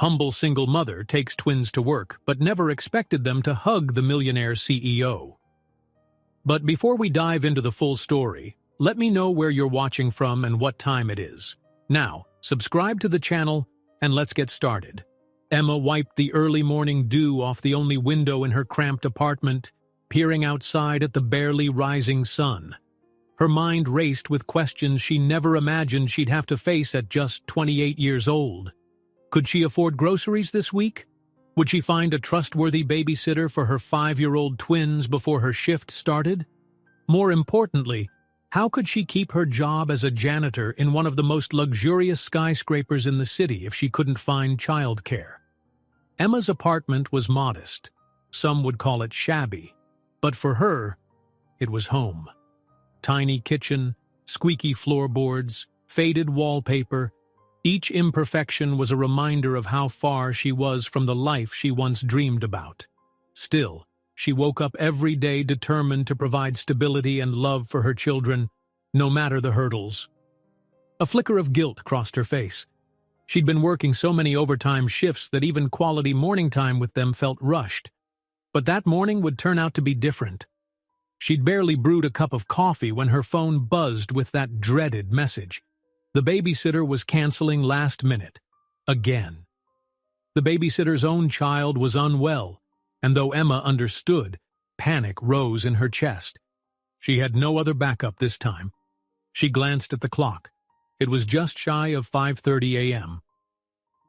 Humble single mother takes twins to work, but never expected them to hug the millionaire CEO. But before we dive into the full story, let me know where you're watching from and what time it is. Now, subscribe to the channel and let's get started. Emma wiped the early morning dew off the only window in her cramped apartment, peering outside at the barely rising sun. Her mind raced with questions she never imagined she'd have to face at just 28 years old. Could she afford groceries this week? Would she find a trustworthy babysitter for her 5-year-old twins before her shift started? More importantly, how could she keep her job as a janitor in one of the most luxurious skyscrapers in the city if she couldn't find childcare? Emma's apartment was modest. Some would call it shabby. But for her, it was home. Tiny kitchen, squeaky floorboards, faded wallpaper. Each imperfection was a reminder of how far she was from the life she once dreamed about. Still, she woke up every day determined to provide stability and love for her children, no matter the hurdles. A flicker of guilt crossed her face. She'd been working so many overtime shifts that even quality morning time with them felt rushed. But that morning would turn out to be different. She'd barely brewed a cup of coffee when her phone buzzed with that dreaded message. The babysitter was canceling last minute. Again. The babysitter's own child was unwell, and though Emma understood, panic rose in her chest. She had no other backup this time. She glanced at the clock. It was just shy of 5:30 a.m.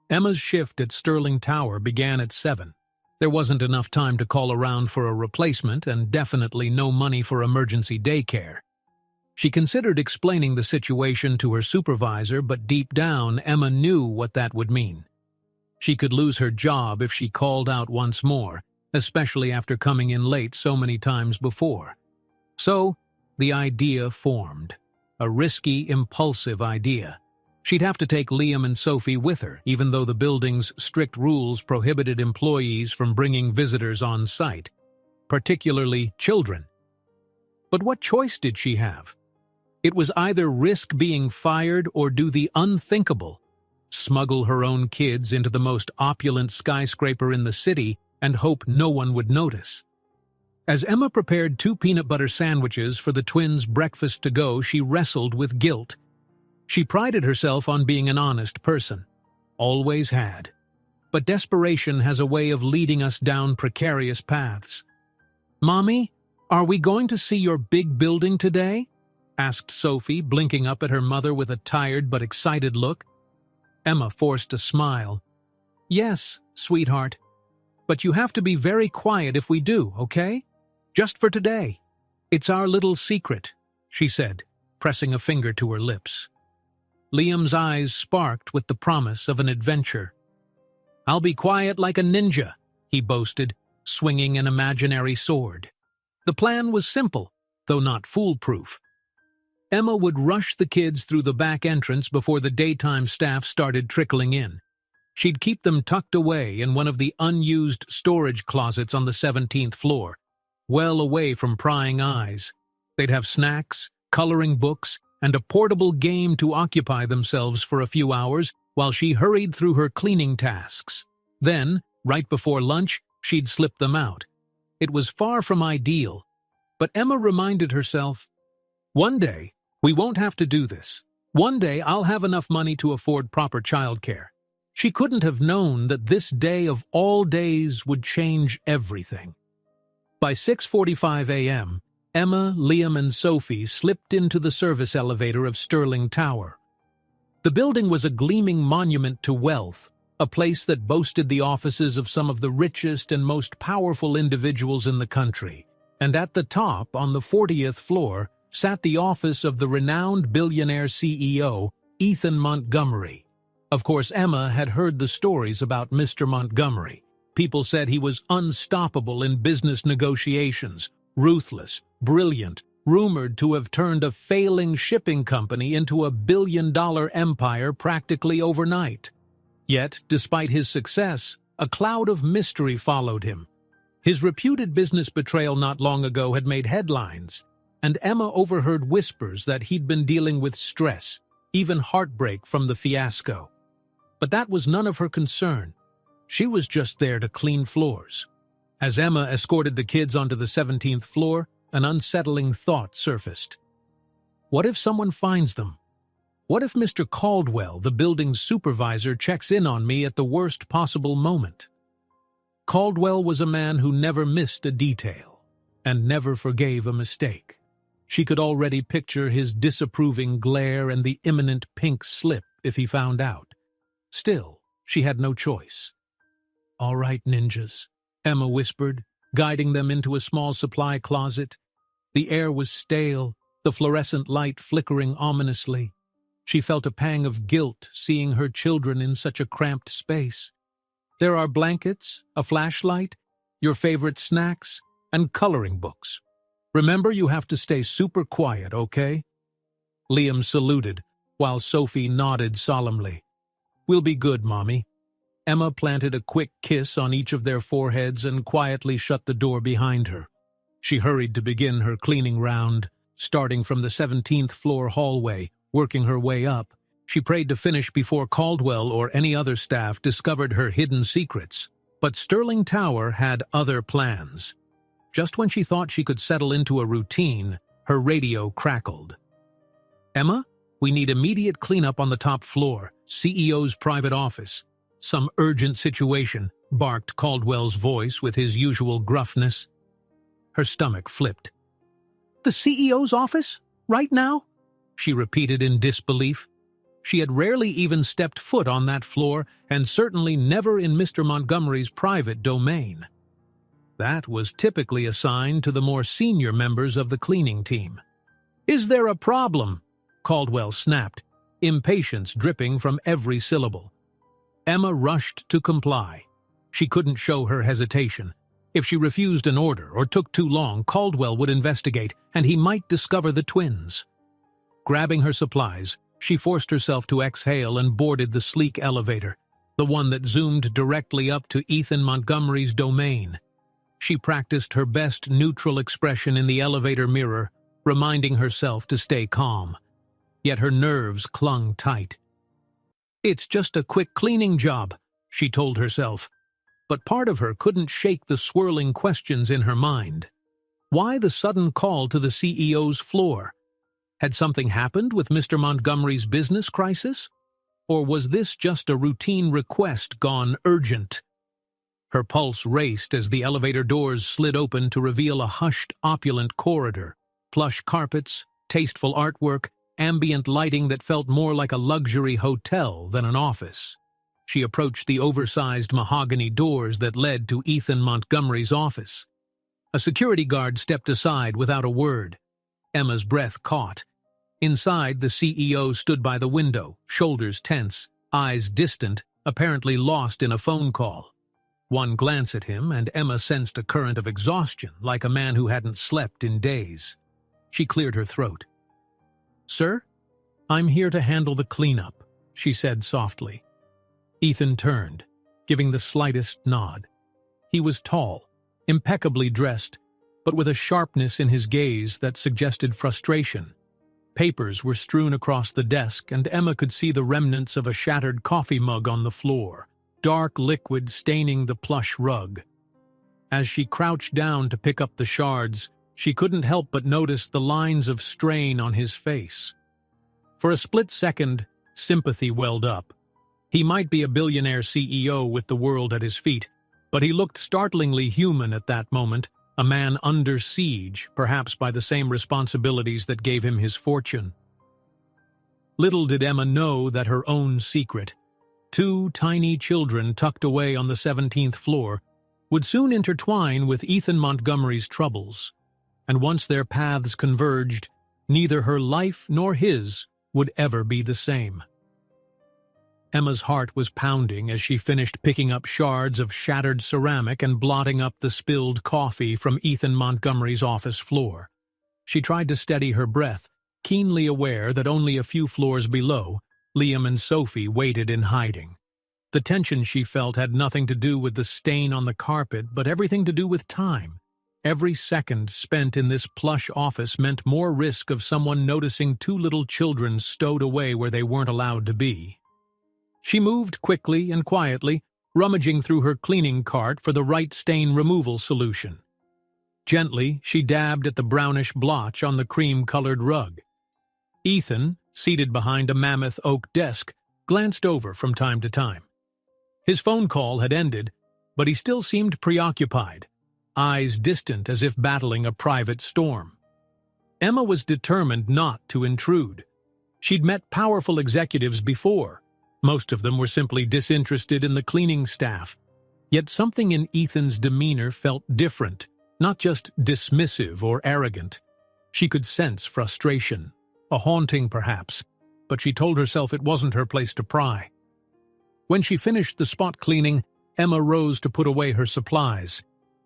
Emma's shift at Sterling Tower began at 7. There wasn't enough time to call around for a replacement and definitely no money for emergency daycare. She considered explaining the situation to her supervisor, but deep down, Emma knew what that would mean. She could lose her job if she called out once more, especially after coming in late so many times before. So, the idea formed. A risky, impulsive idea. She'd have to take Liam and Sophie with her, even though the building's strict rules prohibited employees from bringing visitors on site, particularly children. But what choice did she have? It was either risk being fired or do the unthinkable, smuggle her own kids into the most opulent skyscraper in the city and hope no one would notice. As Emma prepared 2 peanut butter sandwiches for the twins' breakfast to go, she wrestled with guilt. She prided herself on being an honest person. Always had. But desperation has a way of leading us down precarious paths. "Mommy, are we going to see your big building today?" asked Sophie, blinking up at her mother with a tired but excited look. Emma forced a smile. "Yes, sweetheart. But you have to be very quiet if we do, okay? Just for today. It's our little secret," she said, pressing a finger to her lips. Liam's eyes sparked with the promise of an adventure. "I'll be quiet like a ninja," he boasted, swinging an imaginary sword. The plan was simple, though not foolproof. Emma would rush the kids through the back entrance before the daytime staff started trickling in. She'd keep them tucked away in one of the unused storage closets on the 17th floor, well away from prying eyes. They'd have snacks, coloring books, and a portable game to occupy themselves for a few hours while she hurried through her cleaning tasks. Then, right before lunch, she'd slip them out. It was far from ideal, but Emma reminded herself, "One day, we won't have to do this. One day I'll have enough money to afford proper childcare." She couldn't have known that this day of all days would change everything. By 6:45 a.m., Emma, Liam, and Sophie slipped into the service elevator of Sterling Tower. The building was a gleaming monument to wealth, a place that boasted the offices of some of the richest and most powerful individuals in the country. And at the top, on the 40th floor, sat the office of the renowned billionaire CEO, Ethan Montgomery. Of course, Emma had heard the stories about Mr. Montgomery. People said he was unstoppable in business negotiations, ruthless, brilliant, rumored to have turned a failing shipping company into a billion-dollar empire practically overnight. Yet, despite his success, a cloud of mystery followed him. His reputed business betrayal not long ago had made headlines, and Emma overheard whispers that he'd been dealing with stress, even heartbreak from the fiasco. But that was none of her concern. She was just there to clean floors. As Emma escorted the kids onto the 17th floor, an unsettling thought surfaced. What if someone finds them? What if Mr. Caldwell, the building's supervisor, checks in on me at the worst possible moment? Caldwell was a man who never missed a detail and never forgave a mistake. She could already picture his disapproving glare and the imminent pink slip if he found out. Still, she had no choice. "All right, ninjas," Emma whispered, guiding them into a small supply closet. The air was stale, the fluorescent light flickering ominously. She felt a pang of guilt seeing her children in such a cramped space. "There are blankets, a flashlight, your favorite snacks, and coloring books. Remember, you have to stay super quiet, okay?" Liam saluted, while Sophie nodded solemnly. "We'll be good, Mommy." Emma planted a quick kiss on each of their foreheads and quietly shut the door behind her. She hurried to begin her cleaning round, starting from the 17th floor hallway, working her way up. She prayed to finish before Caldwell or any other staff discovered her hidden secrets. But Sterling Tower had other plans. Just when she thought she could settle into a routine, her radio crackled. "Emma, we need immediate cleanup on the top floor, CEO's private office. Some urgent situation," barked Caldwell's voice with his usual gruffness. Her stomach flipped. "The CEO's office? Right now?" she repeated in disbelief. She had rarely even stepped foot on that floor, and certainly never in Mr. Montgomery's private domain. That was typically assigned to the more senior members of the cleaning team. "Is there a problem?" Caldwell snapped, impatience dripping from every syllable. Emma rushed to comply. She couldn't show her hesitation. If she refused an order or took too long, Caldwell would investigate, and he might discover the twins. Grabbing her supplies, she forced herself to exhale and boarded the sleek elevator, the one that zoomed directly up to Ethan Montgomery's domain. She practiced her best neutral expression in the elevator mirror, reminding herself to stay calm. Yet her nerves clung tight. "It's just a quick cleaning job," she told herself. But part of her couldn't shake the swirling questions in her mind. Why the sudden call to the CEO's floor? Had something happened with Mr. Montgomery's business crisis? Or was this just a routine request gone urgent? Her pulse raced as the elevator doors slid open to reveal a hushed, opulent corridor. Plush carpets, tasteful artwork, ambient lighting that felt more like a luxury hotel than an office. She approached the oversized mahogany doors that led to Ethan Montgomery's office. A security guard stepped aside without a word. Emma's breath caught. Inside, the CEO stood by the window, shoulders tense, eyes distant, apparently lost in a phone call. One glance at him, and Emma sensed a current of exhaustion, like a man who hadn't slept in days. She cleared her throat. "Sir, I'm here to handle the cleanup," she said softly. Ethan turned, giving the slightest nod. He was tall, impeccably dressed, but with a sharpness in his gaze that suggested frustration. Papers were strewn across the desk, and Emma could see the remnants of a shattered coffee mug on the floor, dark liquid staining the plush rug. As she crouched down to pick up the shards, she couldn't help but notice the lines of strain on his face. For a split second, sympathy welled up. He might be a billionaire CEO with the world at his feet, but he looked startlingly human at that moment, a man under siege, perhaps by the same responsibilities that gave him his fortune. Little did Emma know that her own secret, 2 tiny children tucked away on the 17th floor, would soon intertwine with Ethan Montgomery's troubles, and once their paths converged, neither her life nor his would ever be the same. Emma's heart was pounding as she finished picking up shards of shattered ceramic and blotting up the spilled coffee from Ethan Montgomery's office floor. She tried to steady her breath, keenly aware that only a few floors below, Liam and Sophie waited in hiding. The tension she felt had nothing to do with the stain on the carpet, but everything to do with time. Every second spent in this plush office meant more risk of someone noticing 2 little children stowed away where they weren't allowed to be. She moved quickly and quietly, rummaging through her cleaning cart for the right stain removal solution. Gently, she dabbed at the brownish blotch on the cream-colored rug. Ethan, seated behind a mammoth oak desk, glanced over from time to time. His phone call had ended, but he still seemed preoccupied, eyes distant as if battling a private storm. Emma was determined not to intrude. She'd met powerful executives before. Most of them were simply disinterested in the cleaning staff. Yet something in Ethan's demeanor felt different, not just dismissive or arrogant. She could sense frustration, a haunting perhaps, but she told herself it wasn't her place to pry. When she finished the spot cleaning, Emma rose to put away her supplies.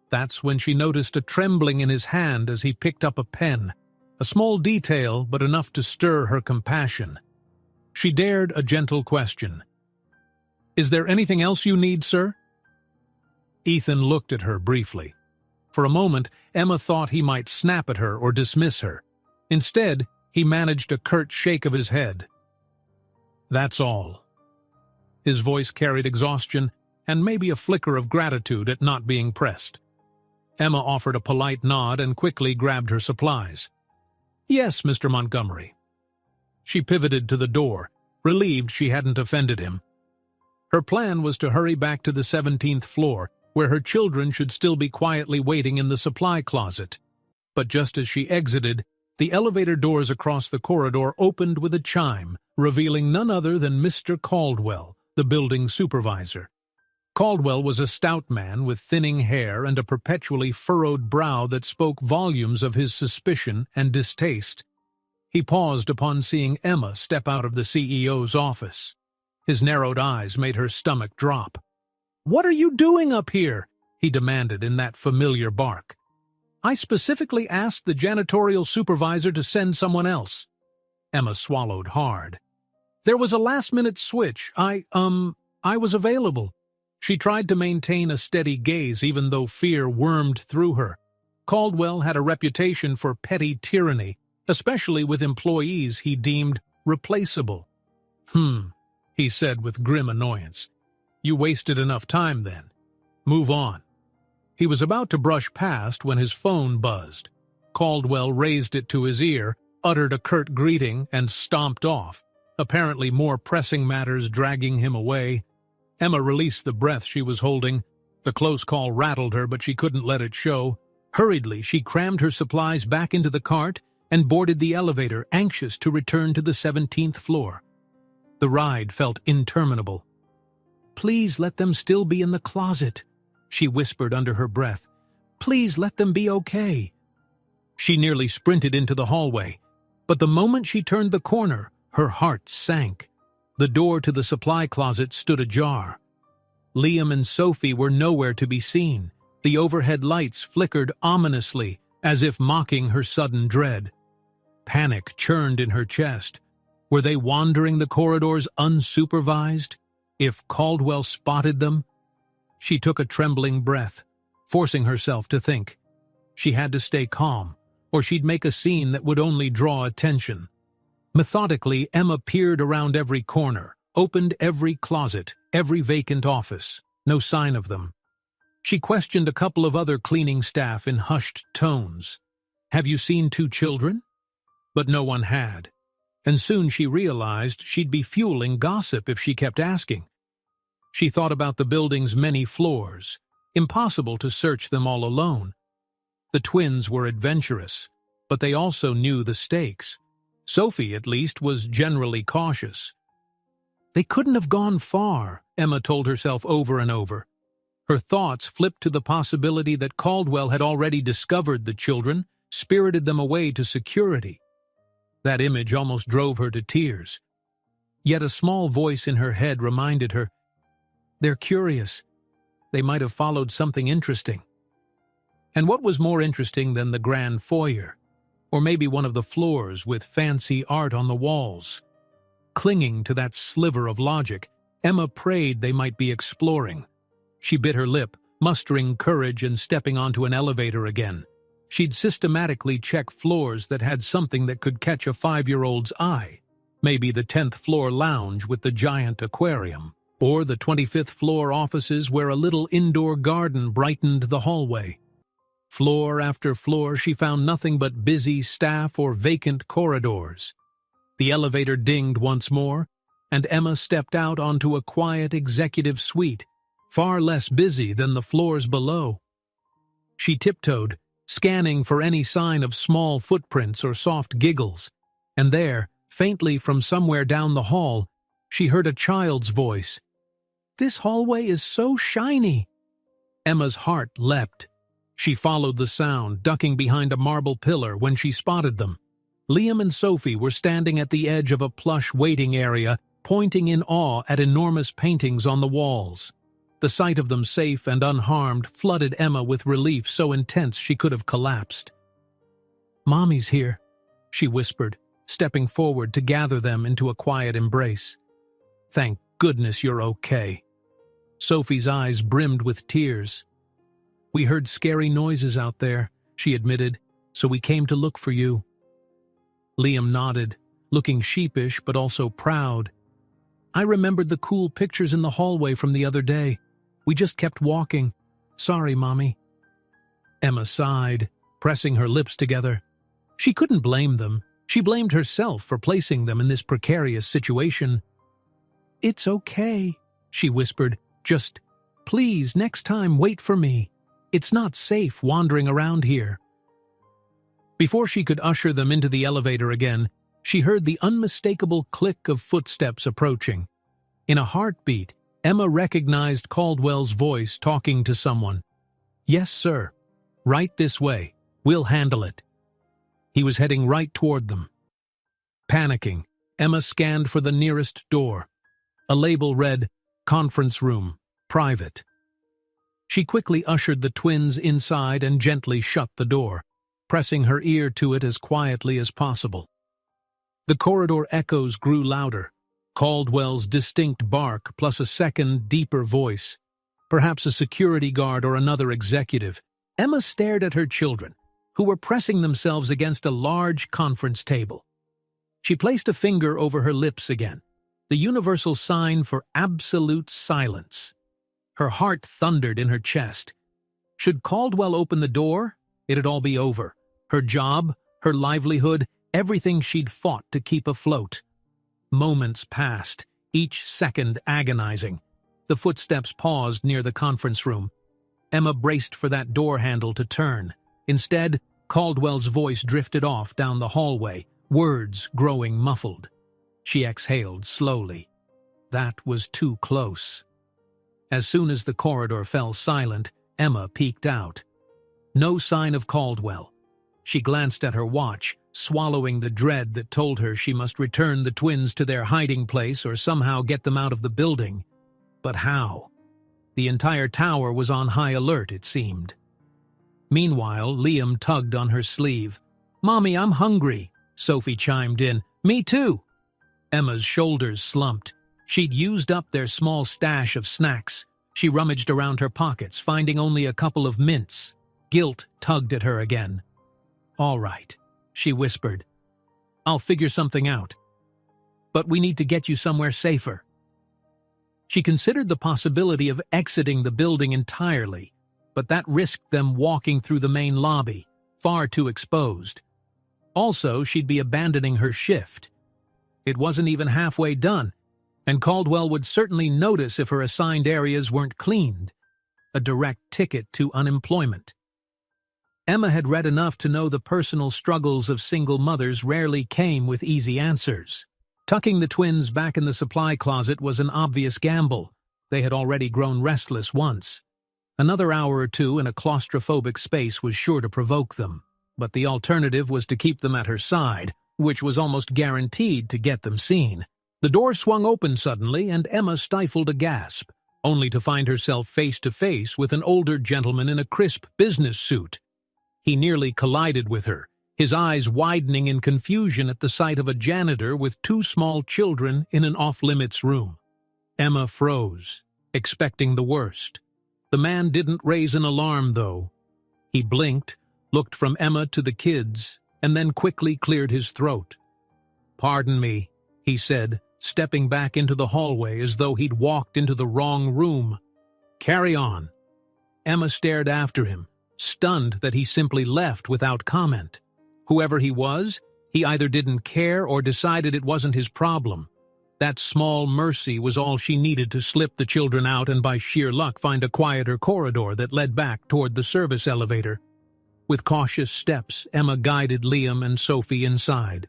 That's when she noticed a trembling in his hand as he picked up a pen, a small detail but enough to stir her compassion. She dared a gentle question. "Is there anything else you need, sir?" Ethan looked at her briefly. For a moment, Emma thought he might snap at her or dismiss her. Instead, he managed a curt shake of his head. "That's all." His voice carried exhaustion and maybe a flicker of gratitude at not being pressed. Emma offered a polite nod and quickly grabbed her supplies. "Yes, Mr. Montgomery." She pivoted to the door, relieved she hadn't offended him. Her plan was to hurry back to the 17th floor, where her children should still be quietly waiting in the supply closet. But just as she exited, the elevator doors across the corridor opened with a chime, revealing none other than Mr. Caldwell, the building supervisor. Caldwell was a stout man with thinning hair and a perpetually furrowed brow that spoke volumes of his suspicion and distaste. He paused upon seeing Emma step out of the CEO's office. His narrowed eyes made her stomach drop. "What are you doing up here?" he demanded in that familiar bark. "I specifically asked the janitorial supervisor to send someone else." Emma swallowed hard. "There was a last-minute switch. I was available." She tried to maintain a steady gaze even though fear wormed through her. Caldwell had a reputation for petty tyranny, especially with employees he deemed replaceable. He said with grim annoyance. "You wasted enough time then. Move on." He was about to brush past when his phone buzzed. Caldwell raised it to his ear, uttered a curt greeting, and stomped off, apparently more pressing matters dragging him away. Emma released the breath she was holding. The close call rattled her, but she couldn't let it show. Hurriedly, she crammed her supplies back into the cart and boarded the elevator, anxious to return to the 17th floor. The ride felt interminable. "Please let them still be in the closet," she whispered under her breath. "Please let them be okay." She nearly sprinted into the hallway, but the moment she turned the corner, her heart sank. The door to the supply closet stood ajar. Liam and Sophie were nowhere to be seen. The overhead lights flickered ominously, as if mocking her sudden dread. Panic churned in her chest. Were they wandering the corridors unsupervised? If Caldwell spotted them? She took a trembling breath, forcing herself to think. She had to stay calm, or she'd make a scene that would only draw attention. Methodically, Emma peered around every corner, opened every closet, every vacant office. No sign of them. She questioned a couple of other cleaning staff in hushed tones. "Have you seen 2 children?" But no one had. And soon she realized she'd be fueling gossip if she kept asking. She thought about the building's many floors. Impossible to search them all alone. The twins were adventurous, but they also knew the stakes. Sophie, at least, was generally cautious. They couldn't have gone far, Emma told herself over and over. Her thoughts flipped to the possibility that Caldwell had already discovered the children, spirited them away to security. That image almost drove her to tears. Yet a small voice in her head reminded her, "They're curious. They might have followed something interesting." And what was more interesting than the grand foyer? Or maybe one of the floors with fancy art on the walls? Clinging to that sliver of logic, Emma prayed they might be exploring. She bit her lip, mustering courage and stepping onto an elevator again. She'd systematically check floors that had something that could catch a 5-year-old's eye. Maybe the 10th floor lounge with the giant aquarium. or the 25th floor offices where a little indoor garden brightened the hallway. Floor after floor, she found nothing but busy staff or vacant corridors. The elevator dinged once more, and Emma stepped out onto a quiet executive suite, far less busy than the floors below. She tiptoed, scanning for any sign of small footprints or soft giggles, and there, faintly from somewhere down the hall, she heard a child's voice. "This hallway is so shiny." Emma's heart leapt. She followed the sound, ducking behind a marble pillar when she spotted them. Liam and Sophie were standing at the edge of a plush waiting area, pointing in awe at enormous paintings on the walls. The sight of them safe and unharmed flooded Emma with relief so intense she could have collapsed. "Mommy's here," she whispered, stepping forward to gather them into a quiet embrace. "Thank goodness you're okay." Sophie's eyes brimmed with tears. "We heard scary noises out there," she admitted, "so we came to look for you." Liam nodded, looking sheepish but also proud. "I remembered the cool pictures in the hallway from the other day. We just kept walking. Sorry, Mommy." Emma sighed, pressing her lips together. She couldn't blame them. She blamed herself for placing them in this precarious situation. "It's okay," she whispered. "Just, please, next time wait for me. It's not safe wandering around here." Before she could usher them into the elevator again, she heard the unmistakable click of footsteps approaching. In a heartbeat, Emma recognized Caldwell's voice talking to someone. "Yes, sir. Right this way. We'll handle it." He was heading right toward them. Panicking, Emma scanned for the nearest door. A label read, "Conference Room, Private." She quickly ushered the twins inside and gently shut the door, pressing her ear to it as quietly as possible. The corridor echoes grew louder, Caldwell's distinct bark plus a second, deeper voice. Perhaps a security guard or another executive. Emma stared at her children, who were pressing themselves against a large conference table. She placed a finger over her lips again, the universal sign for absolute silence. Her heart thundered in her chest. Should Caldwell open the door, it'd all be over. Her job, her livelihood, everything she'd fought to keep afloat. Moments passed, each second agonizing. The footsteps paused near the conference room. Emma braced for that door handle to turn. Instead, Caldwell's voice drifted off down the hallway, words growing muffled. She exhaled slowly. That was too close. As soon as the corridor fell silent, Emma peeked out. No sign of Caldwell. She glanced at her watch, swallowing the dread that told her she must return the twins to their hiding place or somehow get them out of the building. But how? The entire tower was on high alert, it seemed. Meanwhile, Liam tugged on her sleeve. "Mommy, I'm hungry," Sophie chimed in. "Me too." Emma's shoulders slumped. She'd used up their small stash of snacks. She rummaged around her pockets, finding only a couple of mints. Guilt tugged at her again. "All right," she whispered. "I'll figure something out. But we need to get you somewhere safer." She considered the possibility of exiting the building entirely, but that risked them walking through the main lobby, far too exposed. Also, she'd be abandoning her shift. It wasn't even halfway done, and Caldwell would certainly notice if her assigned areas weren't cleaned. A direct ticket to unemployment. Emma had read enough to know the personal struggles of single mothers rarely came with easy answers. Tucking the twins back in the supply closet was an obvious gamble. They had already grown restless once. Another hour or two in a claustrophobic space was sure to provoke them, but the alternative was to keep them at her side, which was almost guaranteed to get them seen. The door swung open suddenly, and Emma stifled a gasp, only to find herself face to face with an older gentleman in a crisp business suit. He nearly collided with her, his eyes widening in confusion at the sight of a janitor with two small children in an off-limits room. Emma froze, expecting the worst. The man didn't raise an alarm, though. He blinked, looked from Emma to the kids, and then quickly cleared his throat. "Pardon me," he said, stepping back into the hallway as though he'd walked into the wrong room. "Carry on." Emma stared after him, stunned that he simply left without comment. Whoever he was, he either didn't care or decided it wasn't his problem. That small mercy was all she needed to slip the children out and by sheer luck find a quieter corridor that led back toward the service elevator. With cautious steps, Emma guided Liam and Sophie inside.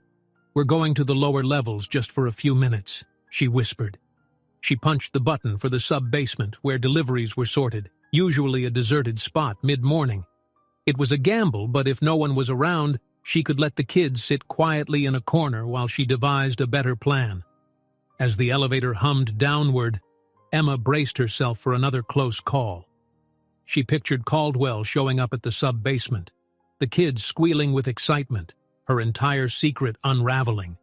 "We're going to the lower levels just for a few minutes," she whispered. She punched the button for the sub-basement where deliveries were sorted, usually a deserted spot mid-morning. It was a gamble, but if no one was around, she could let the kids sit quietly in a corner while she devised a better plan. As the elevator hummed downward, Emma braced herself for another close call. She pictured Caldwell showing up at the sub-basement, the kids squealing with excitement, her entire secret unraveling.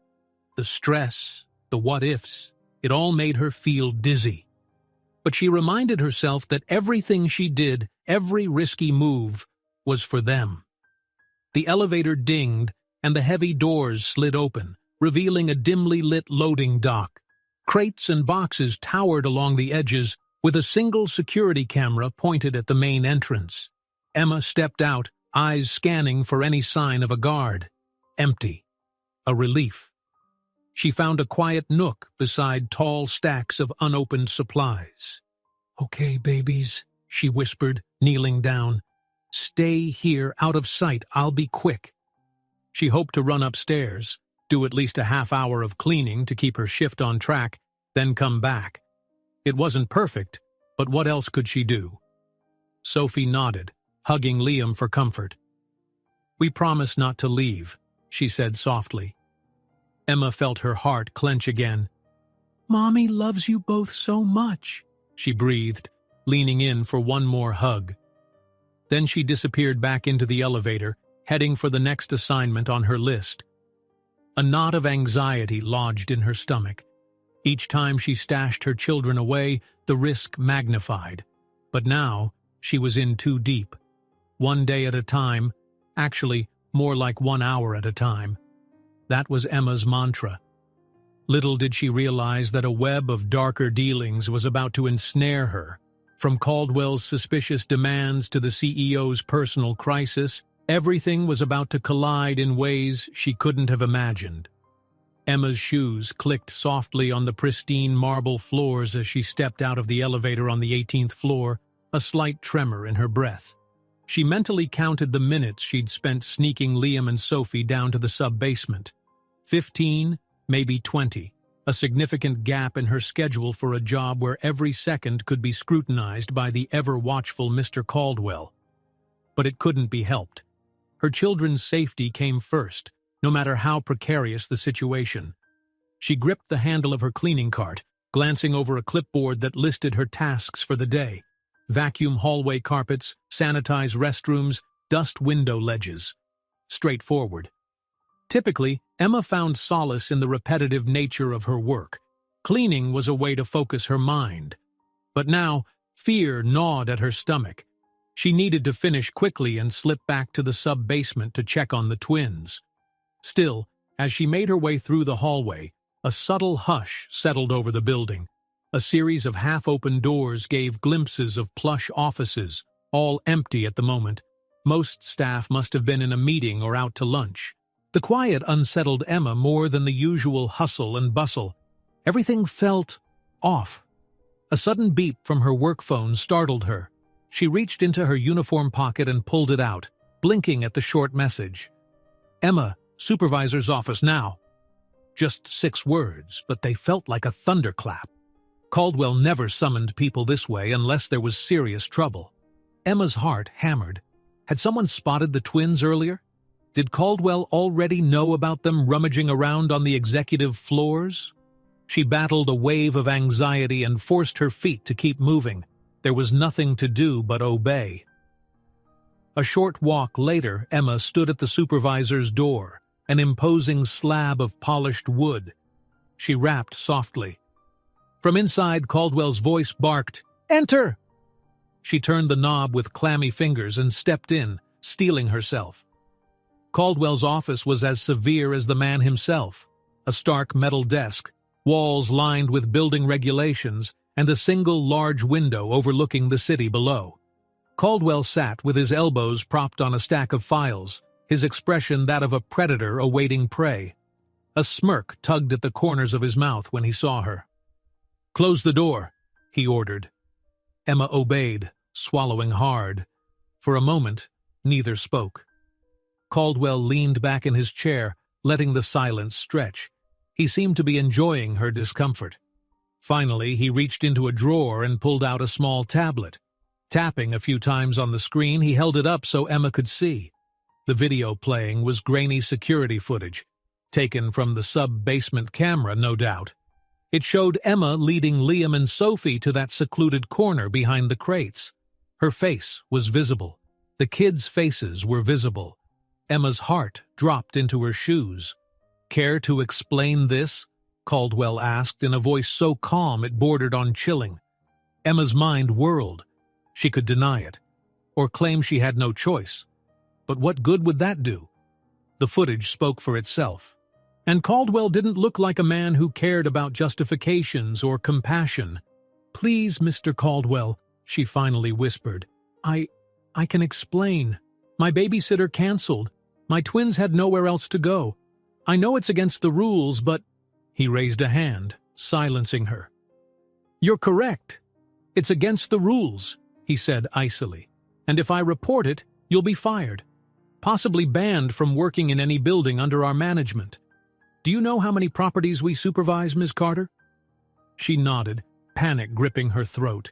The stress, the what-ifs, it all made her feel dizzy. But she reminded herself that everything she did, every risky move, was for them. The elevator dinged, and the heavy doors slid open, revealing a dimly lit loading dock. Crates and boxes towered along the edges, with a single security camera pointed at the main entrance. Emma stepped out, eyes scanning for any sign of a guard. Empty. A relief. She found a quiet nook beside tall stacks of unopened supplies. "Okay, babies," she whispered, kneeling down. "Stay here, out of sight. I'll be quick." She hoped to run upstairs, do at least a half hour of cleaning to keep her shift on track, then come back. It wasn't perfect, but what else could she do? Sophie nodded, hugging Liam for comfort. "We promise not to leave," she said softly. Emma felt her heart clench again. "Mommy loves you both so much," she breathed, leaning in for one more hug. Then she disappeared back into the elevator, heading for the next assignment on her list. A knot of anxiety lodged in her stomach. Each time she stashed her children away, the risk magnified. But now, she was in too deep. One day at a time, actually, more like 1 hour at a time. That was Emma's mantra. Little did she realize that a web of darker dealings was about to ensnare her. From Caldwell's suspicious demands to the CEO's personal crisis, everything was about to collide in ways she couldn't have imagined. Emma's shoes clicked softly on the pristine marble floors as she stepped out of the elevator on the 18th floor, a slight tremor in her breath. She mentally counted the minutes she'd spent sneaking Liam and Sophie down to the sub-basement. 15, maybe 20, a significant gap in her schedule for a job where every second could be scrutinized by the ever-watchful Mr. Caldwell. But it couldn't be helped. Her children's safety came first, no matter how precarious the situation. She gripped the handle of her cleaning cart, glancing over a clipboard that listed her tasks for the day. Vacuum hallway carpets, sanitize restrooms, dust window ledges. Straightforward. Typically, Emma found solace in the repetitive nature of her work. Cleaning was a way to focus her mind. But now, fear gnawed at her stomach. She needed to finish quickly and slip back to the sub-basement to check on the twins. Still, as she made her way through the hallway, a subtle hush settled over the building. A series of half-open doors gave glimpses of plush offices, all empty at the moment. Most staff must have been in a meeting or out to lunch. The quiet unsettled Emma more than the usual hustle and bustle. Everything felt off. A sudden beep from her work phone startled her. She reached into her uniform pocket and pulled it out, blinking at the short message. "Emma, supervisor's office now." Just 6 words, but they felt like a thunderclap. Caldwell never summoned people this way unless there was serious trouble. Emma's heart hammered. Had someone spotted the twins earlier? Did Caldwell already know about them rummaging around on the executive floors? She battled a wave of anxiety and forced her feet to keep moving. There was nothing to do but obey. A short walk later, Emma stood at the supervisor's door, an imposing slab of polished wood. She rapped softly. From inside, Caldwell's voice barked, "Enter!" She turned the knob with clammy fingers and stepped in, steeling herself. Caldwell's office was as severe as the man himself. A stark metal desk, walls lined with building regulations, and a single large window overlooking the city below. Caldwell sat with his elbows propped on a stack of files, his expression that of a predator awaiting prey. A smirk tugged at the corners of his mouth when he saw her. "Close the door," he ordered. Emma obeyed, swallowing hard. For a moment, neither spoke. Caldwell leaned back in his chair, letting the silence stretch. He seemed to be enjoying her discomfort. Finally, he reached into a drawer and pulled out a small tablet. Tapping a few times on the screen, he held it up so Emma could see. The video playing was grainy security footage, taken from the sub-basement camera, no doubt. It showed Emma leading Liam and Sophie to that secluded corner behind the crates. Her face was visible. The kids' faces were visible. Emma's heart dropped into her shoes. "Care to explain this?" Caldwell asked in a voice so calm it bordered on chilling. Emma's mind whirled. She could deny it, or claim she had no choice. But what good would that do? The footage spoke for itself. And Caldwell didn't look like a man who cared about justifications or compassion. "Please, Mr. Caldwell," she finally whispered. I can explain. My babysitter canceled. My twins had nowhere else to go. I know it's against the rules, but—" He raised a hand, silencing her. "You're correct. It's against the rules," he said icily. "And if I report it, you'll be fired. Possibly banned from working in any building under our management. Do you know how many properties we supervise, Ms. Carter?" She nodded, panic gripping her throat.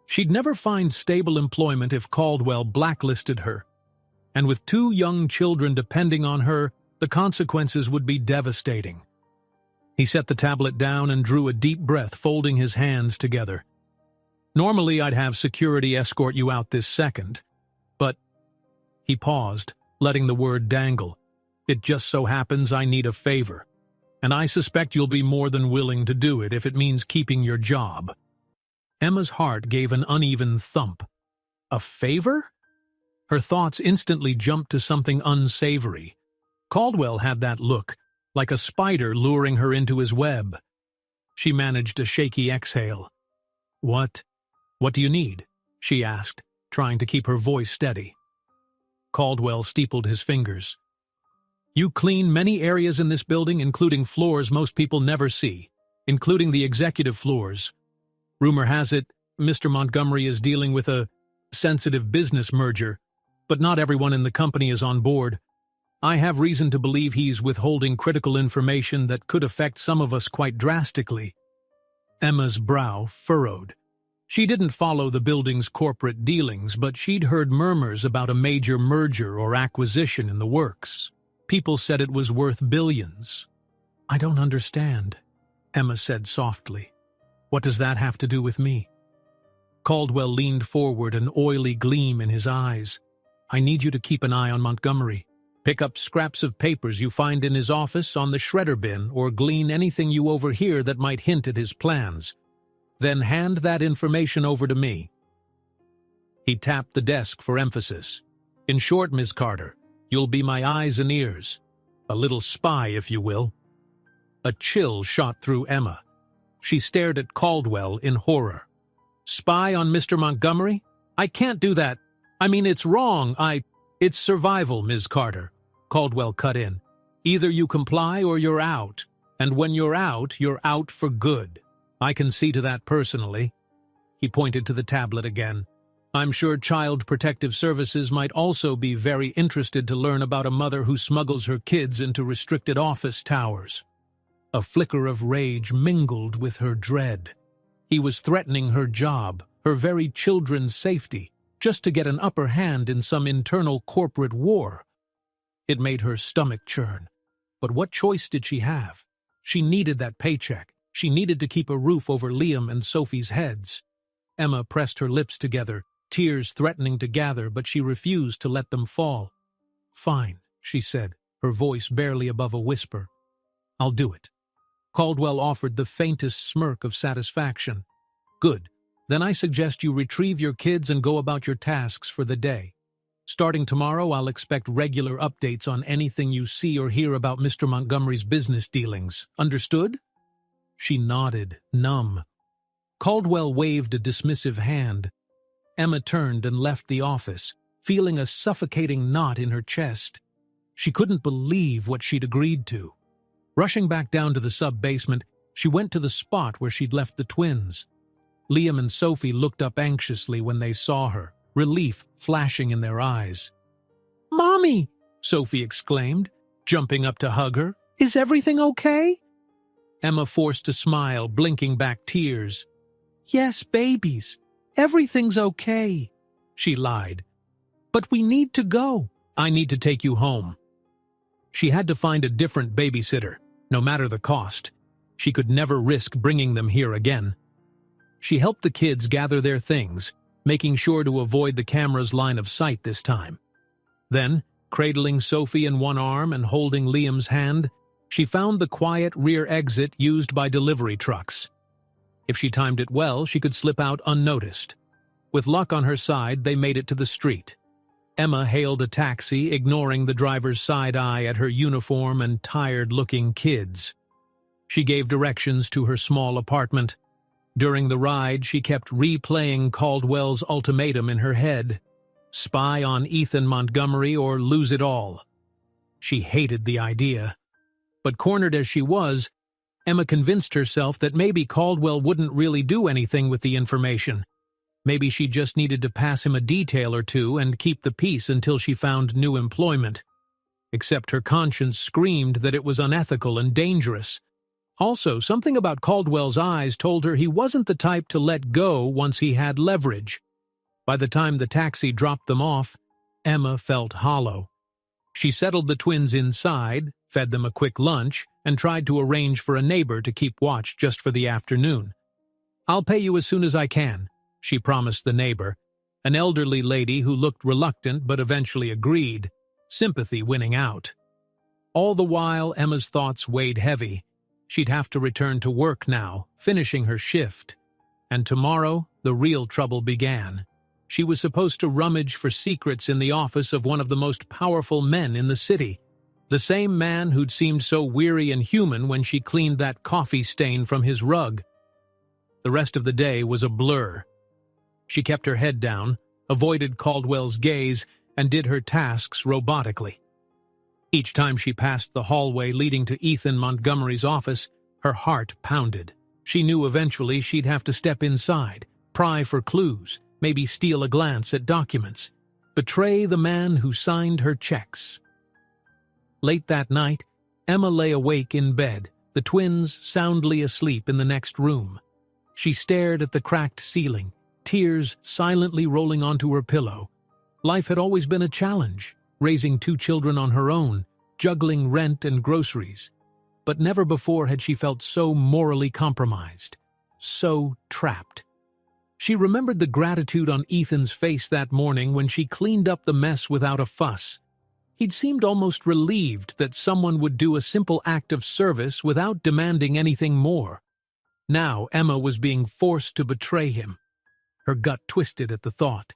She'd never find stable employment if Caldwell blacklisted her. And with 2 young children depending on her, the consequences would be devastating. He set the tablet down and drew a deep breath, folding his hands together. "Normally I'd have security escort you out this second, but—" He paused, letting the word dangle. "It just so happens I need a favor, and I suspect you'll be more than willing to do it if it means keeping your job." Emma's heart gave an uneven thump. A favor? Her thoughts instantly jumped to something unsavory. Caldwell had that look, like a spider luring her into his web. She managed a shaky exhale. What do you need?" she asked, trying to keep her voice steady. Caldwell steepled his fingers. "You clean many areas in this building, including floors most people never see, including the executive floors. Rumor has it, Mr. Montgomery is dealing with a sensitive business merger, but not everyone in the company is on board. I have reason to believe he's withholding critical information that could affect some of us quite drastically." Emma's brow furrowed. She didn't follow the building's corporate dealings, but she'd heard murmurs about a major merger or acquisition in the works. People said it was worth billions. "I don't understand," Emma said softly. "What does that have to do with me?" Caldwell leaned forward, an oily gleam in his eyes. "I need you to keep an eye on Montgomery. Pick up scraps of papers you find in his office on the shredder bin or glean anything you overhear that might hint at his plans. Then hand that information over to me." He tapped the desk for emphasis. "In short, Ms. Carter, you'll be my eyes and ears. A little spy, if you will." A chill shot through Emma. She stared at Caldwell in horror. "Spy on Mr. Montgomery? I can't do that. I mean, it's wrong. It's survival, Ms. Carter," Caldwell cut in. "Either you comply or you're out. And when you're out for good. I can see to that personally." He pointed to the tablet again. "I'm sure Child Protective Services might also be very interested to learn about a mother who smuggles her kids into restricted office towers." A flicker of rage mingled with her dread. He was threatening her job, her very children's safety, just to get an upper hand in some internal corporate war. It made her stomach churn. But what choice did she have? She needed that paycheck. She needed to keep a roof over Liam and Sophie's heads. Emma pressed her lips together, tears threatening to gather, but she refused to let them fall. "Fine," she said, her voice barely above a whisper. "I'll do it." Caldwell offered the faintest smirk of satisfaction. "Good. Then I suggest you retrieve your kids and go about your tasks for the day. Starting tomorrow, I'll expect regular updates on anything you see or hear about Mr. Montgomery's business dealings. Understood?" She nodded, numb. Caldwell waved a dismissive hand. Emma turned and left the office, feeling a suffocating knot in her chest. She couldn't believe what she'd agreed to. Rushing back down to the sub-basement, she went to the spot where she'd left the twins. Liam and Sophie looked up anxiously when they saw her, relief flashing in their eyes. "Mommy!" Sophie exclaimed, jumping up to hug her. "Is everything okay?" Emma forced a smile, blinking back tears. "Yes, babies. Everything's okay," she lied. "But we need to go." "I need to take you home." She had to find a different babysitter, no matter the cost. She could never risk bringing them here again. She helped the kids gather their things, making sure to avoid the camera's line of sight this time. Then, cradling Sophie in one arm and holding Liam's hand, she found the quiet rear exit used by delivery trucks. If she timed it well, she could slip out unnoticed. With luck on her side, they made it to the street. Emma hailed a taxi, ignoring the driver's side eye at her uniform and tired-looking kids. She gave directions to her small apartment. During the ride, she kept replaying Caldwell's ultimatum in her head. Spy on Ethan Montgomery or lose it all. She hated the idea. But cornered as she was, Emma convinced herself that maybe Caldwell wouldn't really do anything with the information. Maybe she just needed to pass him a detail or two and keep the peace until she found new employment. Except her conscience screamed that it was unethical and dangerous. Also, something about Caldwell's eyes told her he wasn't the type to let go once he had leverage. By the time the taxi dropped them off, Emma felt hollow. She settled the twins inside, fed them a quick lunch, and tried to arrange for a neighbor to keep watch just for the afternoon. "I'll pay you as soon as I can," she promised the neighbor, an elderly lady who looked reluctant but eventually agreed, sympathy winning out. All the while, Emma's thoughts weighed heavy. She'd have to return to work now, finishing her shift. And tomorrow, the real trouble began. She was supposed to rummage for secrets in the office of one of the most powerful men in the city, the same man who'd seemed so weary and human when she cleaned that coffee stain from his rug. The rest of the day was a blur. She kept her head down, avoided Caldwell's gaze, and did her tasks robotically. Each time she passed the hallway leading to Ethan Montgomery's office, her heart pounded. She knew eventually she'd have to step inside, pry for clues, maybe steal a glance at documents, betray the man who signed her checks. Late that night, Emma lay awake in bed, the twins soundly asleep in the next room. She stared at the cracked ceiling, tears silently rolling onto her pillow. Life had always been a challenge, raising 2 children on her own, juggling rent and groceries. But never before had she felt so morally compromised, so trapped. She remembered the gratitude on Ethan's face that morning when she cleaned up the mess without a fuss. He'd seemed almost relieved that someone would do a simple act of service without demanding anything more. Now Emma was being forced to betray him. Her gut twisted at the thought.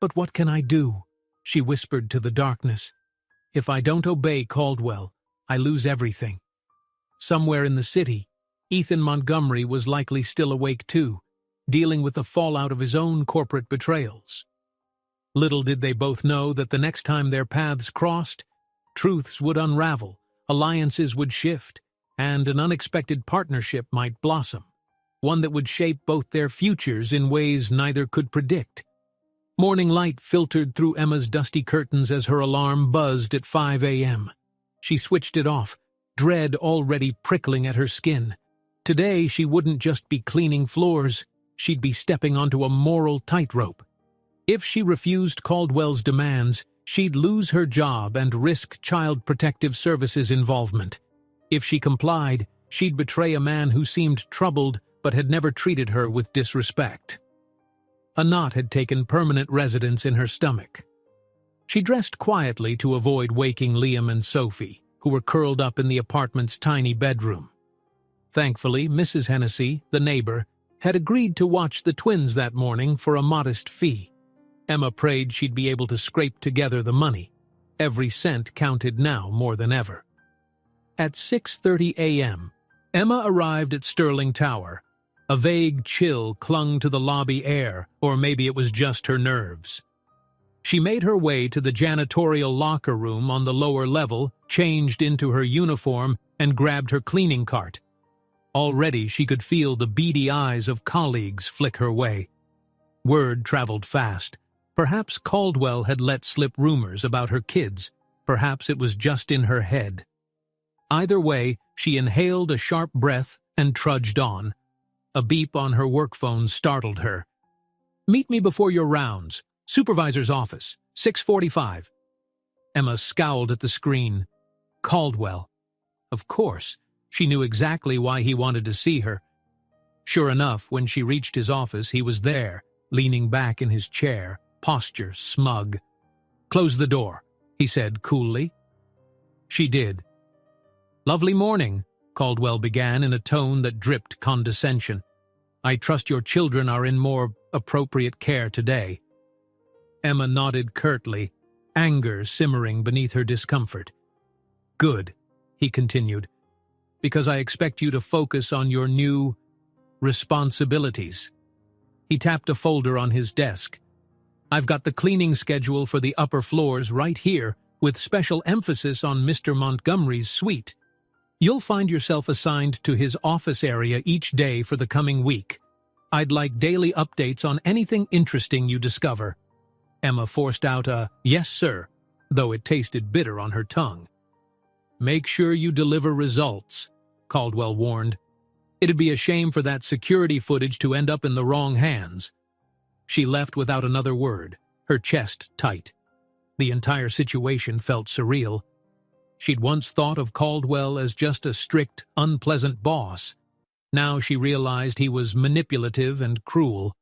"But what can I do?" she whispered to the darkness. "If I don't obey Caldwell, I lose everything." Somewhere in the city, Ethan Montgomery was likely still awake too, dealing with the fallout of his own corporate betrayals. Little did they both know that the next time their paths crossed, truths would unravel, alliances would shift, and an unexpected partnership might blossom, one that would shape both their futures in ways neither could predict. Morning light filtered through Emma's dusty curtains as her alarm buzzed at 5 a.m. She switched it off, dread already prickling at her skin. Today she wouldn't just be cleaning floors, she'd be stepping onto a moral tightrope. If she refused Caldwell's demands, she'd lose her job and risk Child Protective Services involvement. If she complied, she'd betray a man who seemed troubled but had never treated her with disrespect. A knot had taken permanent residence in her stomach. She dressed quietly to avoid waking Liam and Sophie, who were curled up in the apartment's tiny bedroom. Thankfully, Mrs. Hennessy, the neighbor, had agreed to watch the twins that morning for a modest fee. Emma prayed she'd be able to scrape together the money. Every cent counted now more than ever. At 6:30 a.m., Emma arrived at Sterling Tower. A vague chill clung to the lobby air, or maybe it was just her nerves. She made her way to the janitorial locker room on the lower level, changed into her uniform, and grabbed her cleaning cart. Already she could feel the beady eyes of colleagues flick her way. Word traveled fast. Perhaps Caldwell had let slip rumors about her kids. Perhaps it was just in her head. Either way, she inhaled a sharp breath and trudged on. A beep on her work phone startled her. "Meet me before your rounds. Supervisor's office, 6:45. Emma scowled at the screen. Caldwell. Of course, she knew exactly why he wanted to see her. Sure enough, when she reached his office, he was there, leaning back in his chair, posture smug. "Close the door," he said coolly. She did. "Lovely morning," Caldwell began in a tone that dripped condescension. "I trust your children are in more appropriate care today." Emma nodded curtly, anger simmering beneath her discomfort. "Good," he continued, "because I expect you to focus on your new responsibilities." He tapped a folder on his desk. "I've got the cleaning schedule for the upper floors right here, with special emphasis on Mr. Montgomery's suite. You'll find yourself assigned to his office area each day for the coming week. I'd like daily updates on anything interesting you discover." Emma forced out a "yes, sir," though it tasted bitter on her tongue. "Make sure you deliver results," Caldwell warned. "It'd be a shame for that security footage to end up in the wrong hands." She left without another word, her chest tight. The entire situation felt surreal. She'd once thought of Caldwell as just a strict, unpleasant boss. Now she realized he was manipulative and cruel.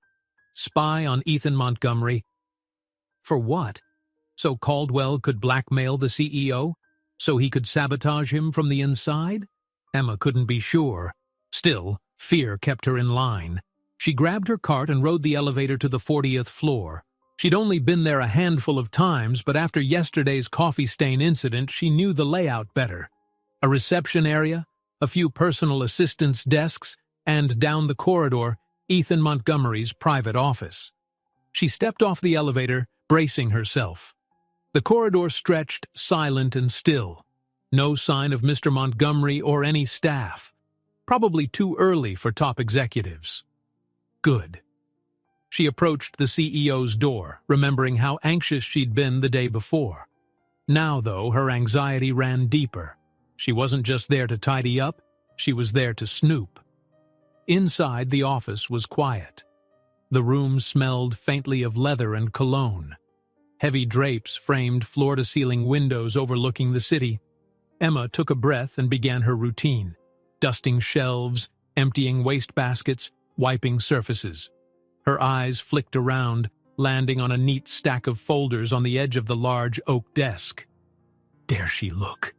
Spy on Ethan Montgomery. For what? So Caldwell could blackmail the CEO? So he could sabotage him from the inside? Emma couldn't be sure. Still, fear kept her in line. She grabbed her cart and rode the elevator to the 40th floor. She'd only been there a handful of times, but after yesterday's coffee stain incident, she knew the layout better. A reception area, a few personal assistants' desks, and down the corridor, Ethan Montgomery's private office. She stepped off the elevator, bracing herself. The corridor stretched silent and still. No sign of Mr. Montgomery or any staff. Probably too early for top executives. Good. She approached the CEO's door, remembering how anxious she'd been the day before. Now, though, her anxiety ran deeper. She wasn't just there to tidy up, she was there to snoop. Inside, the office was quiet. The room smelled faintly of leather and cologne. Heavy drapes framed floor-to-ceiling windows overlooking the city. Emma took a breath and began her routine, dusting shelves, emptying wastebaskets, wiping surfaces. Her eyes flicked around, landing on a neat stack of folders on the edge of the large oak desk. Dare she look?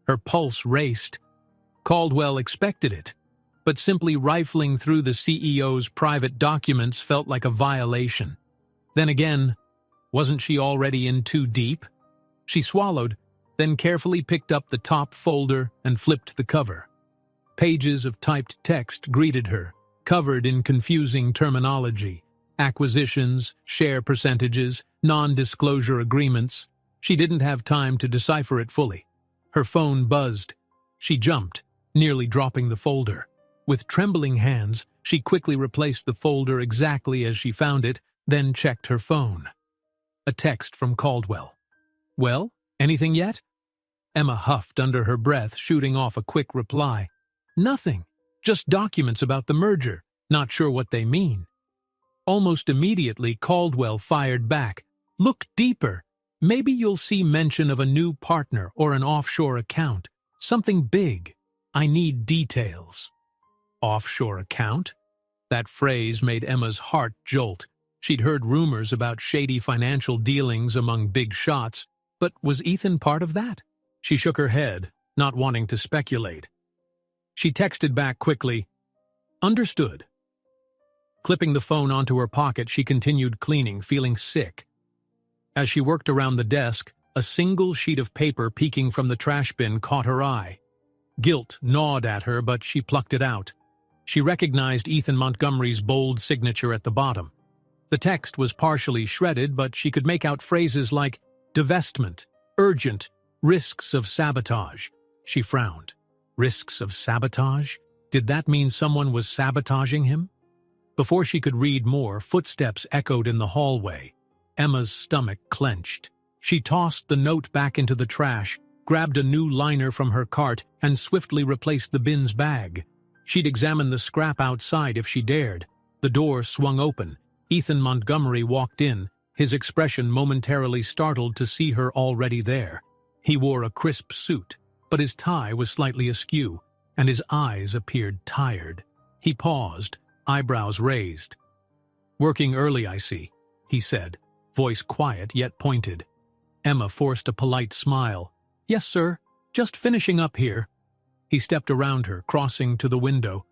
Her pulse raced. Caldwell expected it, but simply rifling through the CEO's private documents felt like a violation. Then again, wasn't she already in too deep? She swallowed, then carefully picked up the top folder and flipped the cover. Pages of typed text greeted her, covered in confusing terminology, acquisitions, share percentages, non-disclosure agreements. She didn't have time to decipher it fully. Her phone buzzed. She jumped, nearly dropping the folder. With trembling hands, she quickly replaced the folder exactly as she found it, then checked her phone. A text from Caldwell. "Well, anything yet?" Emma huffed under her breath, shooting off a quick reply. "Nothing. Just documents about the merger. Not sure what they mean." Almost immediately, Caldwell fired back. "Look deeper. Maybe you'll see mention of a new partner or an offshore account. Something big. I need details." Offshore account? That phrase made Emma's heart jolt. She'd heard rumors about shady financial dealings among big shots, but was Ethan part of that? She shook her head, not wanting to speculate. She texted back quickly, "Understood." Clipping the phone onto her pocket, she continued cleaning, feeling sick. As she worked around the desk, a single sheet of paper peeking from the trash bin caught her eye. Guilt gnawed at her, but she plucked it out. She recognized Ethan Montgomery's bold signature at the bottom. The text was partially shredded, but she could make out phrases like divestment, urgent, risks of sabotage. She frowned. Risks of sabotage? Did that mean someone was sabotaging him? Before she could read more, footsteps echoed in the hallway. Emma's stomach clenched. She tossed the note back into the trash, grabbed a new liner from her cart, and swiftly replaced the bin's bag. She'd examine the scrap outside if she dared. The door swung open. Ethan Montgomery walked in, his expression momentarily startled to see her already there. He wore a crisp suit, but his tie was slightly askew, and his eyes appeared tired. He paused, eyebrows raised. "Working early, I see," he said, voice quiet yet pointed. Emma forced a polite smile. "Yes, sir. Just finishing up here." He stepped around her, crossing to the window.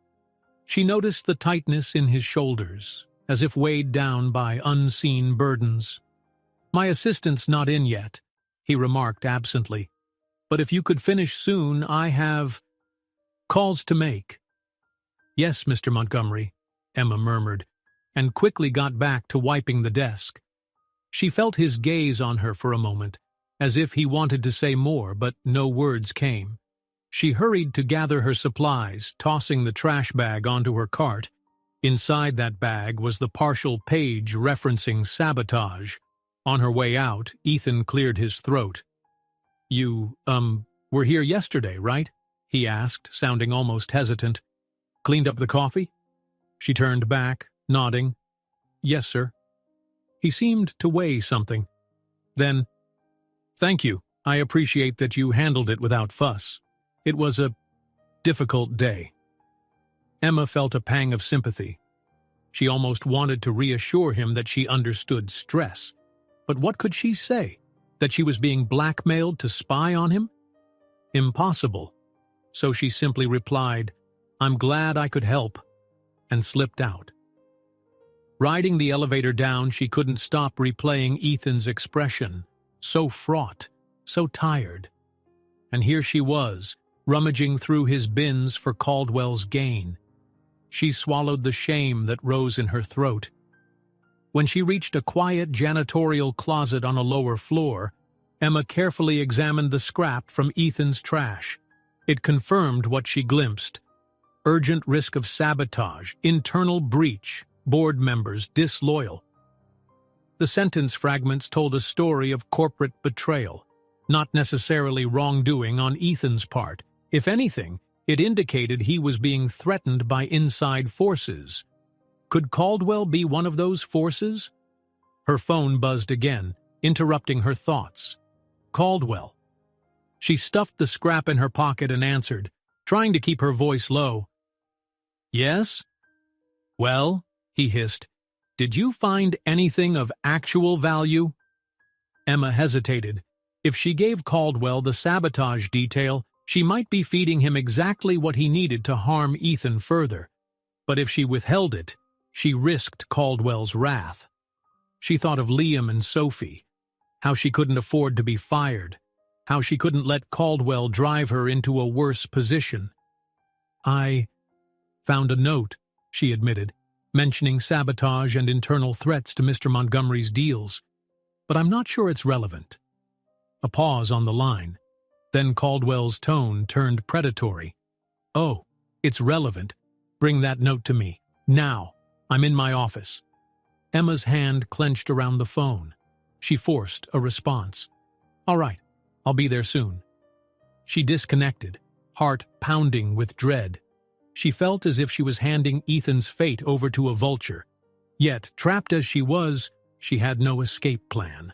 She noticed the tightness in his shoulders, as if weighed down by unseen burdens. "My assistant's not in yet," he remarked absently. "But if you could finish soon, I have calls to make." "Yes, Mr. Montgomery," Emma murmured, and quickly got back to wiping the desk. She felt his gaze on her for a moment, as if he wanted to say more, but no words came. She hurried to gather her supplies, tossing the trash bag onto her cart. Inside that bag was the partial page referencing sabotage. On her way out, Ethan cleared his throat. "You, were here yesterday, right?" he asked, sounding almost hesitant. "Cleaned up the coffee?" She turned back, nodding. "Yes, sir." He seemed to weigh something. Then, "Thank you. I appreciate that you handled it without fuss. It was a difficult day." Emma felt a pang of sympathy. She almost wanted to reassure him that she understood stress. But what could she say? That she was being blackmailed to spy on him? Impossible. So she simply replied, "I'm glad I could help," and slipped out. Riding the elevator down, she couldn't stop replaying Ethan's expression. So fraught, so tired. And here she was, rummaging through his bins for Caldwell's gain. She swallowed the shame that rose in her throat. When she reached a quiet janitorial closet on a lower floor, Emma carefully examined the scrap from Ethan's trash. It confirmed what she glimpsed. Urgent risk of sabotage, internal breach, board members disloyal. The sentence fragments told a story of corporate betrayal, not necessarily wrongdoing on Ethan's part. If anything, it indicated he was being threatened by inside forces. Could Caldwell be one of those forces? Her phone buzzed again, interrupting her thoughts. Caldwell. She stuffed the scrap in her pocket and answered, trying to keep her voice low. "Yes?" "Well," he hissed, "did you find anything of actual value?" Emma hesitated. If she gave Caldwell the sabotage detail, she might be feeding him exactly what he needed to harm Ethan further. But if she withheld it, she risked Caldwell's wrath. She thought of Liam and Sophie, how she couldn't afford to be fired, how she couldn't let Caldwell drive her into a worse position. "I found a note," she admitted, mentioning sabotage and internal threats to Mr. Montgomery's deals, "but I'm not sure it's relevant." A pause on the line. Then Caldwell's tone turned predatory. "Oh, it's relevant. Bring that note to me. Now. I'm in my office." Emma's hand clenched around the phone. She forced a response. "All right, I'll be there soon." She disconnected, heart pounding with dread. She felt as if she was handing Ethan's fate over to a vulture. Yet, trapped as she was, she had no escape plan.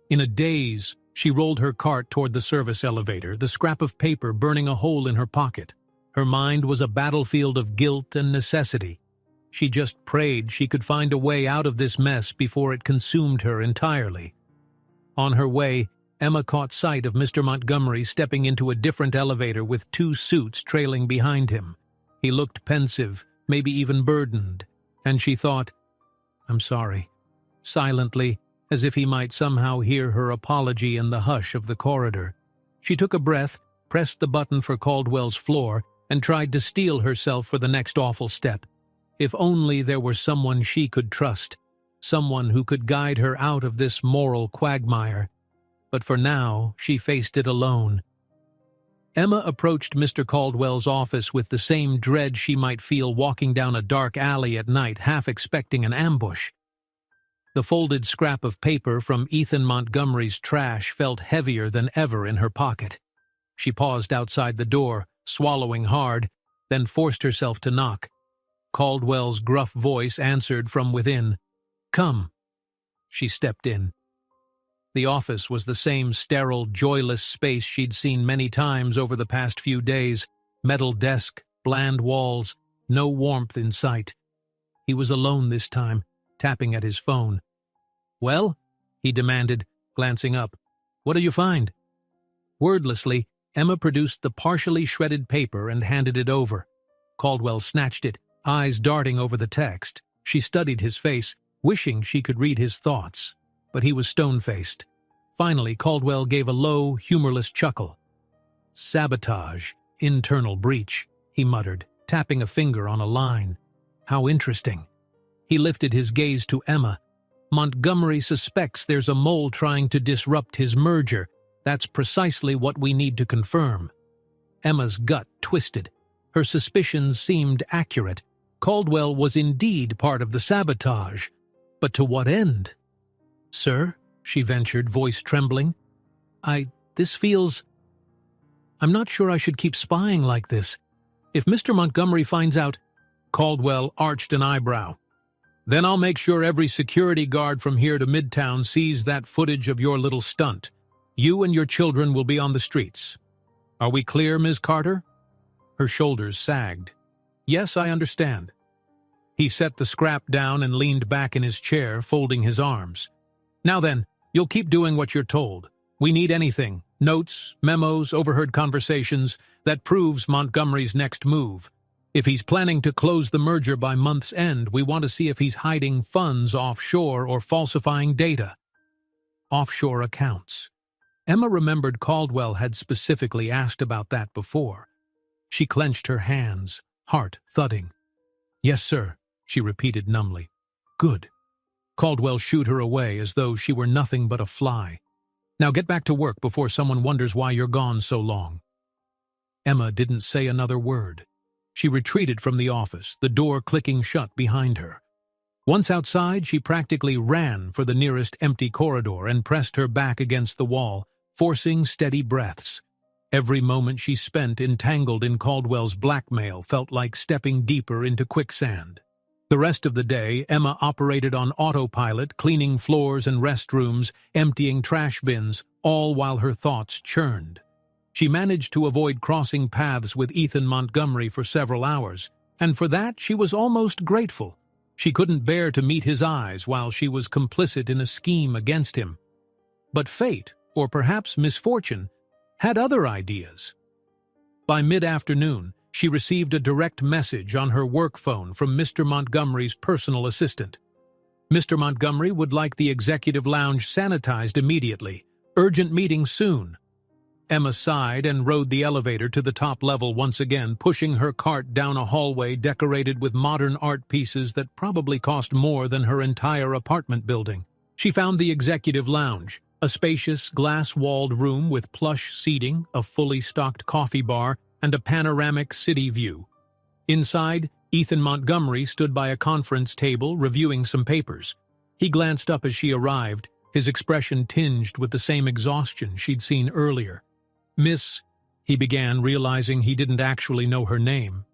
In a daze, she rolled her cart toward the service elevator, the scrap of paper burning a hole in her pocket. Her mind was a battlefield of guilt and necessity. She just prayed she could find a way out of this mess before it consumed her entirely. On her way, Emma caught sight of Mr. Montgomery stepping into a different elevator with 2 suits trailing behind him. He looked pensive, maybe even burdened, and she thought, "I'm sorry," silently, as if he might somehow hear her apology in the hush of the corridor. She took a breath, pressed the button for Caldwell's floor, and tried to steel herself for the next awful step. If only there were someone she could trust, someone who could guide her out of this moral quagmire. But for now, she faced it alone. Emma approached Mr. Caldwell's office with the same dread she might feel walking down a dark alley at night, half expecting an ambush. The folded scrap of paper from Ethan Montgomery's trash felt heavier than ever in her pocket. She paused outside the door, swallowing hard, then forced herself to knock. Caldwell's gruff voice answered from within. "Come." She stepped in. The office was the same sterile, joyless space she'd seen many times over the past few days. Metal desk, bland walls, no warmth in sight. He was alone this time, tapping at his phone. "Well?" he demanded, glancing up. "What do you find?" Wordlessly, Emma produced the partially shredded paper and handed it over. Caldwell snatched it, eyes darting over the text. She studied his face, wishing she could read his thoughts, but he was stone-faced. Finally, Caldwell gave a low, humorless chuckle. "Sabotage, internal breach," he muttered, tapping a finger on a line. "How interesting." He lifted his gaze to Emma. "Montgomery suspects there's a mole trying to disrupt his merger. That's precisely what we need to confirm." Emma's gut twisted. Her suspicions seemed accurate. Caldwell was indeed part of the sabotage. But to what end? "Sir," she ventured, voice trembling. This feels... I'm not sure I should keep spying like this. If Mr. Montgomery finds out..." Caldwell arched an eyebrow. "Then I'll make sure every security guard from here to Midtown sees that footage of your little stunt. You and your children will be on the streets. Are we clear, Ms. Carter?" Her shoulders sagged. "Yes, I understand." He set the scrap down and leaned back in his chair, folding his arms. "Now then, you'll keep doing what you're told. We need anything, notes, memos, overheard conversations, that proves Montgomery's next move. If he's planning to close the merger by month's end, we want to see if he's hiding funds offshore or falsifying data." Offshore accounts. Emma remembered Caldwell had specifically asked about that before. She clenched her hands, heart thudding. "Yes, sir," she repeated numbly. "Good." Caldwell shooed her away as though she were nothing but a fly. "Now get back to work before someone wonders why you're gone so long." Emma didn't say another word. She retreated from the office, the door clicking shut behind her. Once outside, she practically ran for the nearest empty corridor and pressed her back against the wall, forcing steady breaths. Every moment she spent entangled in Caldwell's blackmail felt like stepping deeper into quicksand. The rest of the day, Emma operated on autopilot, cleaning floors and restrooms, emptying trash bins, all while her thoughts churned. She managed to avoid crossing paths with Ethan Montgomery for several hours, and for that she was almost grateful. She couldn't bear to meet his eyes while she was complicit in a scheme against him. But fate, or perhaps misfortune, had other ideas. By mid-afternoon, she received a direct message on her work phone from Mr. Montgomery's personal assistant. Mr. Montgomery would like the executive lounge sanitized immediately. Urgent meeting soon. Emma sighed and rode the elevator to the top level once again, pushing her cart down a hallway decorated with modern art pieces that probably cost more than her entire apartment building. She found the executive lounge, a spacious, glass-walled room with plush seating, a fully stocked coffee bar, and a panoramic city view. Inside, Ethan Montgomery stood by a conference table reviewing some papers. He glanced up as she arrived, his expression tinged with the same exhaustion she'd seen earlier. "Miss," he began, realizing he didn't actually know her name.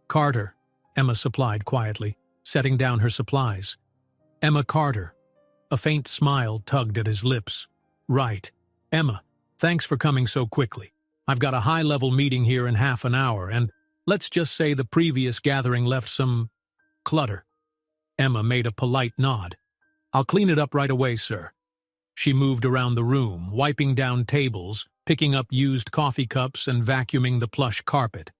"Carter," Emma supplied quietly, setting down her supplies. "Emma Carter." A faint smile tugged at his lips. "Right. Emma, thanks for coming so quickly. I've got a high-level meeting here in half an hour, and let's just say the previous gathering left some clutter." Emma made a polite nod. "I'll clean it up right away, sir." She moved around the room, wiping down tables, picking up used coffee cups and vacuuming the plush carpet.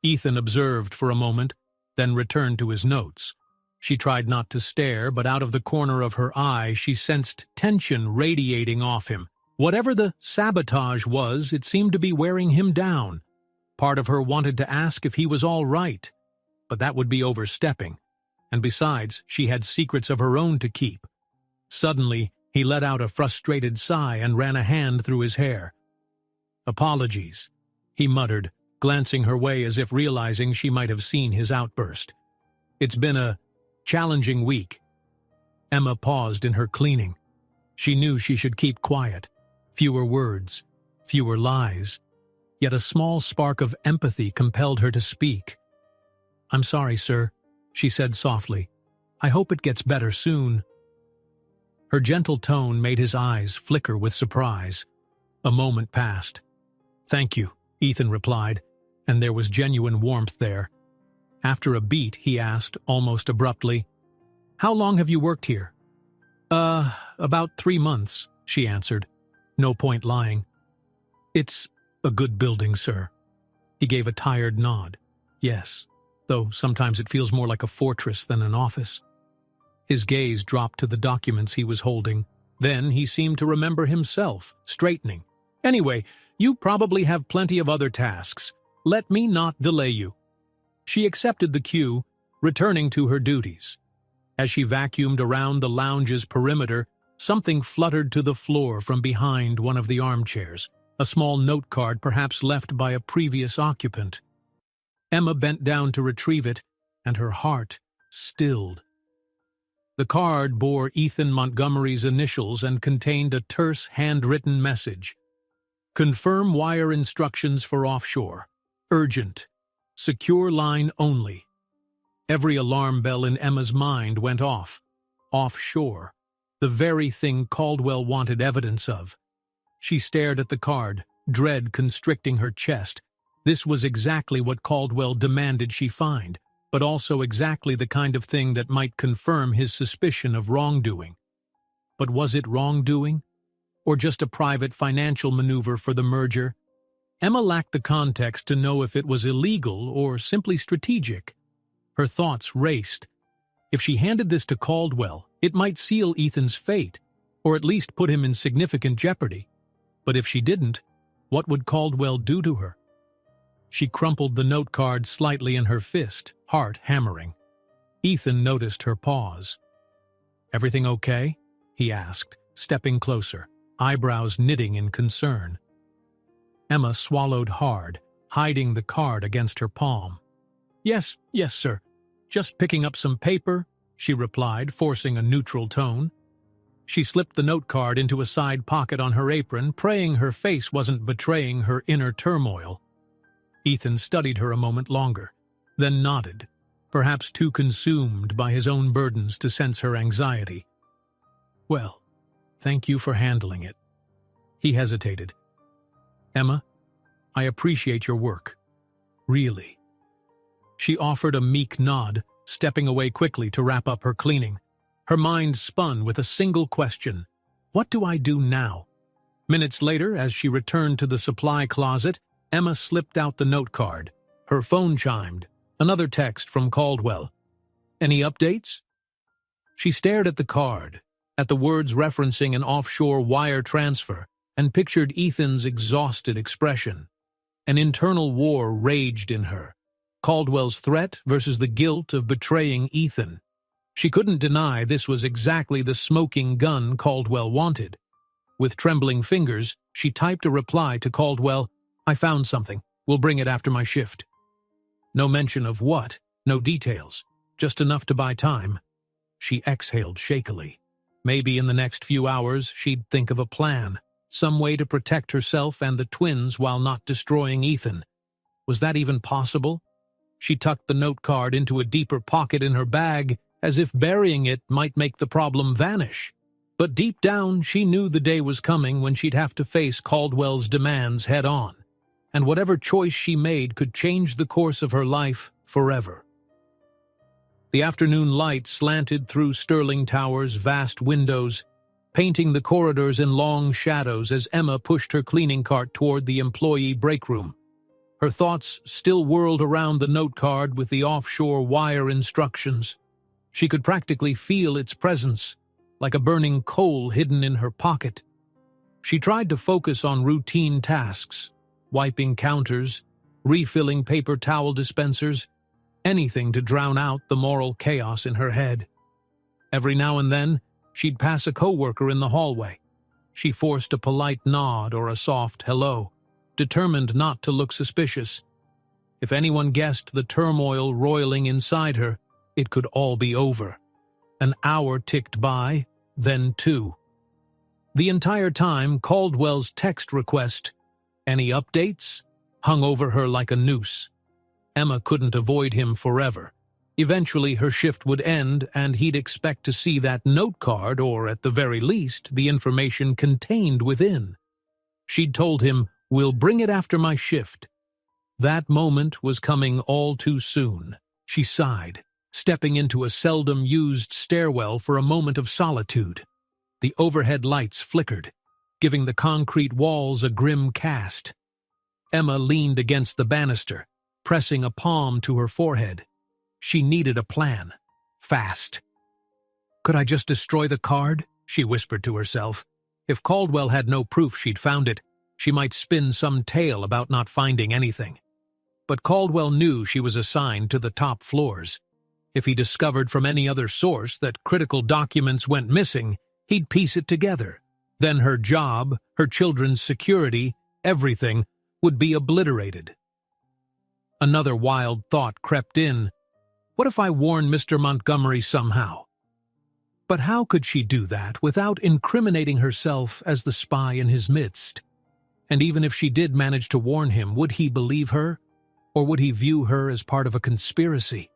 Ethan observed for a moment, then returned to his notes. She tried not to stare, but out of the corner of her eye she sensed tension radiating off him. Whatever the sabotage was, it seemed to be wearing him down. Part of her wanted to ask if he was all right, but that would be overstepping. And besides, she had secrets of her own to keep. Suddenly, he let out a frustrated sigh and ran a hand through his hair. "Apologies," he muttered, glancing her way as if realizing she might have seen his outburst. "It's been a challenging week." Emma paused in her cleaning. She knew she should keep quiet. Fewer words, fewer lies. Yet a small spark of empathy compelled her to speak. "I'm sorry, sir," she said softly. "I hope it gets better soon." Her gentle tone made his eyes flicker with surprise. A moment passed. "Thank you," Ethan replied, and there was genuine warmth there. After a beat, he asked, almost abruptly, "How long have you worked here?" About 3 months," she answered. No point lying. "It's a good building, sir." He gave a tired nod. "Yes, though sometimes it feels more like a fortress than an office." His gaze dropped to the documents he was holding. Then he seemed to remember himself, straightening. "Anyway, you probably have plenty of other tasks. Let me not delay you." She accepted the cue, returning to her duties. As she vacuumed around the lounge's perimeter, something fluttered to the floor from behind one of the armchairs, a small note card perhaps left by a previous occupant. Emma bent down to retrieve it, and her heart stilled. The card bore Ethan Montgomery's initials and contained a terse handwritten message. "Confirm wire instructions for offshore. Urgent. Secure line only." Every alarm bell in Emma's mind went off. Offshore. The very thing Caldwell wanted evidence of. She stared at the card, dread constricting her chest. This was exactly what Caldwell demanded she find, but also exactly the kind of thing that might confirm his suspicion of wrongdoing. But was it wrongdoing? Or just a private financial maneuver for the merger? Emma lacked the context to know if it was illegal or simply strategic. Her thoughts raced. If she handed this to Caldwell, it might seal Ethan's fate, or at least put him in significant jeopardy. But if she didn't, what would Caldwell do to her? She crumpled the note card slightly in her fist, heart hammering. Ethan noticed her pause. "Everything okay?" he asked, stepping closer, eyebrows knitting in concern. Emma swallowed hard, hiding the card against her palm. Yes, sir. Just picking up some paper," she replied, forcing a neutral tone. She slipped the note card into a side pocket on her apron, praying her face wasn't betraying her inner turmoil. Ethan studied her a moment longer, then nodded, perhaps too consumed by his own burdens to sense her anxiety. "Well, thank you for handling it." He hesitated. "Emma, I appreciate your work. Really." She offered a meek nod, stepping away quickly to wrap up her cleaning. Her mind spun with a single question. What do I do now? Minutes later, as she returned to the supply closet, Emma slipped out the note card. Her phone chimed. Another text from Caldwell. "Any updates?" She stared at the card, at the words referencing an offshore wire transfer, and pictured Ethan's exhausted expression. An internal war raged in her. Caldwell's threat versus the guilt of betraying Ethan. She couldn't deny this was exactly the smoking gun Caldwell wanted. With trembling fingers, she typed a reply to Caldwell, "I found something. We'll bring it after my shift." No mention of what, no details, just enough to buy time. She exhaled shakily. Maybe in the next few hours she'd think of a plan, some way to protect herself and the twins while not destroying Ethan. Was that even possible? She tucked the note card into a deeper pocket in her bag, as if burying it might make the problem vanish. But deep down, she knew the day was coming when she'd have to face Caldwell's demands head-on, and whatever choice she made could change the course of her life forever. The afternoon light slanted through Sterling Tower's vast windows, painting the corridors in long shadows as Emma pushed her cleaning cart toward the employee break room. Her thoughts still whirled around the note card with the offshore wire instructions. She could practically feel its presence, like a burning coal hidden in her pocket. She tried to focus on routine tasks, wiping counters, refilling paper towel dispensers, anything to drown out the moral chaos in her head. Every now and then, she'd pass a coworker in the hallway. She forced a polite nod or a soft hello, determined not to look suspicious. If anyone guessed the turmoil roiling inside her, it could all be over. An hour ticked by, then 2. The entire time, Caldwell's text request, "Any updates?" hung over her like a noose. Emma couldn't avoid him forever. Eventually, her shift would end, and he'd expect to see that note card, or at the very least, the information contained within. She'd told him, "We'll bring it after my shift." That moment was coming all too soon. She sighed, stepping into a seldom-used stairwell for a moment of solitude. The overhead lights flickered, giving the concrete walls a grim cast. Emma leaned against the banister, pressing a palm to her forehead. She needed a plan. Fast. "Could I just destroy the card?" she whispered to herself. If Caldwell had no proof she'd found it, she might spin some tale about not finding anything. But Caldwell knew she was assigned to the top floors. If he discovered from any other source that critical documents went missing, he'd piece it together. Then her job, her children's security, everything would be obliterated. Another wild thought crept in. What if I warn Mr. Montgomery somehow? But how could she do that without incriminating herself as the spy in his midst? And even if she did manage to warn him, would he believe her? Or would he view her as part of a conspiracy?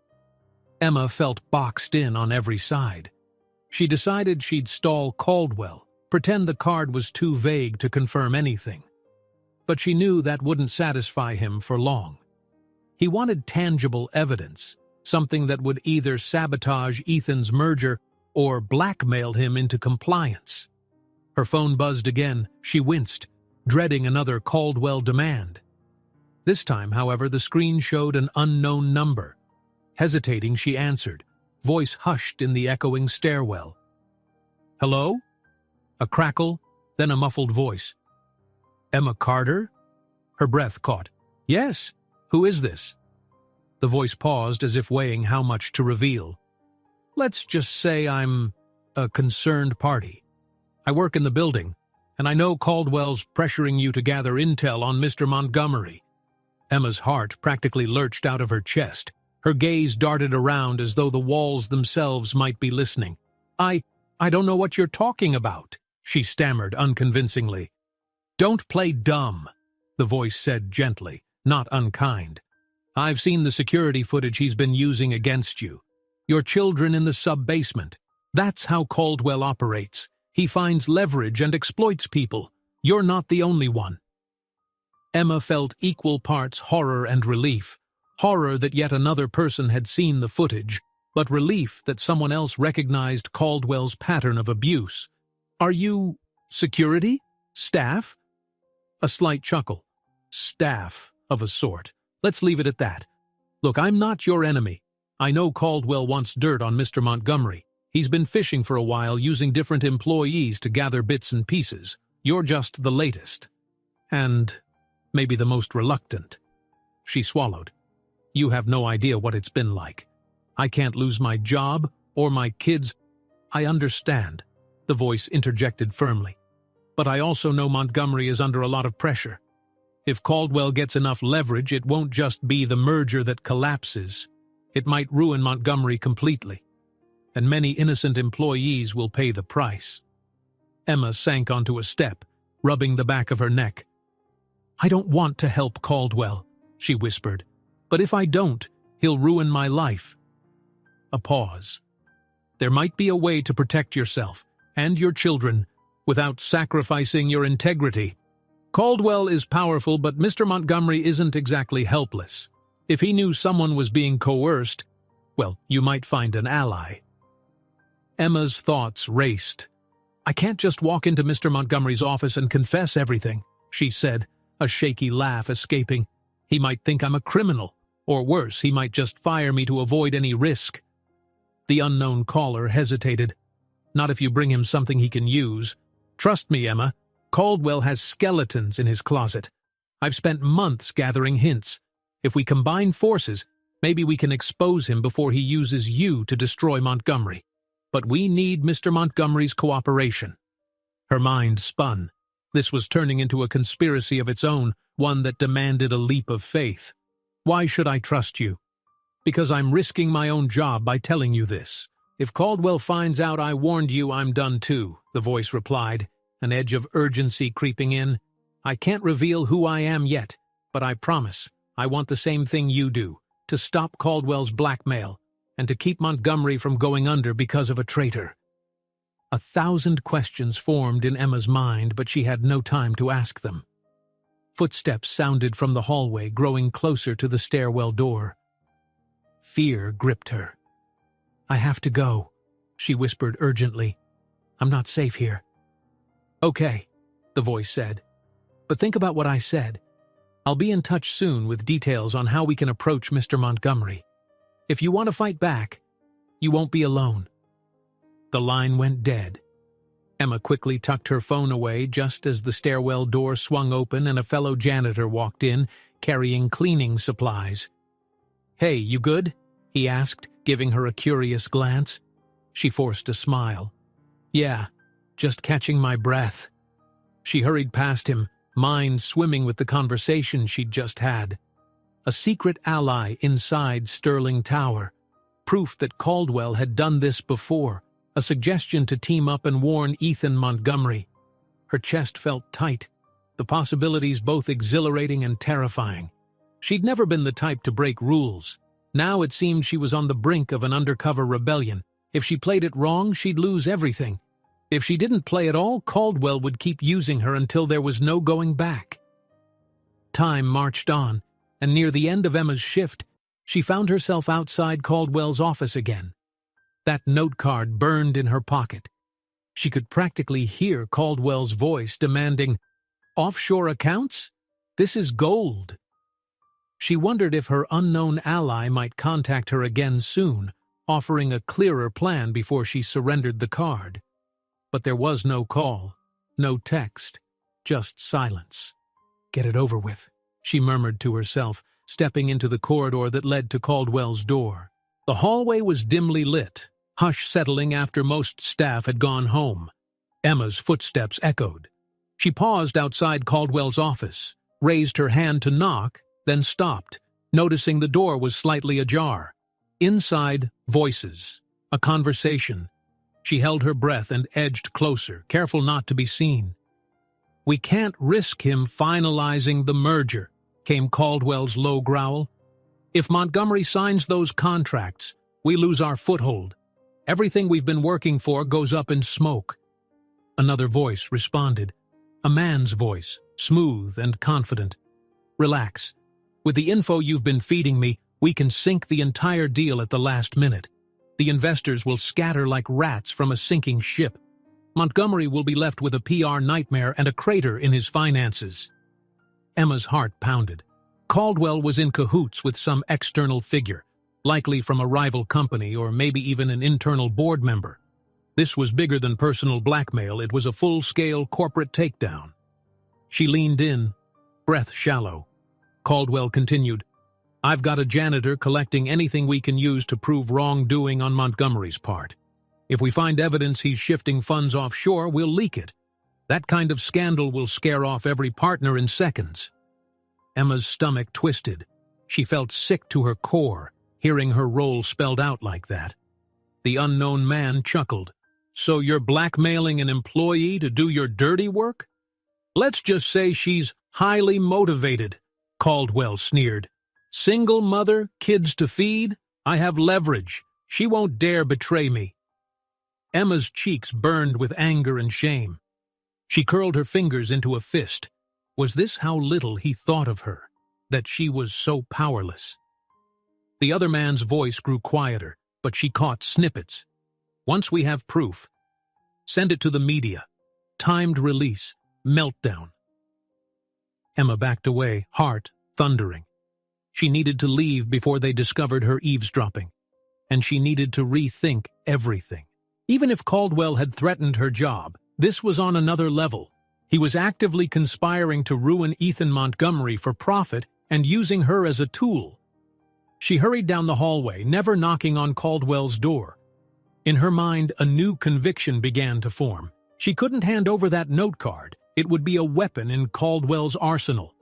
Emma felt boxed in on every side. She decided she'd stall Caldwell, pretend the card was too vague to confirm anything. But she knew that wouldn't satisfy him for long. He wanted tangible evidence, something that would either sabotage Ethan's merger or blackmail him into compliance. Her phone buzzed again. She winced, dreading another Caldwell demand. This time, however, the screen showed an unknown number. Hesitating, she answered, voice hushed in the echoing stairwell. "Hello?" A crackle, then a muffled voice. "Emma Carter?" Her breath caught. "Yes. Who is this?" The voice paused as if weighing how much to reveal. "Let's just say I'm a concerned party. I work in the building, and I know Caldwell's pressuring you to gather intel on Mr. Montgomery." Emma's heart practically lurched out of her chest. Her gaze darted around as though the walls themselves might be listening. I don't know what you're talking about," she stammered unconvincingly. "Don't play dumb," the voice said gently, not unkind. "I've seen the security footage he's been using against you. Your children in the sub-basement. That's how Caldwell operates. He finds leverage and exploits people. You're not the only one." Emma felt equal parts horror and relief. Horror that yet another person had seen the footage, but relief that someone else recognized Caldwell's pattern of abuse. "Are you security? Staff?" A slight chuckle. "Staff, of a sort. Let's leave it at that. Look, I'm not your enemy. I know Caldwell wants dirt on Mr. Montgomery. He's been fishing for a while, using different employees to gather bits and pieces. You're just the latest. And maybe the most reluctant." She swallowed. "You have no idea what it's been like. I can't lose my job or my kids." "I understand," the voice interjected firmly. "But I also know Montgomery is under a lot of pressure. If Caldwell gets enough leverage, it won't just be the merger that collapses. It might ruin Montgomery completely. And many innocent employees will pay the price." Emma sank onto a step, rubbing the back of her neck. "I don't want to help Caldwell," she whispered. "But if I don't, he'll ruin my life." A pause. "There might be a way to protect yourself and your children without sacrificing your integrity. Caldwell is powerful, but Mr. Montgomery isn't exactly helpless. If he knew someone was being coerced, well, you might find an ally." Emma's thoughts raced. "I can't just walk into Mr. Montgomery's office and confess everything," she said, a shaky laugh escaping. "He might think I'm a criminal. Or worse, he might just fire me to avoid any risk." The unknown caller hesitated. "Not if you bring him something he can use. Trust me, Emma, Caldwell has skeletons in his closet. I've spent months gathering hints. If we combine forces, maybe we can expose him before he uses you to destroy Montgomery. But we need Mr. Montgomery's cooperation." Her mind spun. This was turning into a conspiracy of its own, one that demanded a leap of faith. "Why should I trust you?" "Because I'm risking my own job by telling you this. If Caldwell finds out I warned you, I'm done too," the voice replied, an edge of urgency creeping in. "I can't reveal who I am yet, but I promise I want the same thing you do, to stop Caldwell's blackmail, and to keep Montgomery from going under because of a traitor." 1,000 questions formed in Emma's mind, but she had no time to ask them. Footsteps sounded from the hallway, growing closer to the stairwell door. Fear gripped her. "I have to go," she whispered urgently. "I'm not safe here." "Okay," the voice said. "But think about what I said. I'll be in touch soon with details on how we can approach Mr. Montgomery. If you want to fight back, you won't be alone." The line went dead. Emma quickly tucked her phone away just as the stairwell door swung open and a fellow janitor walked in, carrying cleaning supplies. "Hey, you good?" he asked, giving her a curious glance. She forced a smile. "Yeah, just catching my breath." She hurried past him, mind swimming with the conversation she'd just had. A secret ally inside Sterling Tower. Proof that Caldwell had done this before. A suggestion to team up and warn Ethan Montgomery. Her chest felt tight, the possibilities both exhilarating and terrifying. She'd never been the type to break rules. Now it seemed she was on the brink of an undercover rebellion. If she played it wrong, she'd lose everything. If she didn't play at all, Caldwell would keep using her until there was no going back. Time marched on, and near the end of Emma's shift, she found herself outside Caldwell's office again. That note card burned in her pocket. She could practically hear Caldwell's voice demanding, "Offshore accounts? This is gold." She wondered if her unknown ally might contact her again soon, offering a clearer plan before she surrendered the card. But there was no call, no text, just silence. "Get it over with," she murmured to herself, stepping into the corridor that led to Caldwell's door. The hallway was dimly lit, hush settling after most staff had gone home. Emma's footsteps echoed. She paused outside Caldwell's office, raised her hand to knock, then stopped, noticing the door was slightly ajar. Inside, voices, a conversation. She held her breath and edged closer, careful not to be seen. "We can't risk him finalizing the merger," came Caldwell's low growl. "If Montgomery signs those contracts, we lose our foothold. Everything we've been working for goes up in smoke." Another voice responded, a man's voice, smooth and confident. "Relax. With the info you've been feeding me, we can sink the entire deal at the last minute. The investors will scatter like rats from a sinking ship. Montgomery will be left with a PR nightmare and a crater in his finances." Emma's heart pounded. Caldwell was in cahoots with some external figure, likely from a rival company or maybe even an internal board member. This was bigger than personal blackmail, it was a full-scale corporate takedown. She leaned in, breath shallow. Caldwell continued, "I've got a janitor collecting anything we can use to prove wrongdoing on Montgomery's part. If we find evidence he's shifting funds offshore, we'll leak it. That kind of scandal will scare off every partner in seconds." Emma's stomach twisted. She felt sick to her core, hearing her role spelled out like that. The unknown man chuckled. "So you're blackmailing an employee to do your dirty work?" "Let's just say she's highly motivated," Caldwell sneered. "Single mother, kids to feed, I have leverage. She won't dare betray me." Emma's cheeks burned with anger and shame. She curled her fingers into a fist. Was this how little he thought of her, that she was so powerless? The other man's voice grew quieter, but she caught snippets. "Once we have proof, send it to the media. Timed release, meltdown." Emma backed away, heart thundering. She needed to leave before they discovered her eavesdropping, and she needed to rethink everything. Even if Caldwell had threatened her job, this was on another level. He was actively conspiring to ruin Ethan Montgomery for profit and using her as a tool. She hurried down the hallway, never knocking on Caldwell's door. In her mind, a new conviction began to form. She couldn't hand over that note card. It would be a weapon in Caldwell's arsenal.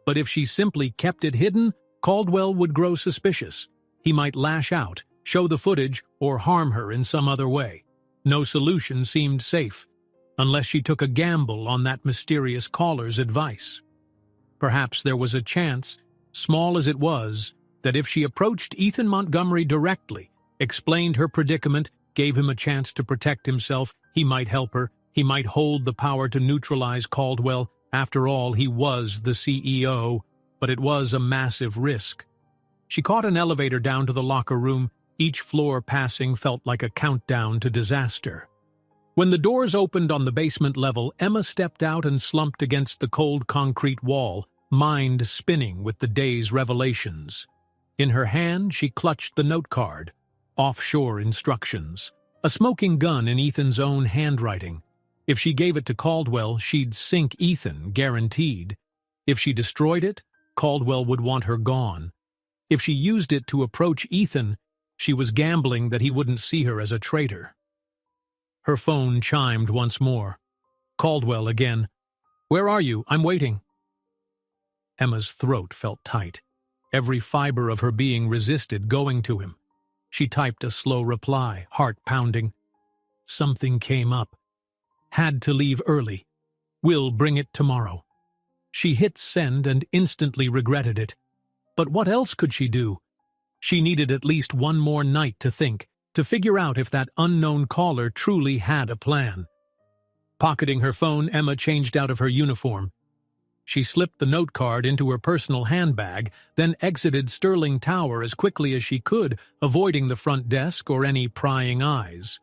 But if she simply kept it hidden, Caldwell would grow suspicious. He might lash out, show the footage, or harm her in some other way. No solution seemed safe, unless she took a gamble on that mysterious caller's advice. Perhaps there was a chance, small as it was, that if she approached Ethan Montgomery directly, explained her predicament, gave him a chance to protect himself, he might help her, he might hold the power to neutralize Caldwell. After all, he was the CEO, but it was a massive risk. She caught an elevator down to the locker room. Each floor passing felt like a countdown to disaster. When the doors opened on the basement level, Emma stepped out and slumped against the cold concrete wall, mind spinning with the day's revelations. In her hand, she clutched the note card. Offshore instructions. A smoking gun in Ethan's own handwriting. If she gave it to Caldwell, she'd sink Ethan, guaranteed. If she destroyed it, Caldwell would want her gone. If she used it to approach Ethan, she was gambling that he wouldn't see her as a traitor. Her phone chimed once more. Caldwell again. "Where are you? I'm waiting." Emma's throat felt tight. Every fiber of her being resisted going to him. She typed a slow reply, heart pounding. Something came up. Had to leave early. Will bring it tomorrow. She hit send and instantly regretted it. But what else could she do? She needed at least one more night to think, to figure out if that unknown caller truly had a plan. Pocketing her phone, Emma changed out of her uniform. She slipped the note card into her personal handbag, then exited Sterling Tower as quickly as she could, avoiding the front desk or any prying eyes.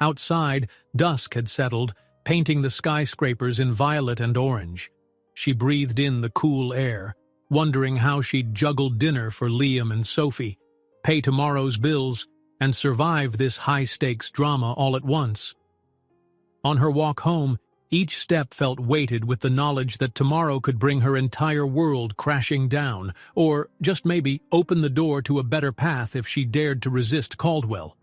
Outside, dusk had settled, painting the skyscrapers in violet and orange. She breathed in the cool air, wondering how she'd juggle dinner for Liam and Sophie, pay tomorrow's bills, and survive this high-stakes drama all at once. On her walk home, each step felt weighted with the knowledge that tomorrow could bring her entire world crashing down, or, just maybe, open the door to a better path if she dared to resist Caldwell.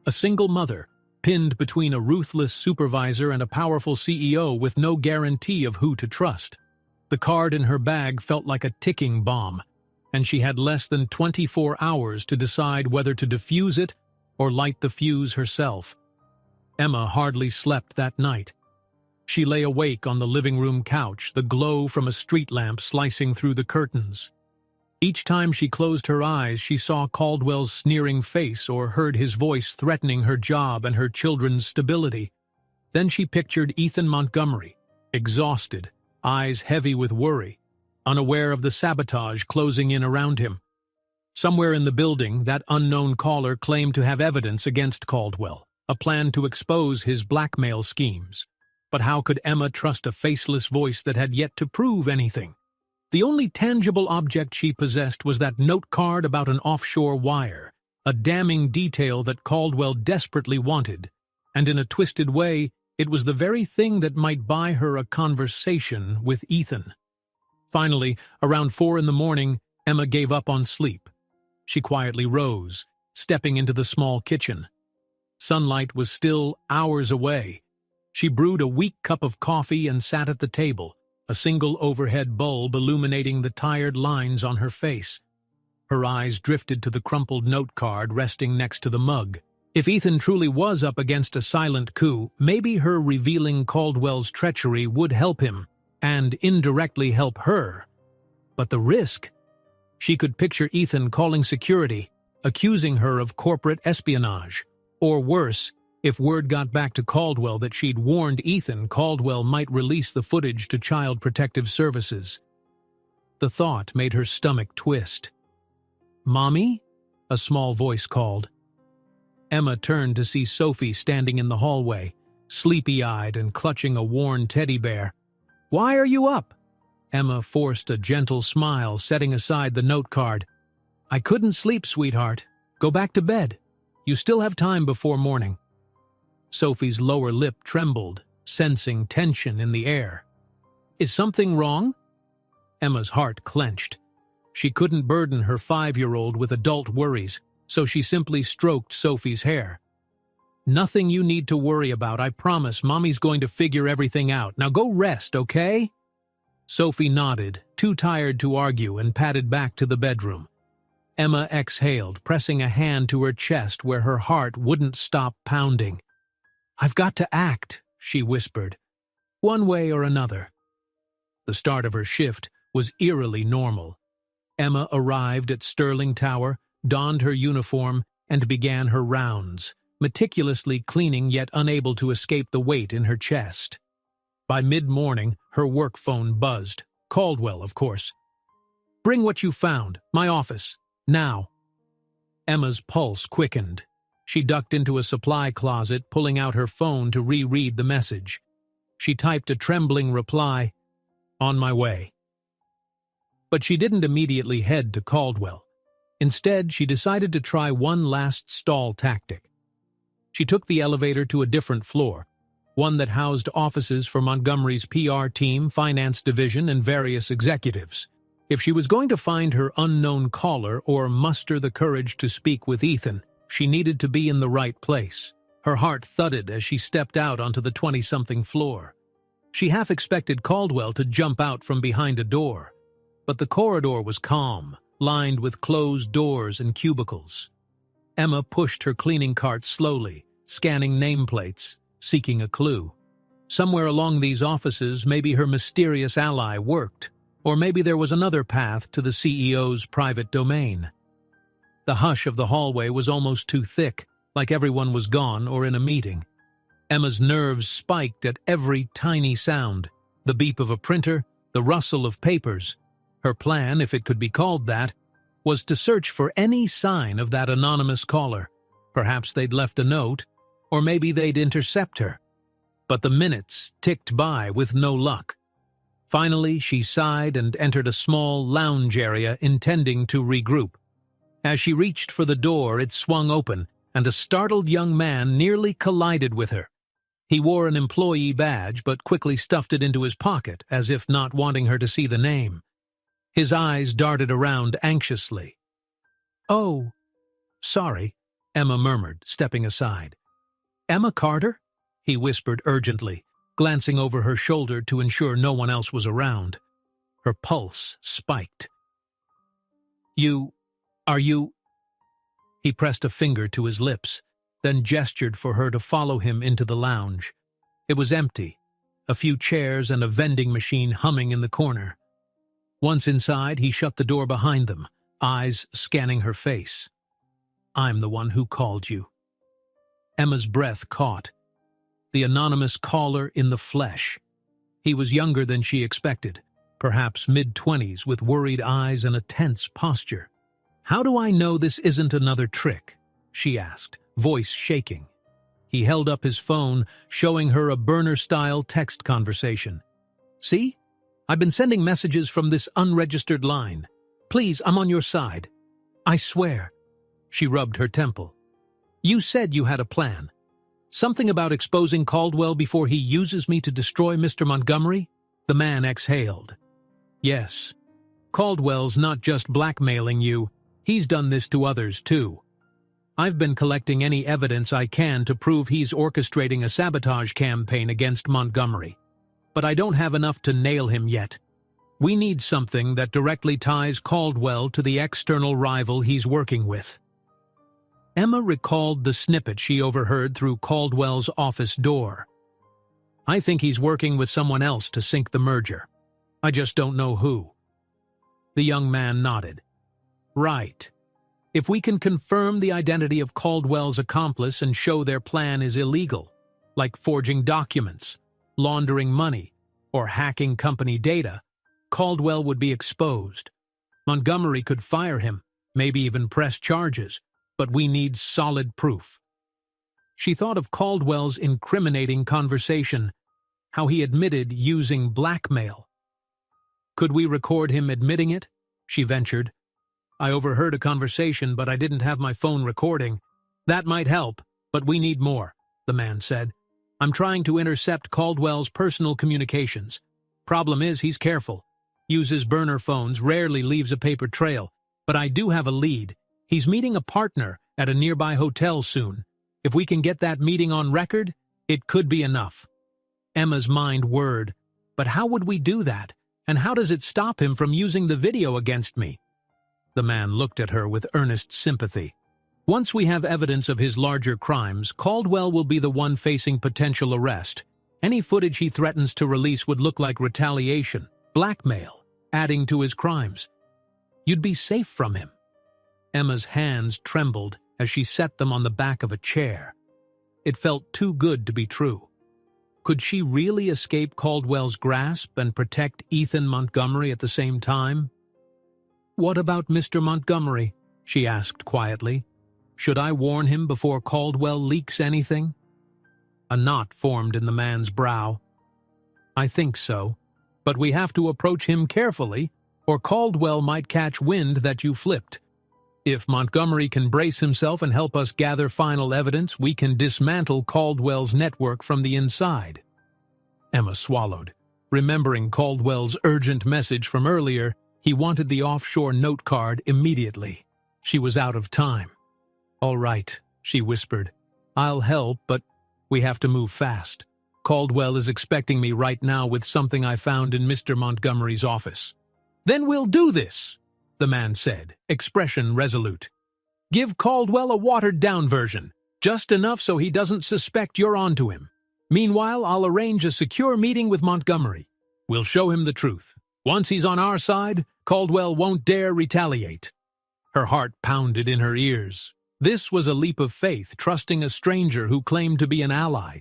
A single mother, pinned between a ruthless supervisor and a powerful CEO with no guarantee of who to trust. The card in her bag felt like a ticking bomb, and she had less than 24 hours to decide whether to defuse it or light the fuse herself. Emma hardly slept that night. She lay awake on the living room couch, the glow from a street lamp slicing through the curtains. Each time she closed her eyes, she saw Caldwell's sneering face or heard his voice threatening her job and her children's stability. Then she pictured Ethan Montgomery, exhausted, eyes heavy with worry, unaware of the sabotage closing in around him. Somewhere in the building, that unknown caller claimed to have evidence against Caldwell, a plan to expose his blackmail schemes. But how could Emma trust a faceless voice that had yet to prove anything? The only tangible object she possessed was that note card about an offshore wire, a damning detail that Caldwell desperately wanted, and in a twisted way, it was the very thing that might buy her a conversation with Ethan. Finally, around 4 a.m, Emma gave up on sleep. She quietly rose, stepping into the small kitchen. Sunlight was still hours away. She brewed a weak cup of coffee and sat at the table, a single overhead bulb illuminating the tired lines on her face. Her eyes drifted to the crumpled note card resting next to the mug. If Ethan truly was up against a silent coup, maybe her revealing Caldwell's treachery would help him, and indirectly help her. But the risk? She could picture Ethan calling security, accusing her of corporate espionage. Or worse, if word got back to Caldwell that she'd warned Ethan, Caldwell might release the footage to Child Protective Services. The thought made her stomach twist. "Mommy?" a small voice called. Emma turned to see Sophie standing in the hallway, sleepy-eyed and clutching a worn teddy bear. "Why are you up?" Emma forced a gentle smile, setting aside the note card. "I couldn't sleep, sweetheart. Go back to bed. You still have time before morning." Sophie's lower lip trembled, sensing tension in the air. Is something wrong? Emma's heart clenched. She couldn't burden her 5-year-old with adult worries, so she simply stroked Sophie's hair. Nothing you need to worry about, I promise. Mommy's going to figure everything out. Now go rest, okay? Sophie nodded, too tired to argue, and padded back to the bedroom. Emma exhaled, pressing a hand to her chest where her heart wouldn't stop pounding. I've got to act, she whispered, one way or another. The start of her shift was eerily normal. Emma arrived at Sterling Tower, donned her uniform, and began her rounds, meticulously cleaning yet unable to escape the weight in her chest. By mid-morning, her work phone buzzed. Caldwell, of course. Bring what you found. My office. Now. Emma's pulse quickened. She ducked into a supply closet, pulling out her phone to reread the message. She typed a trembling reply, "On my way." But she didn't immediately head to Caldwell. Instead, she decided to try one last stall tactic. She took the elevator to a different floor, one that housed offices for Montgomery's PR team, finance division, and various executives. If she was going to find her unknown caller or muster the courage to speak with Ethan, she needed to be in the right place. Her heart thudded as she stepped out onto the 20-something floor. She half expected Caldwell to jump out from behind a door, but the corridor was calm, lined with closed doors and cubicles. Emma pushed her cleaning cart slowly, scanning nameplates, seeking a clue. Somewhere along these offices, maybe her mysterious ally worked, or maybe there was another path to the CEO's private domain. The hush of the hallway was almost too thick, like everyone was gone or in a meeting. Emma's nerves spiked at every tiny sound, the beep of a printer, the rustle of papers. Her plan, if it could be called that, was to search for any sign of that anonymous caller. Perhaps they'd left a note, or maybe they'd intercept her. But the minutes ticked by with no luck. Finally, she sighed and entered a small lounge area, intending to regroup. As she reached for the door, it swung open, and a startled young man nearly collided with her. He wore an employee badge, but quickly stuffed it into his pocket, as if not wanting her to see the name. His eyes darted around anxiously. "Oh, sorry," Emma murmured, stepping aside. "Emma Carter?" he whispered urgently, glancing over her shoulder to ensure no one else was around. Her pulse spiked. Are you... He pressed a finger to his lips, then gestured for her to follow him into the lounge. It was empty, a few chairs and a vending machine humming in the corner. Once inside, he shut the door behind them, eyes scanning her face. "I'm the one who called you." Emma's breath caught. The anonymous caller in the flesh. He was younger than she expected, perhaps mid-20s, with worried eyes and a tense posture. "How do I know this isn't another trick?" she asked, voice shaking. He held up his phone, showing her a burner-style text conversation. "See? I've been sending messages from this unregistered line. Please, I'm on your side. I swear." She rubbed her temple. "You said you had a plan. Something about exposing Caldwell before he uses me to destroy Mr. Montgomery?" The man exhaled. "Yes. Caldwell's not just blackmailing you. He's done this to others, too. I've been collecting any evidence I can to prove he's orchestrating a sabotage campaign against Montgomery. But I don't have enough to nail him yet. We need something that directly ties Caldwell to the external rival he's working with." Emma recalled the snippet she overheard through Caldwell's office door. "I think he's working with someone else to sink the merger. I just don't know who." The young man nodded. "Right. If we can confirm the identity of Caldwell's accomplice and show their plan is illegal, like forging documents, laundering money, or hacking company data, Caldwell would be exposed. Montgomery could fire him, maybe even press charges, but we need solid proof." She thought of Caldwell's incriminating conversation, how he admitted using blackmail. "Could we record him admitting it?" she ventured. "I overheard a conversation, but I didn't have my phone recording." "That might help, but we need more," the man said. "I'm trying to intercept Caldwell's personal communications. Problem is, he's careful. Uses burner phones, rarely leaves a paper trail. But I do have a lead. He's meeting a partner at a nearby hotel soon. If we can get that meeting on record, it could be enough. Emma's mind whirred. But how would we do that? And how does it stop him from using the video against me? The man looked at her with earnest sympathy. Once we have evidence of his larger crimes, Caldwell will be the one facing potential arrest. Any footage he threatens to release would look like retaliation, blackmail, adding to his crimes. You'd be safe from him. Emma's hands trembled as she set them on the back of a chair. It felt too good to be true. Could she really escape Caldwell's grasp and protect Ethan Montgomery at the same time? "What about Mr. Montgomery?" she asked quietly. "Should I warn him before Caldwell leaks anything?" A knot formed in the man's brow. "I think so, but we have to approach him carefully, or Caldwell might catch wind that you flipped. If Montgomery can brace himself and help us gather final evidence, we can dismantle Caldwell's network from the inside." Emma swallowed. Remembering Caldwell's urgent message from earlier, he wanted the offshore note card immediately. She was out of time. "All right," she whispered. "I'll help, but we have to move fast. Caldwell is expecting me right now with something I found in Mr. Montgomery's office." "Then we'll do this," the man said, expression resolute. "Give Caldwell a watered-down version, just enough so he doesn't suspect you're onto him. Meanwhile, I'll arrange a secure meeting with Montgomery. We'll show him the truth. Once he's on our side, Caldwell won't dare retaliate." Her heart pounded in her ears. This was a leap of faith, trusting a stranger who claimed to be an ally.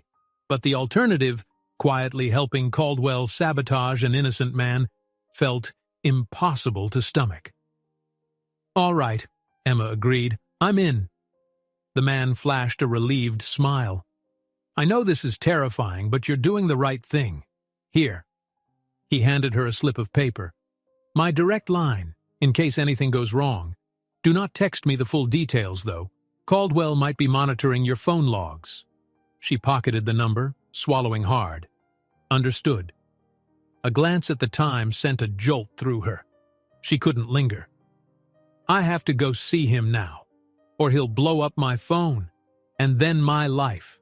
But the alternative, quietly helping Caldwell sabotage an innocent man, felt impossible to stomach. "All right," Emma agreed. "I'm in." The man flashed a relieved smile. "I know this is terrifying, but you're doing the right thing. Here." He handed her a slip of paper. "My direct line, in case anything goes wrong. Do not text me the full details, though. Caldwell might be monitoring your phone logs." She pocketed the number, swallowing hard. Understood. A glance at the time sent a jolt through her. She couldn't linger. "I have to go see him now, or he'll blow up my phone, and then my life."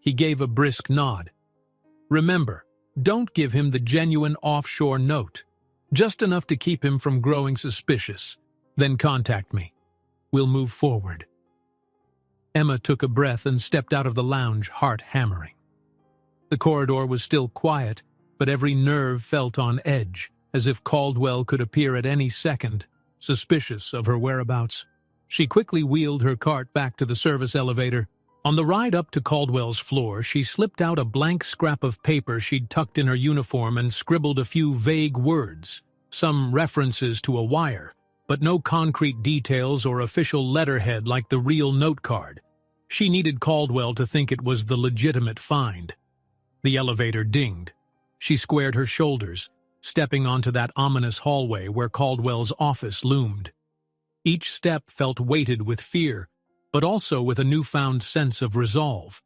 He gave a brisk nod. "Remember, don't give him the genuine offshore note. Just enough to keep him from growing suspicious. Then contact me. We'll move forward." Emma took a breath and stepped out of the lounge, heart hammering. The corridor was still quiet, but every nerve felt on edge, as if Caldwell could appear at any second, suspicious of her whereabouts. She quickly wheeled her cart back to the service elevator. On the ride up to Caldwell's floor, she slipped out a blank scrap of paper she'd tucked in her uniform and scribbled a few vague words, some references to a wire, but no concrete details or official letterhead like the real note card. She needed Caldwell to think it was the legitimate find. The elevator dinged. She squared her shoulders, stepping onto that ominous hallway where Caldwell's office loomed. Each step felt weighted with fear, but also with a newfound sense of resolve.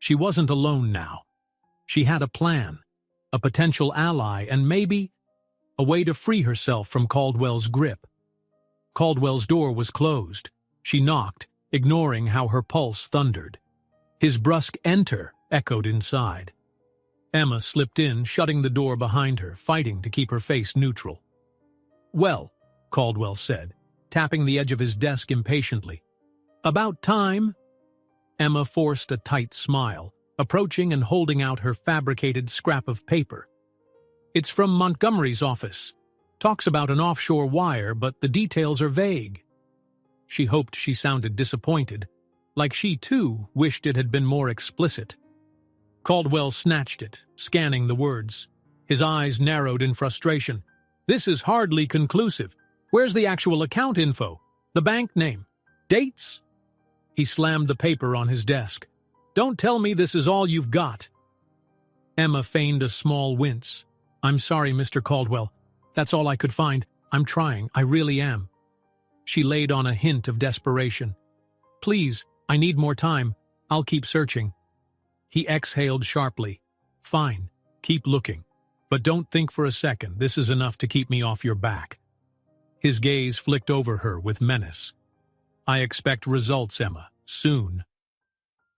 She wasn't alone now. She had a plan, a potential ally, and maybe a way to free herself from Caldwell's grip. Caldwell's door was closed. She knocked, ignoring how her pulse thundered. His brusque "enter" echoed inside. Emma slipped in, shutting the door behind her, fighting to keep her face neutral. "Well," Caldwell said, tapping the edge of his desk impatiently. "About time." Emma forced a tight smile, approaching and holding out her fabricated scrap of paper. "It's from Montgomery's office. Talks about an offshore wire, but the details are vague." She hoped she sounded disappointed, like she, too, wished it had been more explicit. Caldwell snatched it, scanning the words. His eyes narrowed in frustration. "This is hardly conclusive. Where's the actual account info? The bank name? Dates?" He slammed the paper on his desk. "Don't tell me this is all you've got." Emma feigned a small wince. "I'm sorry, Mr. Caldwell. That's all I could find. I'm trying, I really am." She laid on a hint of desperation. "Please, I need more time. I'll keep searching." He exhaled sharply. "Fine, keep looking. But don't think for a second this is enough to keep me off your back. His gaze flicked over her with menace. I expect results, Emma, soon.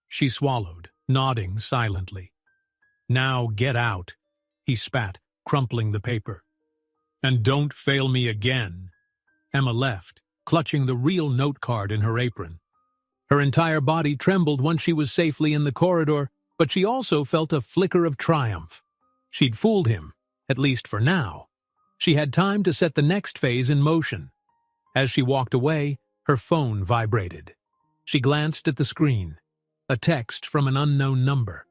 She swallowed, nodding silently. Now get out, he spat, crumpling the paper. And don't fail me again. Emma left, clutching the real note card in her apron. Her entire body trembled once she was safely in the corridor, but she also felt a flicker of triumph. She'd fooled him, at least for now. She had time to set the next phase in motion. As she walked away, her phone vibrated. She glanced at the screen. A text from an unknown number.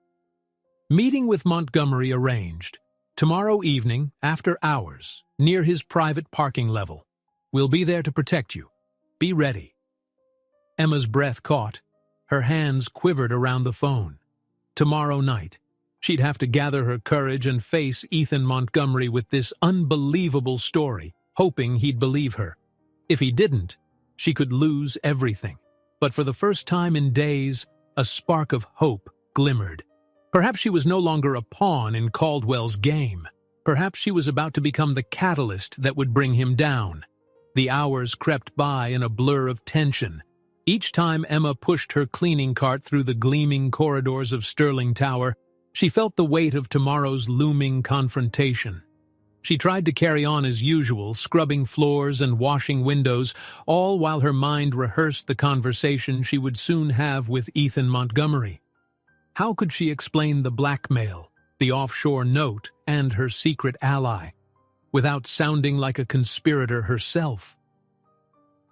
Meeting with Montgomery arranged. Tomorrow evening, after hours, near his private parking level. We'll be there to protect you. Be ready. Emma's breath caught. Her hands quivered around the phone. Tomorrow night, she'd have to gather her courage and face Ethan Montgomery with this unbelievable story, hoping he'd believe her. If he didn't, she could lose everything. But for the first time in days, a spark of hope glimmered. Perhaps she was no longer a pawn in Caldwell's game. Perhaps she was about to become the catalyst that would bring him down. The hours crept by in a blur of tension. Each time Emma pushed her cleaning cart through the gleaming corridors of Sterling Tower, she felt the weight of tomorrow's looming confrontation. She tried to carry on as usual, scrubbing floors and washing windows, all while her mind rehearsed the conversation she would soon have with Ethan Montgomery. How could she explain the blackmail, the offshore note, and her secret ally, without sounding like a conspirator herself?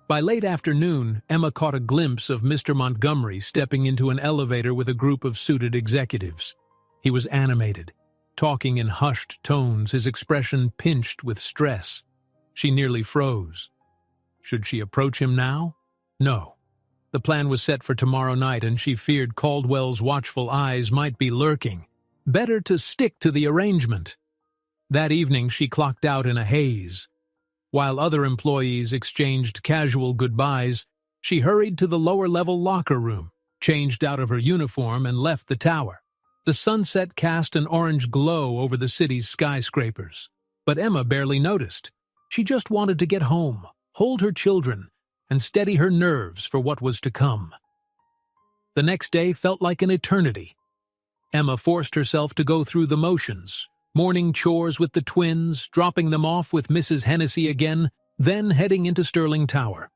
By late afternoon, Emma caught a glimpse of Mr. Montgomery stepping into an elevator with a group of suited executives. He was animated, talking in hushed tones, his expression pinched with stress. She nearly froze. Should she approach him now? No. The plan was set for tomorrow night, and she feared Caldwell's watchful eyes might be lurking. Better to stick to the arrangement. That evening she clocked out in a haze. While other employees exchanged casual goodbyes, she hurried to the lower-level locker room, changed out of her uniform, and left the tower. The sunset cast an orange glow over the city's skyscrapers. But Emma barely noticed. She just wanted to get home, hold her children, and steady her nerves for what was to come. The next day felt like an eternity. Emma forced herself to go through the motions, morning chores with the twins, dropping them off with Mrs. Hennessy again, then heading into Sterling Tower.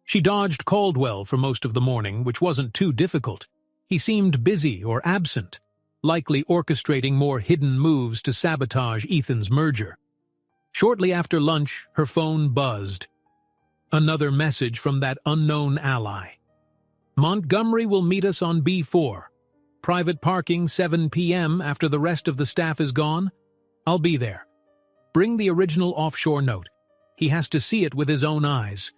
She dodged Caldwell for most of the morning, which wasn't too difficult. He seemed busy or absent, likely orchestrating more hidden moves to sabotage Ethan's merger. Shortly after lunch, her phone buzzed. Another message from that unknown ally. Montgomery will meet us on B4. Private parking 7 p.m. after the rest of the staff is gone. I'll be there. Bring the original offshore note. He has to see it with his own eyes.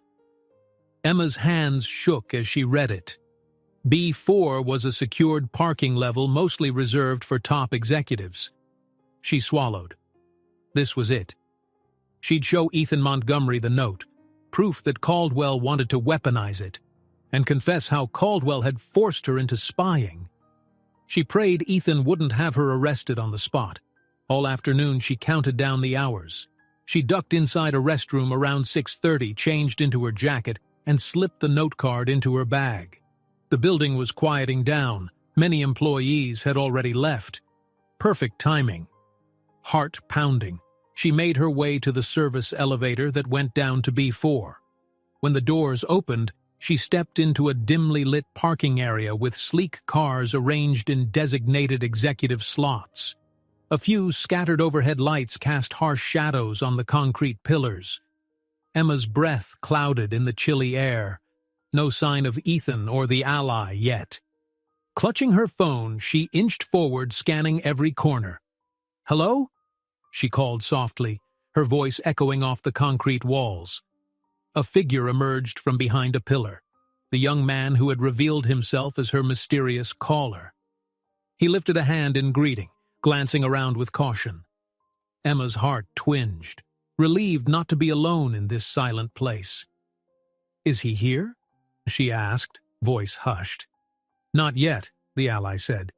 Emma's hands shook as she read it. B4 was a secured parking level mostly reserved for top executives. She swallowed. This was it. She'd show Ethan Montgomery the note, proof that Caldwell wanted to weaponize it, and confess how Caldwell had forced her into spying. She prayed Ethan wouldn't have her arrested on the spot. All afternoon she counted down the hours. She ducked inside a restroom around 6:30, changed into her jacket, and slipped the note card into her bag. The building was quieting down. Many employees had already left. Perfect timing. Heart pounding, she made her way to the service elevator that went down to B4. When the doors opened, she stepped into a dimly lit parking area with sleek cars arranged in designated executive slots. A few scattered overhead lights cast harsh shadows on the concrete pillars. Emma's breath clouded in the chilly air. No sign of Ethan or the ally yet. Clutching her phone, she inched forward, scanning every corner. "Hello?" she called softly, her voice echoing off the concrete walls. A figure emerged from behind a pillar, the young man who had revealed himself as her mysterious caller. He lifted a hand in greeting, glancing around with caution. Emma's heart twinged, relieved not to be alone in this silent place. "Is he here?" she asked, voice hushed. "Not yet," the ally said.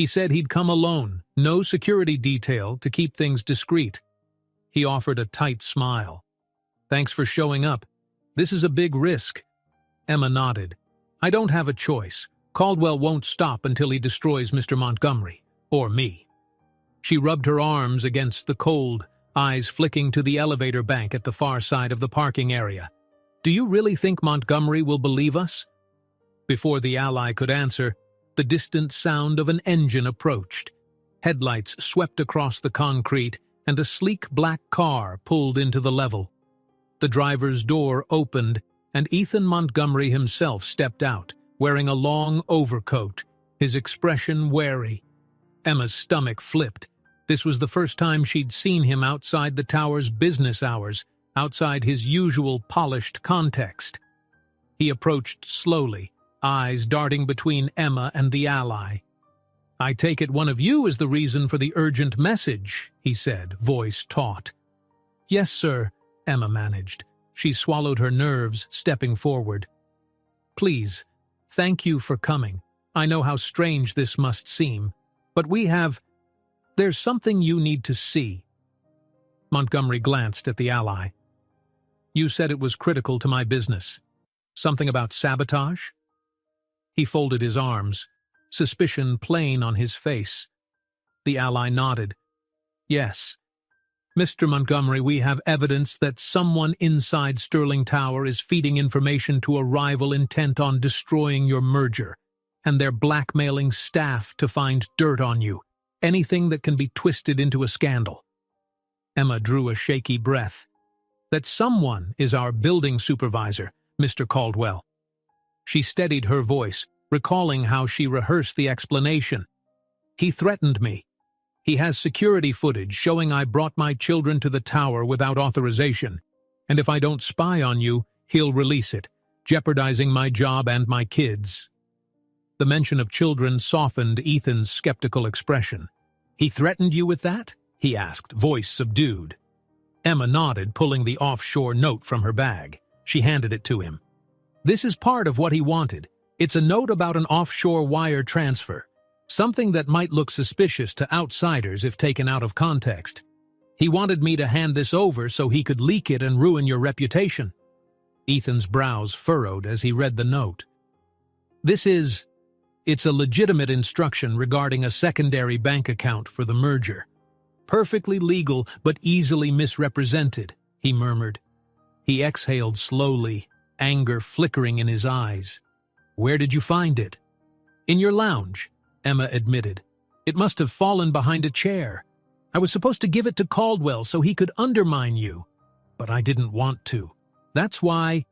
He said he'd come alone, no security detail, to keep things discreet. He offered a tight smile. Thanks for showing up. This is a big risk. Emma nodded. I don't have a choice. Caldwell won't stop until he destroys Mr. Montgomery, or me. She rubbed her arms against the cold, eyes flicking to the elevator bank at the far side of the parking area. Do you really think Montgomery will believe us? Before the ally could answer, the distant sound of an engine approached. Headlights swept across the concrete, and a sleek black car pulled into the level. The driver's door opened, and Ethan Montgomery himself stepped out, wearing a long overcoat, his expression wary. Emma's stomach flipped. This was the first time she'd seen him outside the tower's business hours, outside his usual polished context. He approached slowly, eyes darting between Emma and the ally. I take it one of you is the reason for the urgent message, he said, voice taut. Yes, sir, Emma managed. She swallowed her nerves, stepping forward. Please, thank you for coming. I know how strange this must seem, but there's something you need to see. Montgomery glanced at the ally. You said it was critical to my business. Something about sabotage? He folded his arms, suspicion plain on his face. The ally nodded. Yes. Mr. Montgomery, we have evidence that someone inside Sterling Tower is feeding information to a rival intent on destroying your merger, and they're blackmailing staff to find dirt on you, anything that can be twisted into a scandal. Emma drew a shaky breath. That someone is our building supervisor, Mr. Caldwell. She steadied her voice, recalling how she rehearsed the explanation. He threatened me. He has security footage showing I brought my children to the tower without authorization, and if I don't spy on you, he'll release it, jeopardizing my job and my kids. The mention of children softened Ethan's skeptical expression. He threatened you with that? He asked, voice subdued. Emma nodded, pulling the offshore note from her bag. She handed it to him. This is part of what he wanted. It's a note about an offshore wire transfer, something that might look suspicious to outsiders if taken out of context. He wanted me to hand this over so he could leak it and ruin your reputation. Ethan's brows furrowed as he read the note. It's a legitimate instruction regarding a secondary bank account for the merger. Perfectly legal, but easily misrepresented, he murmured. He exhaled slowly, anger flickering in his eyes. Where did you find it? In your lounge, Emma admitted. It must have fallen behind a chair. I was supposed to give it to Caldwell so he could undermine you, but I didn't want to. That's why...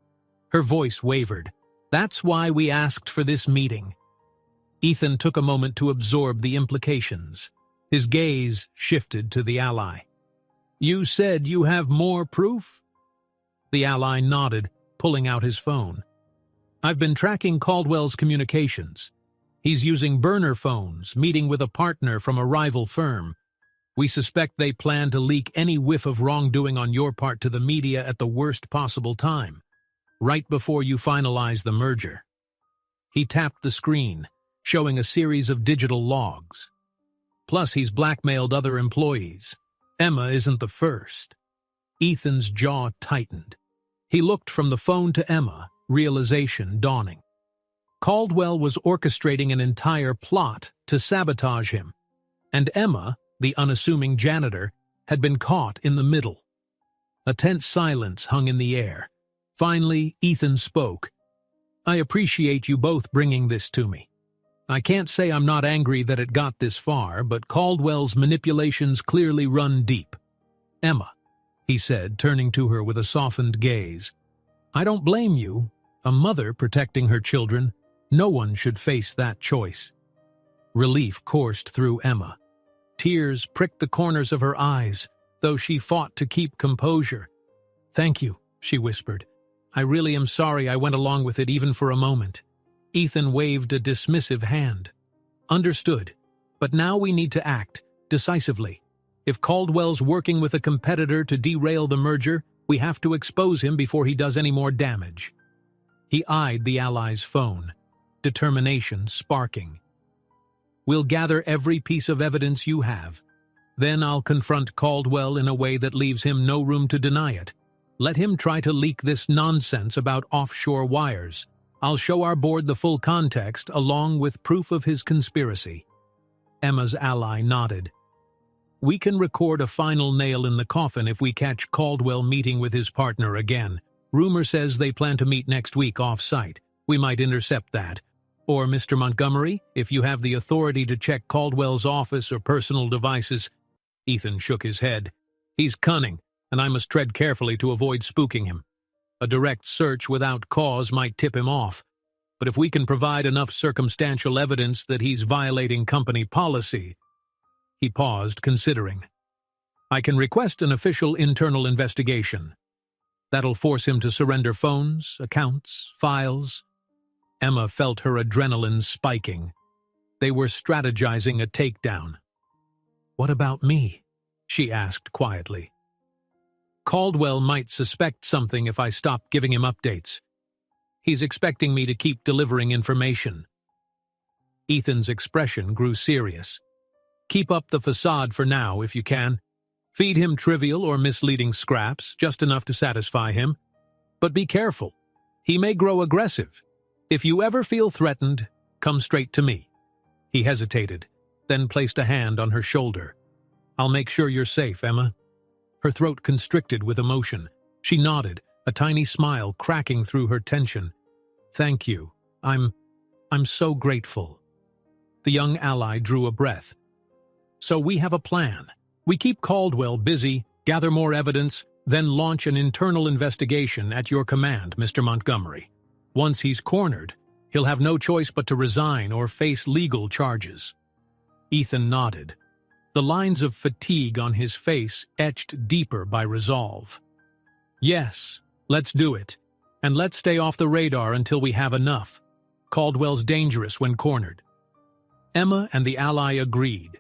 Her voice wavered. That's why we asked for this meeting. Ethan took a moment to absorb the implications. His gaze shifted to the ally. You said you have more proof? The ally nodded, pulling out his phone. I've been tracking Caldwell's communications. He's using burner phones, meeting with a partner from a rival firm. We suspect they plan to leak any whiff of wrongdoing on your part to the media at the worst possible time, right before you finalize the merger. He tapped the screen, showing a series of digital logs. Plus, he's blackmailed other employees. Emma isn't the first. Ethan's jaw tightened. He looked from the phone to Emma, realization dawning. Caldwell was orchestrating an entire plot to sabotage him, and Emma, the unassuming janitor, had been caught in the middle. A tense silence hung in the air. Finally, Ethan spoke. I appreciate you both bringing this to me. I can't say I'm not angry that it got this far, but Caldwell's manipulations clearly run deep. Emma, he said, turning to her with a softened gaze. I don't blame you. A mother protecting her children, no one should face that choice. Relief coursed through Emma. Tears pricked the corners of her eyes, though she fought to keep composure. Thank you, she whispered. I really am sorry I went along with it even for a moment. Ethan waved a dismissive hand. Understood, but now we need to act decisively. If Caldwell's working with a competitor to derail the merger, we have to expose him before he does any more damage. He eyed the ally's phone, determination sparking. We'll gather every piece of evidence you have. Then I'll confront Caldwell in a way that leaves him no room to deny it. Let him try to leak this nonsense about offshore wires. I'll show our board the full context along with proof of his conspiracy." Emma's ally nodded. "We can record a final nail in the coffin if we catch Caldwell meeting with his partner again. Rumor says they plan to meet next week off-site. We might intercept that. Or, Mr. Montgomery, if you have the authority to check Caldwell's office or personal devices." Ethan shook his head. "He's cunning, and I must tread carefully to avoid spooking him. A direct search without cause might tip him off. But if we can provide enough circumstantial evidence that he's violating company policy—" He paused, considering. "I can request an official internal investigation. That'll force him to surrender phones, accounts, files." Emma felt her adrenaline spiking. They were strategizing a takedown. "What about me?" she asked quietly. "Caldwell might suspect something if I stop giving him updates. He's expecting me to keep delivering information." Ethan's expression grew serious. "Keep up the facade for now, if you can. Feed him trivial or misleading scraps, just enough to satisfy him. But be careful. He may grow aggressive. If you ever feel threatened, come straight to me." He hesitated, then placed a hand on her shoulder. "I'll make sure you're safe, Emma." Her throat constricted with emotion. She nodded, a tiny smile cracking through her tension. "Thank you. I'm so grateful." The young ally drew a breath. "So we have a plan. We keep Caldwell busy, gather more evidence, then launch an internal investigation at your command, Mr. Montgomery. Once he's cornered, he'll have no choice but to resign or face legal charges." Ethan nodded, the lines of fatigue on his face etched deeper by resolve. "Yes, let's do it. And let's stay off the radar until we have enough. Caldwell's dangerous when cornered." Emma and the ally agreed.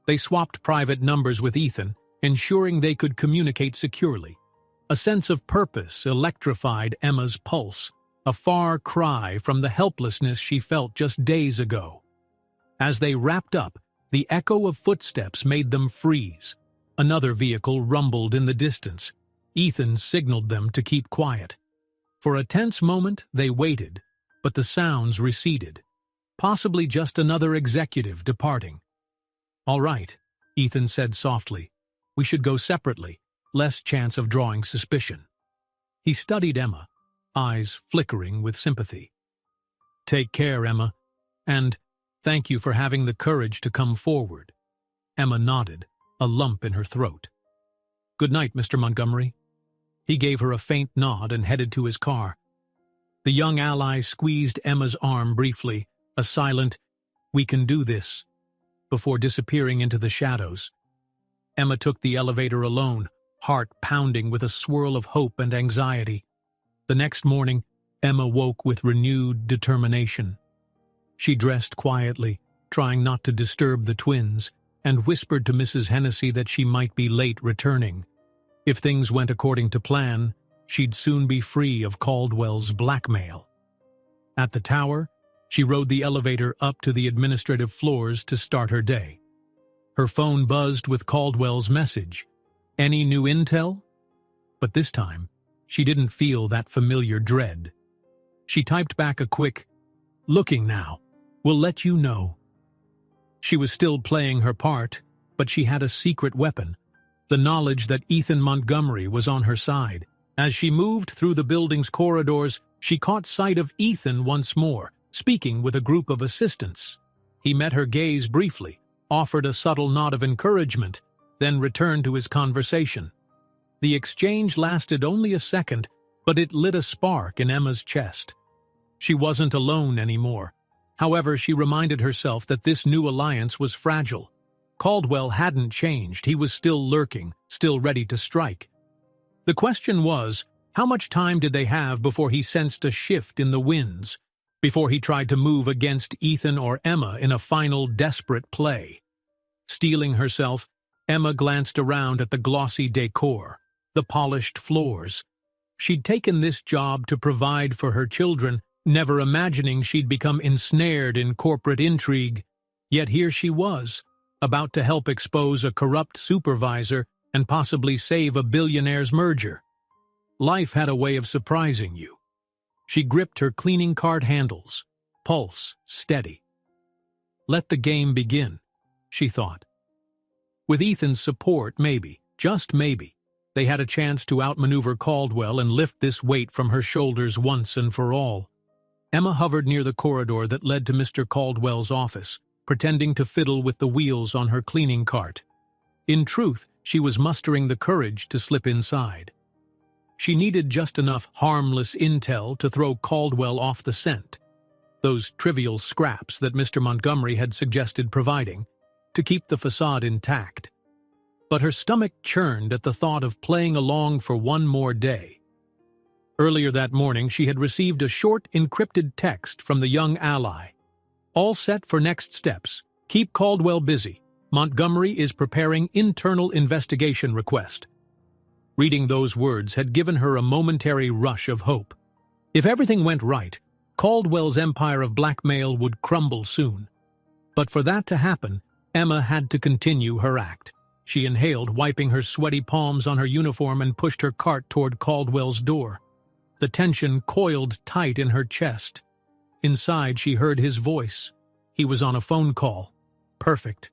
They swapped private numbers with Ethan, ensuring they could communicate securely. A sense of purpose electrified Emma's pulse, a far cry from the helplessness she felt just days ago. As they wrapped up, the echo of footsteps made them freeze. Another vehicle rumbled in the distance. Ethan signaled them to keep quiet. For a tense moment, they waited, but the sounds receded. Possibly just another executive departing. "All right," Ethan said softly. "We should go separately, less chance of drawing suspicion." He studied Emma, eyes flickering with sympathy. "Take care, Emma, and thank you for having the courage to come forward." Emma nodded, a lump in her throat. "Good night, Mr. Montgomery." He gave her a faint nod and headed to his car. The young ally squeezed Emma's arm briefly, a silent, "We can do this," before disappearing into the shadows. Emma took the elevator alone, heart pounding with a swirl of hope and anxiety. The next morning, Emma woke with renewed determination. She dressed quietly, trying not to disturb the twins, and whispered to Mrs. Hennessy that she might be late returning. If things went according to plan, she'd soon be free of Caldwell's blackmail. At the tower, she rode the elevator up to the administrative floors to start her day. Her phone buzzed with Caldwell's message. Any new intel? But this time, she didn't feel that familiar dread. She typed back a quick, "Looking now. Will let you know." She was still playing her part, but she had a secret weapon, the knowledge that Ethan Montgomery was on her side. As she moved through the building's corridors, she caught sight of Ethan once more, speaking with a group of assistants. He met her gaze briefly, offered a subtle nod of encouragement, then returned to his conversation. The exchange lasted only a second, but it lit a spark in Emma's chest. She wasn't alone anymore. However, she reminded herself that this new alliance was fragile. Caldwell hadn't changed. He was still lurking, still ready to strike. The question was, how much time did they have before he sensed a shift in the winds, before he tried to move against Ethan or Emma in a final desperate play? Steeling herself, Emma glanced around at the glossy decor, the polished floors. She'd taken this job to provide for her children, never imagining she'd become ensnared in corporate intrigue. Yet here she was, about to help expose a corrupt supervisor and possibly save a billionaire's merger. Life had a way of surprising you. She gripped her cleaning cart handles, pulse steady. Let the game begin, she thought. With Ethan's support, maybe, just maybe, they had a chance to outmaneuver Caldwell and lift this weight from her shoulders once and for all. Emma hovered near the corridor that led to Mr. Caldwell's office, pretending to fiddle with the wheels on her cleaning cart. In truth, she was mustering the courage to slip inside. She needed just enough harmless intel to throw Caldwell off the scent, those trivial scraps that Mr. Montgomery had suggested providing, to keep the facade intact. But her stomach churned at the thought of playing along for one more day. Earlier that morning, she had received a short, encrypted text from the young ally. All set for next steps. Keep Caldwell busy. Montgomery is preparing internal investigation request. Reading those words had given her a momentary rush of hope. If everything went right, Caldwell's empire of blackmail would crumble soon. But for that to happen, Emma had to continue her act. She inhaled, wiping her sweaty palms on her uniform, and pushed her cart toward Caldwell's door. The tension coiled tight in her chest. Inside, she heard his voice. He was on a phone call. Perfect.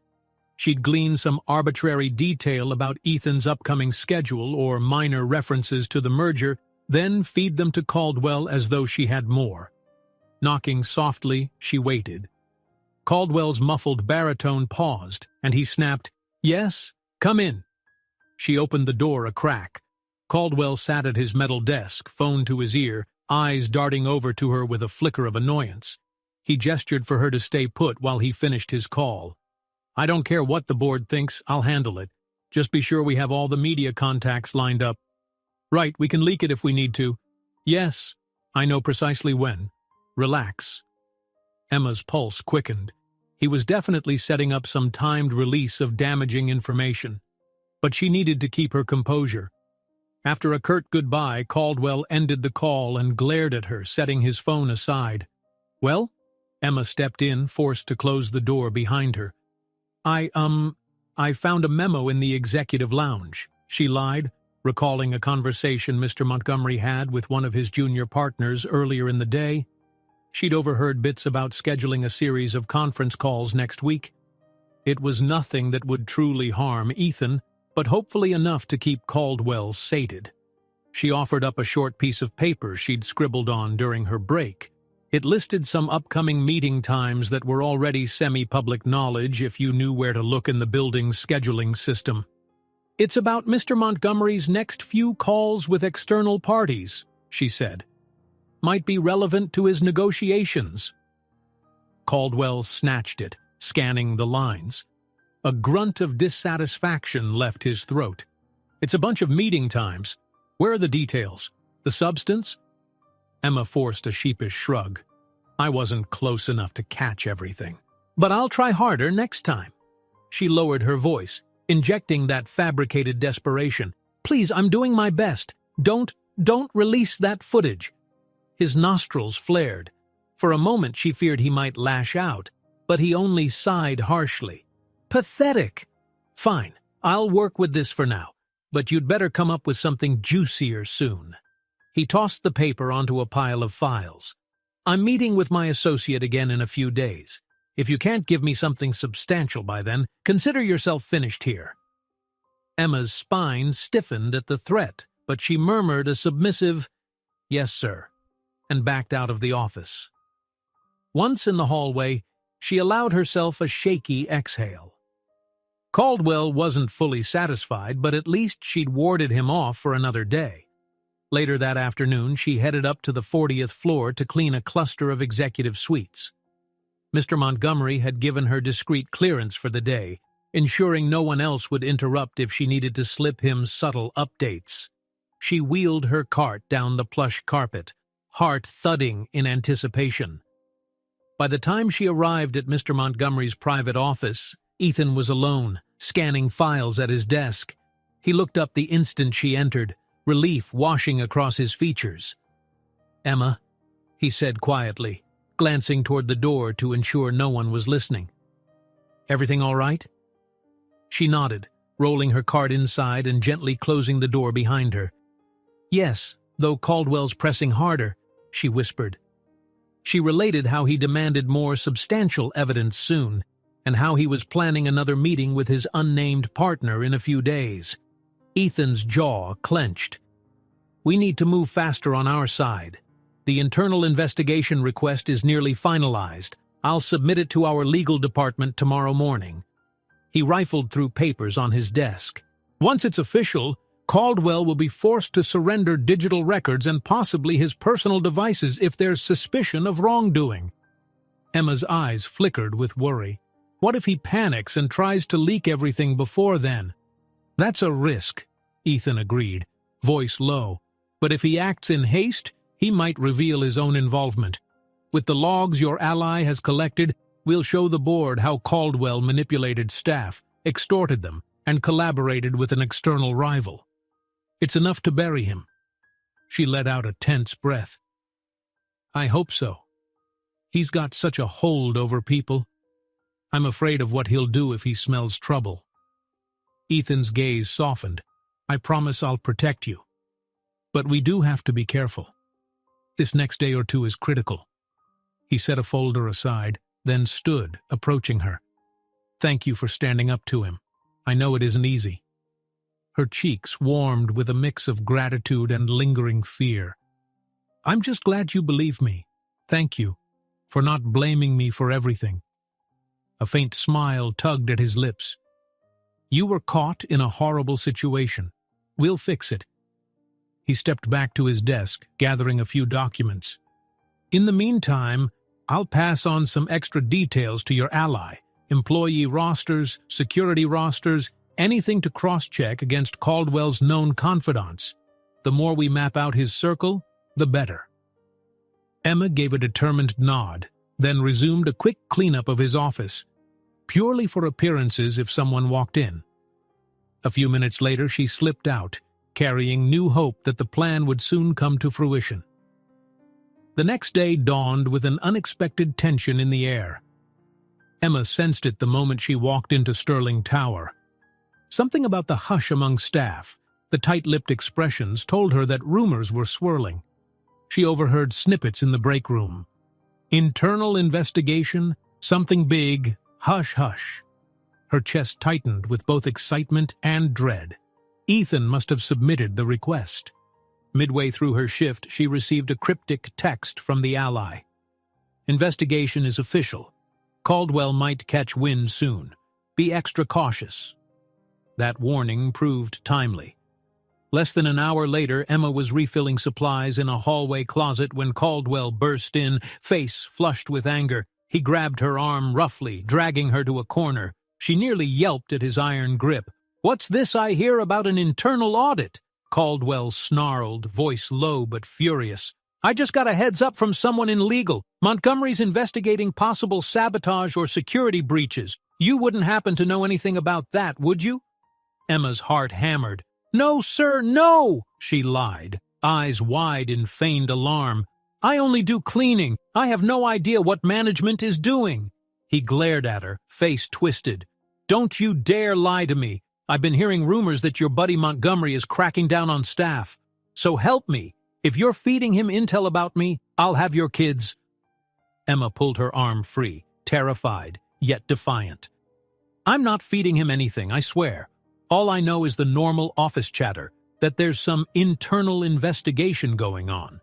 She'd glean some arbitrary detail about Ethan's upcoming schedule or minor references to the merger, then feed them to Caldwell as though she had more. Knocking softly, she waited. Caldwell's muffled baritone paused, and he snapped, "Yes, come in." She opened the door a crack. Caldwell sat at his metal desk, phone to his ear, eyes darting over to her with a flicker of annoyance. He gestured for her to stay put while he finished his call. "I don't care what the board thinks, I'll handle it. Just be sure we have all the media contacts lined up." "Right, we can leak it if we need to." "Yes, I know precisely when. Relax." Emma's pulse quickened. He was definitely setting up some timed release of damaging information. But she needed to keep her composure. After a curt goodbye, Caldwell ended the call and glared at her, setting his phone aside. "Well?" Emma stepped in, forced to close the door behind her. I found a memo in the executive lounge," she lied, recalling a conversation Mr. Montgomery had with one of his junior partners earlier in the day. She'd overheard bits about scheduling a series of conference calls next week. It was nothing that would truly harm Ethan, but hopefully enough to keep Caldwell sated. She offered up a short piece of paper she'd scribbled on during her break. It listed some upcoming meeting times that were already semi-public knowledge if you knew where to look in the building's scheduling system. "It's about Mr. Montgomery's next few calls with external parties," she said. "Might be relevant to his negotiations." Caldwell snatched it, scanning the lines. A grunt of dissatisfaction left his throat. "It's a bunch of meeting times. Where are the details? The substance?" Emma forced a sheepish shrug. "I wasn't close enough to catch everything. But I'll try harder next time." She lowered her voice, injecting that fabricated desperation. "Please, I'm doing my best. Don't release that footage." His nostrils flared. For a moment she feared he might lash out, but he only sighed harshly. "Pathetic. Fine, I'll work with this for now, but you'd better come up with something juicier soon." He tossed the paper onto a pile of files. "I'm meeting with my associate again in a few days. If you can't give me something substantial by then, consider yourself finished here." Emma's spine stiffened at the threat, but she murmured a submissive, "Yes, sir," and backed out of the office. Once in the hallway, she allowed herself a shaky exhale. Caldwell wasn't fully satisfied, but at least she'd warded him off for another day. Later that afternoon, she headed up to the 40th floor to clean a cluster of executive suites. Mr. Montgomery had given her discreet clearance for the day, ensuring no one else would interrupt if she needed to slip him subtle updates. She wheeled her cart down the plush carpet, heart thudding in anticipation. By the time she arrived at Mr. Montgomery's private office, Ethan was alone, scanning files at his desk. He looked up the instant she entered, relief washing across his features. "Emma," he said quietly, glancing toward the door to ensure no one was listening. Everything all right?" She nodded, rolling her cart inside and gently closing the door behind her. "Yes, though Caldwell's pressing harder," she whispered. She related how he demanded more substantial evidence soon, and how he was planning another meeting with his unnamed partner in a few days. Ethan's jaw clenched. "We need to move faster on our side. The internal investigation request is nearly finalized. I'll submit it to our legal department tomorrow morning." He rifled through papers on his desk. "Once it's official, Caldwell will be forced to surrender digital records and possibly his personal devices if there's suspicion of wrongdoing." Emma's eyes flickered with worry. What if he panics and tries to leak everything before then? "That's a risk," Ethan agreed, voice low. "But if he acts in haste, he might reveal his own involvement. With the logs your ally has collected, we'll show the board how Caldwell manipulated staff, extorted them, and collaborated with an external rival. It's enough to bury him." She let out a tense breath. "I hope so. He's got such a hold over people. I'm afraid of what he'll do if he smells trouble." Ethan's gaze softened. "I promise I'll protect you. But we do have to be careful. This next day or two is critical." He set a folder aside, then stood, approaching her. "Thank you for standing up to him. I know it isn't easy." Her cheeks warmed with a mix of gratitude and lingering fear. "I'm just glad you believe me. Thank you for not blaming me for everything." A faint smile tugged at his lips. "You were caught in a horrible situation. We'll fix it." He stepped back to his desk, gathering a few documents. "In the meantime, I'll pass on some extra details to your ally. Employee rosters, security rosters, anything to cross-check against Caldwell's known confidants. The more we map out his circle, the better." Emma gave a determined nod, then resumed a quick cleanup of his office, purely for appearances if someone walked in. A few minutes later she slipped out, carrying new hope that the plan would soon come to fruition. The next day dawned with an unexpected tension in the air. Emma sensed it the moment she walked into Sterling Tower. Something about the hush among staff, the tight-lipped expressions, told her that rumors were swirling. She overheard snippets in the break room. "Internal investigation, something big, hush, hush." Her chest tightened with both excitement and dread. Ethan must have submitted the request. Midway through her shift, she received a cryptic text from the ally. "Investigation is official. Caldwell might catch wind soon. Be extra cautious." That warning proved timely. Less than an hour later, Emma was refilling supplies in a hallway closet when Caldwell burst in, face flushed with anger. He grabbed her arm roughly, dragging her to a corner. She nearly yelped at his iron grip. "What's this I hear about an internal audit?" Caldwell snarled, voice low but furious. "I just got a heads up from someone in legal. Montgomery's investigating possible sabotage or security breaches. You wouldn't happen to know anything about that, would you?" Emma's heart hammered. "No, sir, no!" she lied, eyes wide in feigned alarm. "I only do cleaning. I have no idea what management is doing." He glared at her, face twisted. "Don't you dare lie to me. I've been hearing rumors that your buddy Montgomery is cracking down on staff. So help me. If you're feeding him intel about me, I'll have your kids." Emma pulled her arm free, terrified, yet defiant. "I'm not feeding him anything, I swear. All I know is the normal office chatter, that there's some internal investigation going on."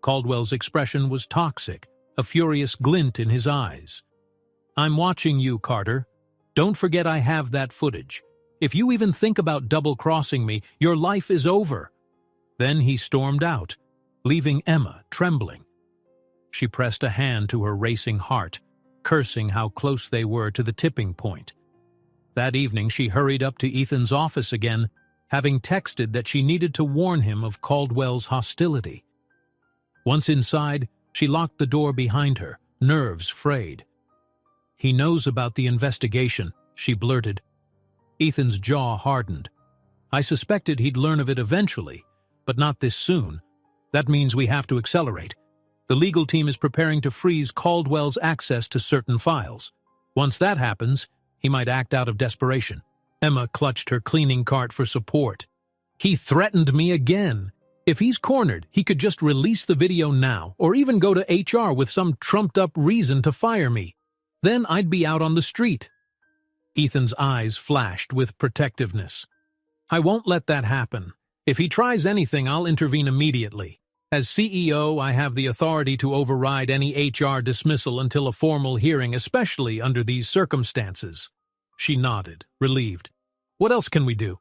Caldwell's expression was toxic, a furious glint in his eyes. "I'm watching you, Carter. Don't forget I have that footage. If you even think about double-crossing me, your life is over." Then he stormed out, leaving Emma trembling. She pressed a hand to her racing heart, cursing how close they were to the tipping point. That evening she hurried up to Ethan's office again, having texted that she needed to warn him of Caldwell's hostility. Once inside, she locked the door behind her, nerves frayed. "He knows about the investigation," she blurted. Ethan's jaw hardened. "I suspected he'd learn of it eventually, but not this soon. That means we have to accelerate. The legal team is preparing to freeze Caldwell's access to certain files. Once that happens, He might act out of desperation. Emma clutched her cleaning cart for support. He threatened me again. If he's cornered, he could just release the video now, or even go to HR with some trumped-up reason to fire me. Then I'd be out on the street. Ethan's eyes flashed with protectiveness. I won't let that happen. If he tries anything, I'll intervene immediately. As CEO, I have the authority to override any HR dismissal until a formal hearing, especially under these circumstances. She nodded, relieved. What else can we do?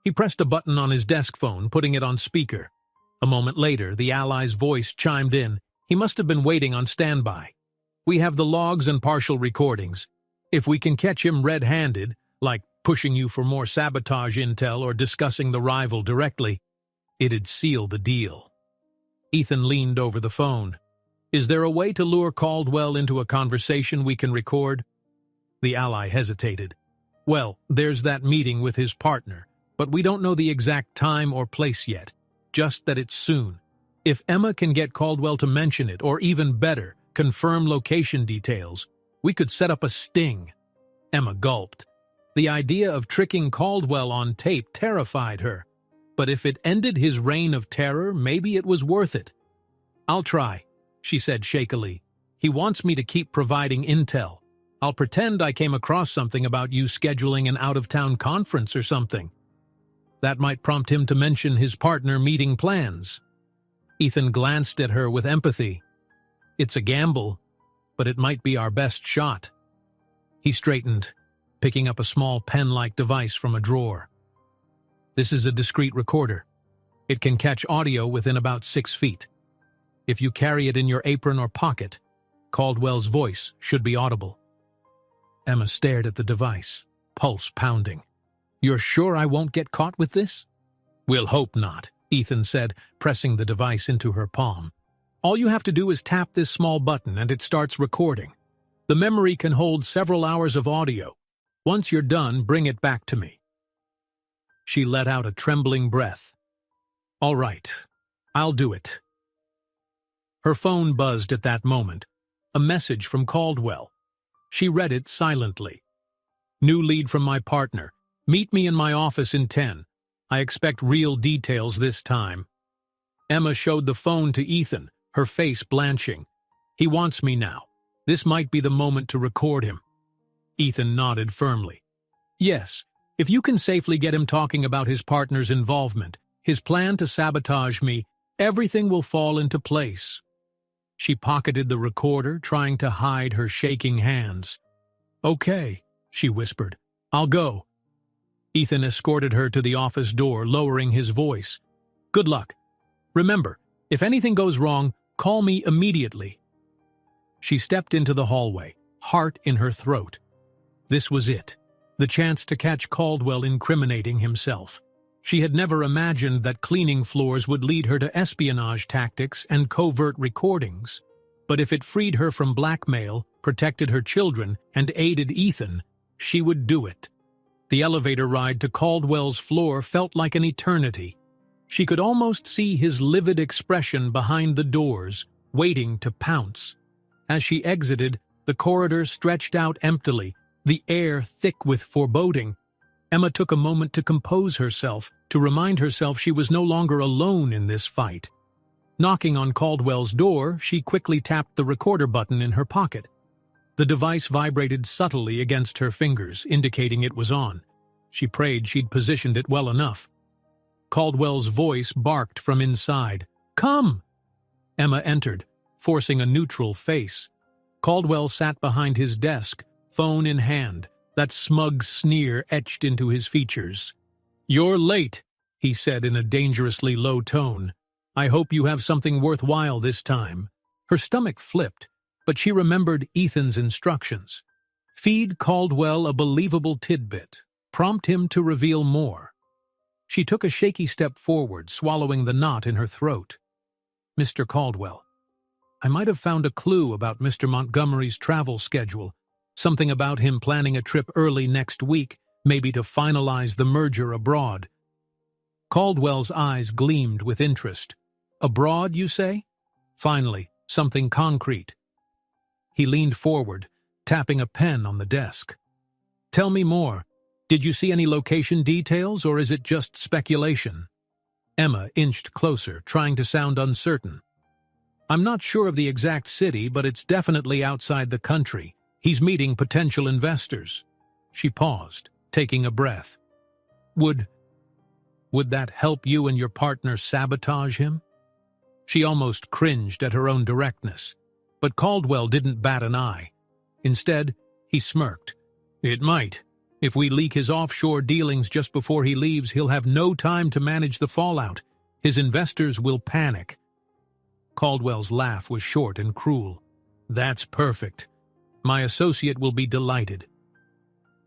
He pressed a button on his desk phone, putting it on speaker. A moment later, the ally's voice chimed in. He must have been waiting on standby. We have the logs and partial recordings. If we can catch him red-handed, like pushing you for more sabotage intel or discussing the rival directly, it'd seal the deal. Ethan leaned over the phone. Is there a way to lure Caldwell into a conversation we can record? The ally hesitated. Well, there's that meeting with his partner, but we don't know the exact time or place yet, just that it's soon. If Emma can get Caldwell to mention it, or even better, confirm location details, we could set up a sting. Emma gulped. The idea of tricking Caldwell on tape terrified her. But if it ended his reign of terror, maybe it was worth it. I'll try, she said shakily. He wants me to keep providing intel. I'll pretend I came across something about you scheduling an out-of-town conference or something. That might prompt him to mention his partner meeting plans. Ethan glanced at her with empathy. It's a gamble, but it might be our best shot. He straightened, picking up a small pen-like device from a drawer. This is a discrete recorder. It can catch audio within about 6 feet. If you carry it in your apron or pocket, Caldwell's voice should be audible. Emma stared at the device, pulse pounding. You're sure I won't get caught with this? We'll hope not, Ethan said, pressing the device into her palm. All you have to do is tap this small button and it starts recording. The memory can hold several hours of audio. Once you're done, bring it back to me. She let out a trembling breath. All right, I'll do it. Her phone buzzed at that moment. A message from Caldwell. She read it silently. New lead from my partner. Meet me in my office in 10. I expect real details this time. Emma showed the phone to Ethan, her face blanching. He wants me now. This might be the moment to record him. Ethan nodded firmly. Yes, if you can safely get him talking about his partner's involvement, his plan to sabotage me, everything will fall into place. She pocketed the recorder, trying to hide her shaking hands. Okay, she whispered. I'll go. Ethan escorted her to the office door, lowering his voice. Good luck. Remember, if anything goes wrong, call me immediately. She stepped into the hallway, heart in her throat. This was it, the chance to catch Caldwell incriminating himself. She had never imagined that cleaning floors would lead her to espionage tactics and covert recordings. But if it freed her from blackmail, protected her children, and aided Ethan, she would do it. The elevator ride to Caldwell's floor felt like an eternity. She could almost see his livid expression behind the doors, waiting to pounce. As she exited, the corridor stretched out emptily, the air thick with foreboding. Emma took a moment to compose herself, to remind herself she was no longer alone in this fight. Knocking on Caldwell's door, she quickly tapped the recorder button in her pocket. The device vibrated subtly against her fingers, indicating it was on. She prayed she'd positioned it well enough. Caldwell's voice barked from inside. Come! Emma entered, forcing a neutral face. Caldwell sat behind his desk, phone in hand, that smug sneer etched into his features. You're late, he said in a dangerously low tone. I hope you have something worthwhile this time. Her stomach flipped, but she remembered Ethan's instructions. Feed Caldwell a believable tidbit. Prompt him to reveal more. She took a shaky step forward, swallowing the knot in her throat. Mr. Caldwell, I might have found a clue about Mr. Montgomery's travel schedule, something about him planning a trip early next week, maybe to finalize the merger abroad. Caldwell's eyes gleamed with interest. Abroad, you say? Finally, something concrete. He leaned forward, tapping a pen on the desk. Tell me more. Did you see any location details, or is it just speculation? Emma inched closer, trying to sound uncertain. I'm not sure of the exact city, but it's definitely outside the country. He's meeting potential investors. She paused, taking a breath. Would that help you and your partner sabotage him? She almost cringed at her own directness, but Caldwell didn't bat an eye. Instead, he smirked. It might. If we leak his offshore dealings just before he leaves, he'll have no time to manage the fallout. His investors will panic. Caldwell's laugh was short and cruel. That's perfect. My associate will be delighted.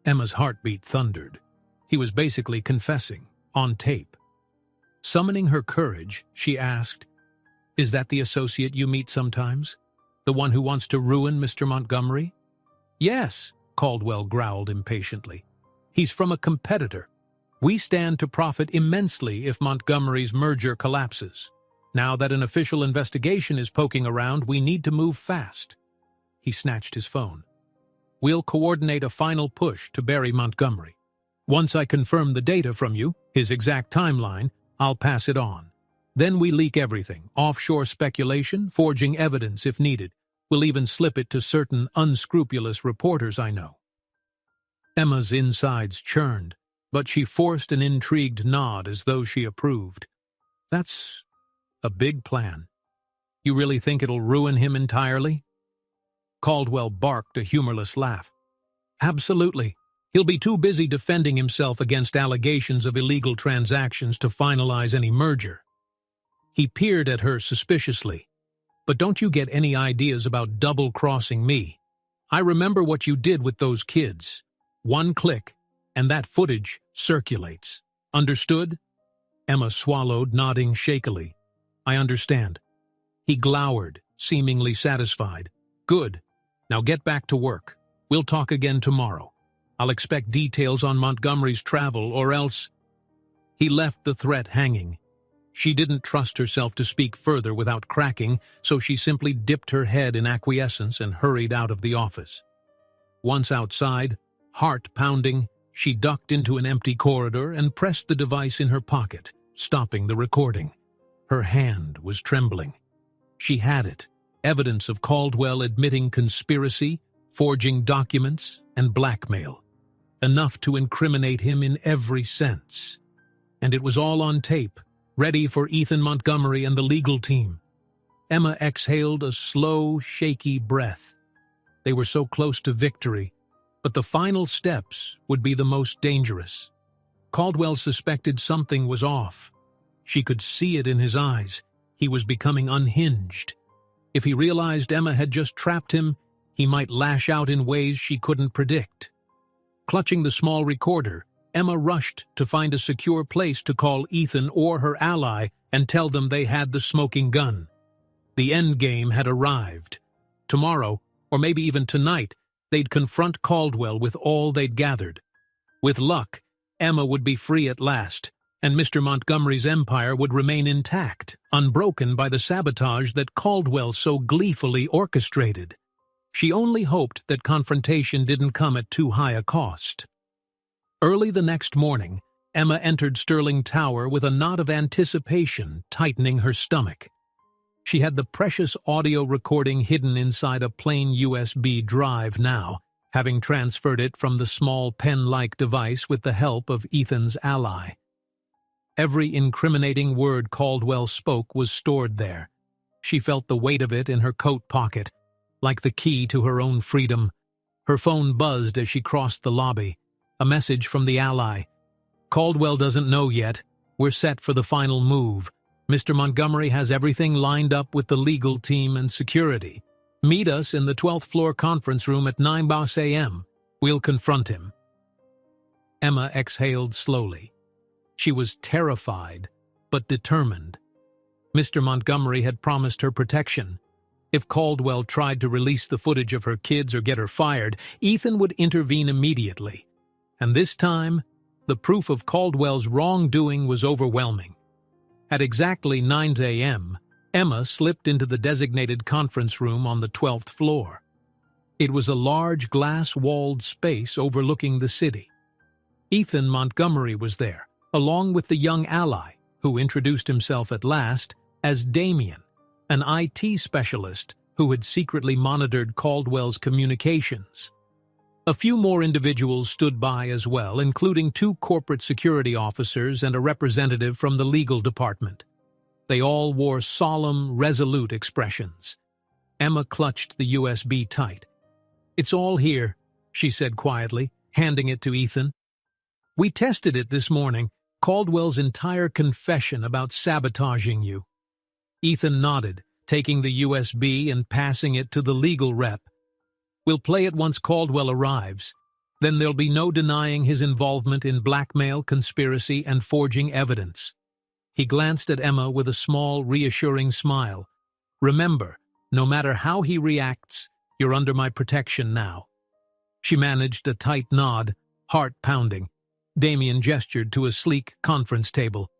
Emma's heartbeat thundered. He was basically confessing, on tape. Summoning her courage, she asked, Is that the associate you meet sometimes? The one who wants to ruin Mr. Montgomery? Yes, Caldwell growled impatiently. He's from a competitor. We stand to profit immensely if Montgomery's merger collapses. Now that an official investigation is poking around, we need to move fast. He snatched his phone. We'll coordinate a final push to bury Montgomery. Once I confirm the data from you, his exact timeline, I'll pass it on. Then we leak everything, offshore speculation, forging evidence if needed. We'll even slip it to certain unscrupulous reporters I know. Emma's insides churned, but she forced an intrigued nod as though she approved. That's a big plan. You really think it'll ruin him entirely? Caldwell barked a humorless laugh. Absolutely. He'll be too busy defending himself against allegations of illegal transactions to finalize any merger. He peered at her suspiciously. But don't you get any ideas about double-crossing me? I remember what you did with those kids. One click, and that footage circulates. Understood? Emma swallowed, nodding shakily. I understand. He glowered, seemingly satisfied. Good. Now get back to work. We'll talk again tomorrow. I'll expect details on Montgomery's travel, or else... He left the threat hanging. She didn't trust herself to speak further without cracking, so she simply dipped her head in acquiescence and hurried out of the office. Once outside, heart pounding, she ducked into an empty corridor and pressed the device in her pocket, stopping the recording. Her hand was trembling. She had it, evidence of Caldwell admitting conspiracy, forging documents, and blackmail. Enough to incriminate him in every sense. And it was all on tape, ready for Ethan Montgomery and the legal team. Emma exhaled a slow, shaky breath. They were so close to victory, but the final steps would be the most dangerous. Caldwell suspected something was off. She could see it in his eyes. He was becoming unhinged. If he realized Emma had just trapped him, he might lash out in ways she couldn't predict. Clutching the small recorder, Emma rushed to find a secure place to call Ethan or her ally and tell them they had the smoking gun. The end game had arrived. Tomorrow, or maybe even tonight, they'd confront Caldwell with all they'd gathered. With luck, Emma would be free at last, and Mr. Montgomery's empire would remain intact, unbroken by the sabotage that Caldwell so gleefully orchestrated. She only hoped that confrontation didn't come at too high a cost. Early the next morning, Emma entered Sterling Tower with a knot of anticipation tightening her stomach. She had the precious audio recording hidden inside a plain USB drive now, having transferred it from the small pen-like device with the help of Ethan's ally. Every incriminating word Caldwell spoke was stored there. She felt the weight of it in her coat pocket, like the key to her own freedom. Her phone buzzed as she crossed the lobby. A message from the ally. Caldwell doesn't know yet. We're set for the final move. Mr. Montgomery has everything lined up with the legal team and security. Meet us in the 12th floor conference room at 9 a.m. We'll confront him. Emma exhaled slowly. She was terrified, but determined. Mr. Montgomery had promised her protection. If Caldwell tried to release the footage of her kids or get her fired, Ethan would intervene immediately. And this time, the proof of Caldwell's wrongdoing was overwhelming. At exactly 9 a.m., Emma slipped into the designated conference room on the 12th floor. It was a large glass-walled space overlooking the city. Ethan Montgomery was there, along with the young ally, who introduced himself at last as Damien, an IT specialist who had secretly monitored Caldwell's communications. A few more individuals stood by as well, including 2 corporate security officers and a representative from the legal department. They all wore solemn, resolute expressions. Emma clutched the USB tight. "It's all here," she said quietly, handing it to Ethan. "We tested it this morning, Caldwell's entire confession about sabotaging you." Ethan nodded, taking the USB and passing it to the legal rep. "We'll play it once Caldwell arrives. Then there'll be no denying his involvement in blackmail, conspiracy, and forging evidence." He glanced at Emma with a small, reassuring smile. "Remember, no matter how he reacts, you're under my protection now." She managed a tight nod, heart pounding. Damien gestured to a sleek conference table.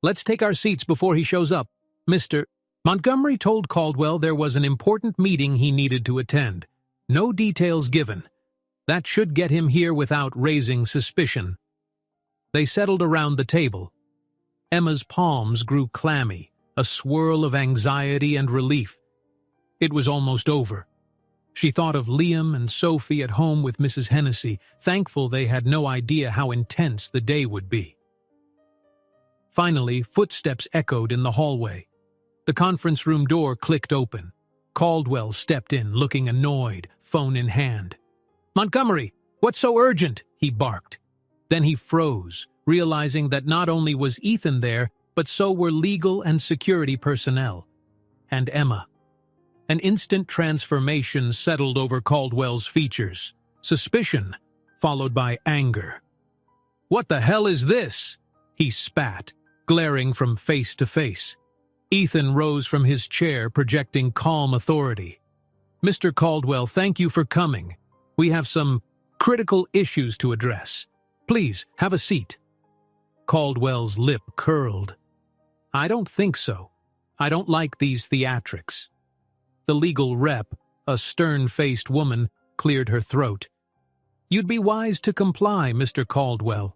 "Let's take our seats before he shows up. Mr. Montgomery told Caldwell there was an important meeting he needed to attend. No details given. That should get him here without raising suspicion." They settled around the table. Emma's palms grew clammy, a swirl of anxiety and relief. It was almost over. She thought of Liam and Sophie at home with Mrs. Hennessy, thankful they had no idea how intense the day would be. Finally, footsteps echoed in the hallway. The conference room door clicked open. Caldwell stepped in, looking annoyed, phone in hand. "Montgomery, what's so urgent?" he barked. Then he froze, realizing that not only was Ethan there, but so were legal and security personnel. And Emma. An instant transformation settled over Caldwell's features. Suspicion, followed by anger. "What the hell is this?" he spat, glaring from face to face. Ethan rose from his chair, projecting calm authority. "Mr. Caldwell, thank you for coming. We have some critical issues to address. Please, have a seat." Caldwell's lip curled. "I don't think so. I don't like these theatrics." The legal rep, a stern-faced woman, cleared her throat. "You'd be wise to comply, Mr. Caldwell.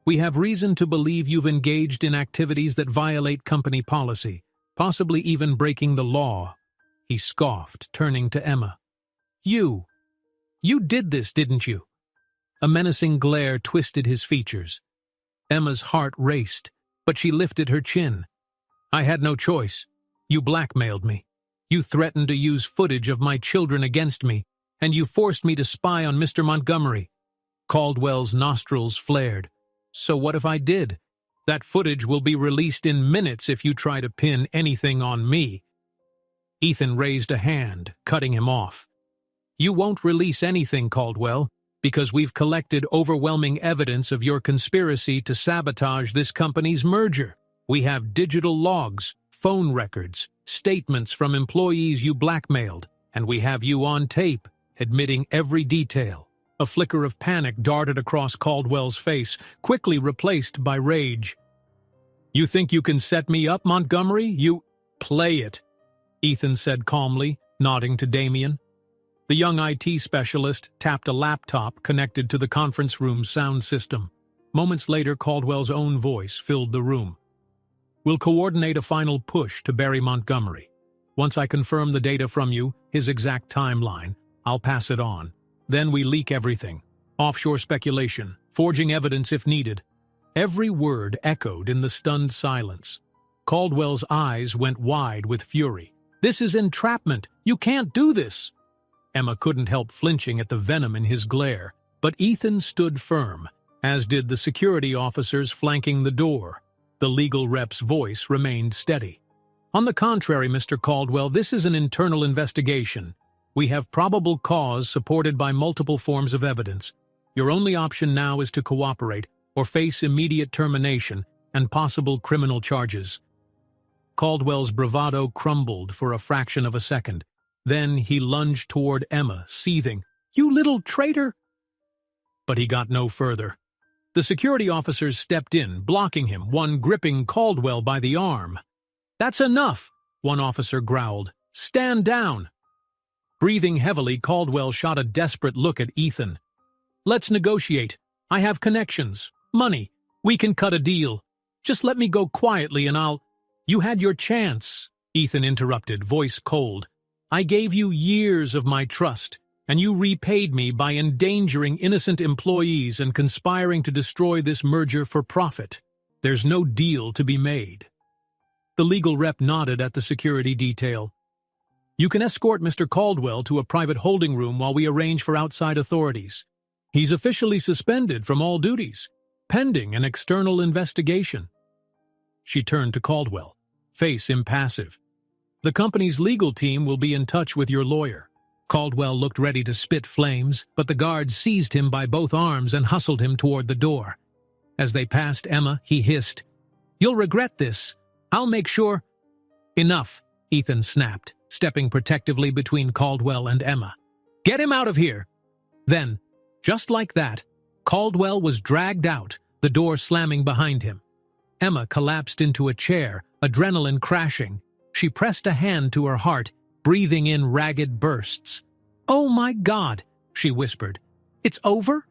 We have reason to believe you've engaged in activities that violate company policy, possibly even breaking the law." He scoffed, turning to Emma. You did this, didn't you?" A menacing glare twisted his features. Emma's heart raced, but she lifted her chin. "I had no choice. You blackmailed me. You threatened to use footage of my children against me, and you forced me to spy on Mr. Montgomery." Caldwell's nostrils flared. "So what if I did? That footage will be released in minutes if you try to pin anything on me." Ethan raised a hand, cutting him off. "You won't release anything, Caldwell, because we've collected overwhelming evidence of your conspiracy to sabotage this company's merger. We have digital logs, phone records, statements from employees you blackmailed, and we have you on tape, admitting every detail." A flicker of panic darted across Caldwell's face, quickly replaced by rage. "You think you can set me up, Montgomery? You play it," Ethan said calmly, nodding to Damien. The young IT specialist tapped a laptop connected to the conference room's sound system. Moments later, Caldwell's own voice filled the room. "We'll coordinate a final push to bury Montgomery. Once I confirm the data from you, his exact timeline, I'll pass it on. Then we leak everything. Offshore speculation, forging evidence if needed." Every word echoed in the stunned silence. Caldwell's eyes went wide with fury. "This is entrapment! You can't do this!" Emma couldn't help flinching at the venom in his glare, but Ethan stood firm, as did the security officers flanking the door. The legal rep's voice remained steady. "On the contrary, Mr. Caldwell, this is an internal investigation. We have probable cause supported by multiple forms of evidence. Your only option now is to cooperate or face immediate termination and possible criminal charges." Caldwell's bravado crumbled for a fraction of a second. Then he lunged toward Emma, seething, "You little traitor!" But he got no further. The security officers stepped in, blocking him, one gripping Caldwell by the arm. "That's enough," one officer growled. "Stand down." Breathing heavily, Caldwell shot a desperate look at Ethan. "Let's negotiate. I have connections, money. We can cut a deal. Just let me go quietly and I'll—" "You had your chance," Ethan interrupted, voice cold. "I gave you years of my trust, and you repaid me by endangering innocent employees and conspiring to destroy this merger for profit. There's no deal to be made." The legal rep nodded at the security detail. "You can escort Mr. Caldwell to a private holding room while we arrange for outside authorities. He's officially suspended from all duties, pending an external investigation." She turned to Caldwell, face impassive. "The company's legal team will be in touch with your lawyer." Caldwell looked ready to spit flames, but the guard seized him by both arms and hustled him toward the door. As they passed Emma, he hissed, "You'll regret this. I'll make sure—" "Enough," Ethan snapped, stepping protectively between Caldwell and Emma. "Get him out of here!" Then, just like that, Caldwell was dragged out, the door slamming behind him. Emma collapsed into a chair, adrenaline crashing. She pressed a hand to her heart, breathing in ragged bursts. "Oh my God," she whispered. "It's over?"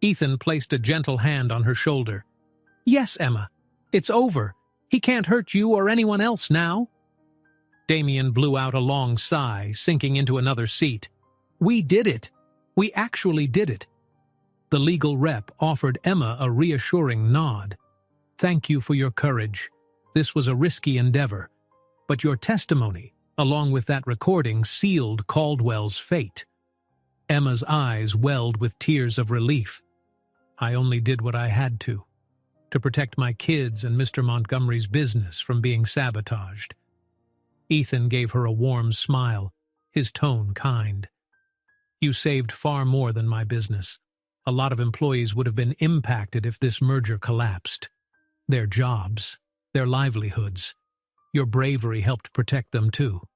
Ethan placed a gentle hand on her shoulder. "Yes, Emma, it's over. He can't hurt you or anyone else now." Damien blew out a long sigh, sinking into another seat. "We did it. We actually did it." The legal rep offered Emma a reassuring nod. "Thank you for your courage. This was a risky endeavor, but your testimony, along with that recording, sealed Caldwell's fate." Emma's eyes welled with tears of relief. "I only did what I had to protect my kids and Mr. Montgomery's business from being sabotaged." Ethan gave her a warm smile, his tone kind. "You saved far more than my business. A lot of employees would have been impacted if this merger collapsed. Their jobs, their livelihoods. Your bravery helped protect them too."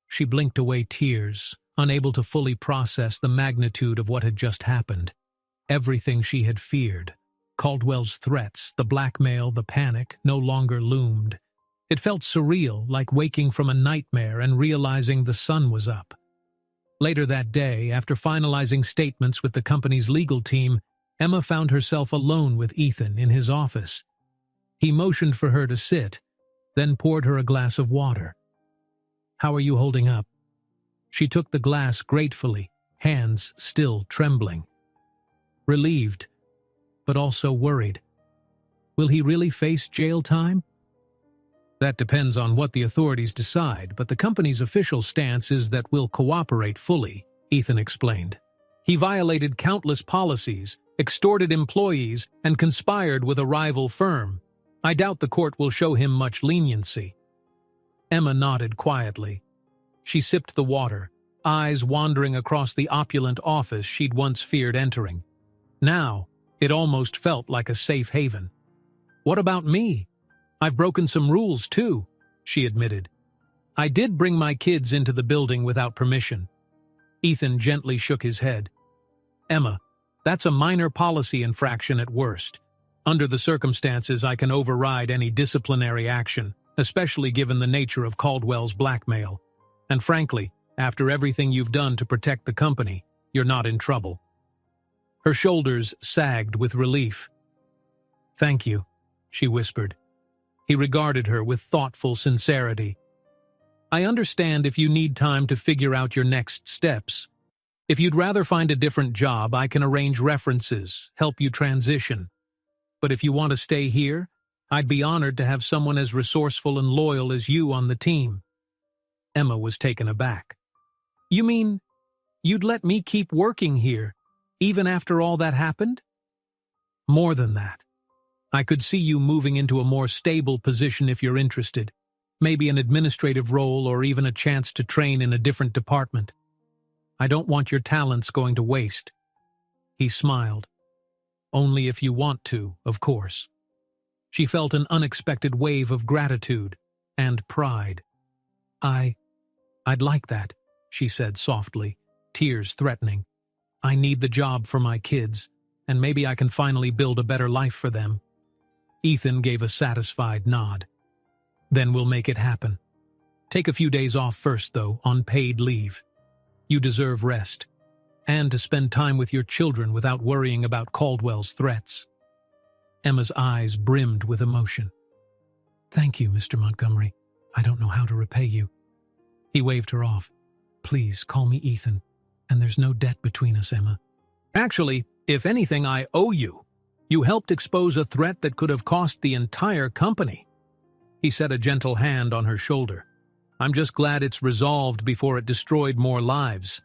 She blinked away tears, unable to fully process the magnitude of what had just happened. Everything she had feared, Caldwell's threats, the blackmail, the panic, no longer loomed. It felt surreal, like waking from a nightmare and realizing the sun was up. Later that day, after finalizing statements with the company's legal team, Emma found herself alone with Ethan in his office. He motioned for her to sit, then poured her a glass of water. "How are you holding up?" She took the glass gratefully, hands still trembling. Relieved, but also worried. Will he really face jail time? "That depends on what the authorities decide, but the company's official stance is that we'll cooperate fully," Ethan explained. "He violated countless policies, extorted employees, and conspired with a rival firm. I doubt the court will show him much leniency." Emma nodded quietly. She sipped the water, eyes wandering across the opulent office she'd once feared entering. Now, it almost felt like a safe haven. "What about me? I've broken some rules too," she admitted. "I did bring my kids into the building without permission." Ethan gently shook his head. "Emma, that's a minor policy infraction at worst. Under the circumstances, I can override any disciplinary action, especially given the nature of Caldwell's blackmail. And frankly, after everything you've done to protect the company, you're not in trouble." Her shoulders sagged with relief. "Thank you," she whispered. He regarded her with thoughtful sincerity. "I understand if you need time to figure out your next steps. If you'd rather find a different job, I can arrange references, help you transition. But if you want to stay here, I'd be honored to have someone as resourceful and loyal as you on the team." Emma was taken aback. "You mean you'd let me keep working here, even after all that happened?" "More than that. I could see you moving into a more stable position if you're interested, maybe an administrative role or even a chance to train in a different department. I don't want your talents going to waste." He smiled. "Only if you want to, of course." She felt an unexpected wave of gratitude and pride. I'd like that," she said softly, tears threatening. "I need the job for my kids, and maybe I can finally build a better life for them." Ethan gave a satisfied nod. "Then we'll make it happen. Take a few days off first, though, on paid leave. You deserve rest, and to spend time with your children without worrying about Caldwell's threats." Emma's eyes brimmed with emotion. "Thank you, Mr. Montgomery. I don't know how to repay you." He waved her off. "Please call me Ethan, and there's no debt between us, Emma." "Actually, if anything, I owe you. You helped expose a threat that could have cost the entire company." He set a gentle hand on her shoulder. "I'm just glad it's resolved before it destroyed more lives."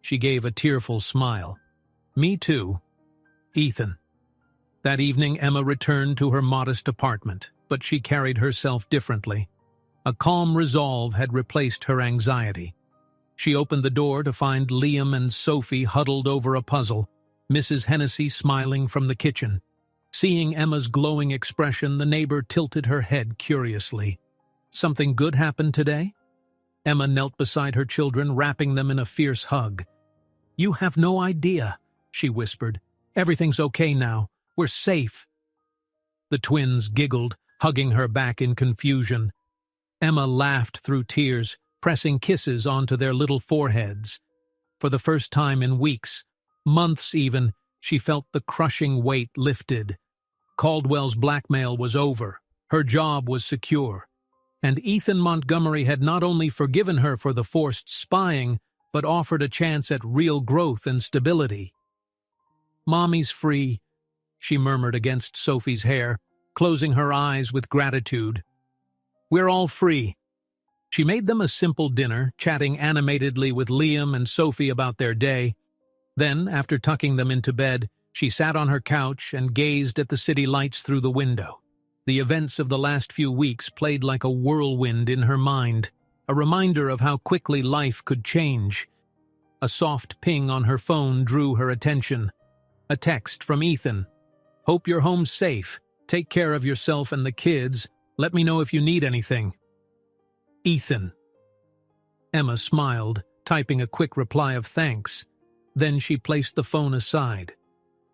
She gave a tearful smile. "Me too, Ethan." That evening, Emma returned to her modest apartment, but she carried herself differently. A calm resolve had replaced her anxiety. She opened the door to find Liam and Sophie huddled over a puzzle, Mrs. Hennessy smiling from the kitchen. Seeing Emma's glowing expression, the neighbor tilted her head curiously. "Something good happened today?" Emma knelt beside her children, wrapping them in a fierce hug. "You have no idea," she whispered. "Everything's okay now. We're safe." The twins giggled, hugging her back in confusion. Emma laughed through tears, pressing kisses onto their little foreheads. For the first time in weeks, months even, she felt the crushing weight lifted. Caldwell's blackmail was over. Her job was secure. And Ethan Montgomery had not only forgiven her for the forced spying, but offered a chance at real growth and stability. "Mommy's free," she murmured against Sophie's hair, closing her eyes with gratitude. "We're all free." She made them a simple dinner, chatting animatedly with Liam and Sophie about their day. Then, after tucking them into bed, she sat on her couch and gazed at the city lights through the window. The events of the last few weeks played like a whirlwind in her mind, a reminder of how quickly life could change. A soft ping on her phone drew her attention. A text from Ethan. "Hope you're home safe. Take care of yourself and the kids. Let me know if you need anything. Ethan." Emma smiled, typing a quick reply of thanks. Then she placed the phone aside.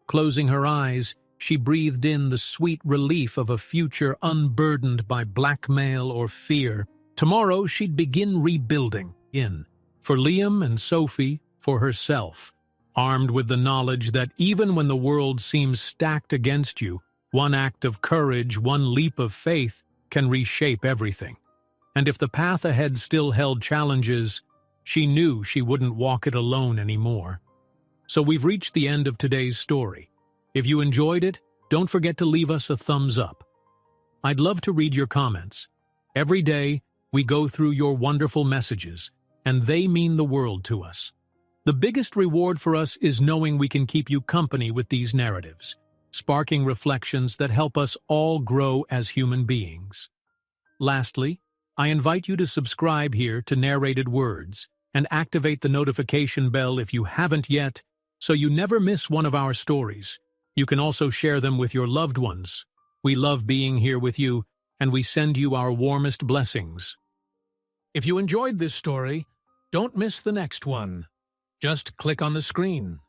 Closing her eyes, she breathed in the sweet relief of a future unburdened by blackmail or fear. Tomorrow she'd begin rebuilding, for Liam and Sophie, for herself, armed with the knowledge that even when the world seems stacked against you, one act of courage, one leap of faith, can reshape everything. And if the path ahead still held challenges, she knew she wouldn't walk it alone anymore. So we've reached the end of today's story. If you enjoyed it, don't forget to leave us a thumbs up. I'd love to read your comments. Every day, we go through your wonderful messages, and they mean the world to us. The biggest reward for us is knowing we can keep you company with these narratives, sparking reflections that help us all grow as human beings. Lastly, I invite you to subscribe here to Narrated Words and activate the notification bell if you haven't yet, so you never miss one of our stories. You can also share them with your loved ones. We love being here with you, and we send you our warmest blessings. If you enjoyed this story, don't miss the next one. Just click on the screen.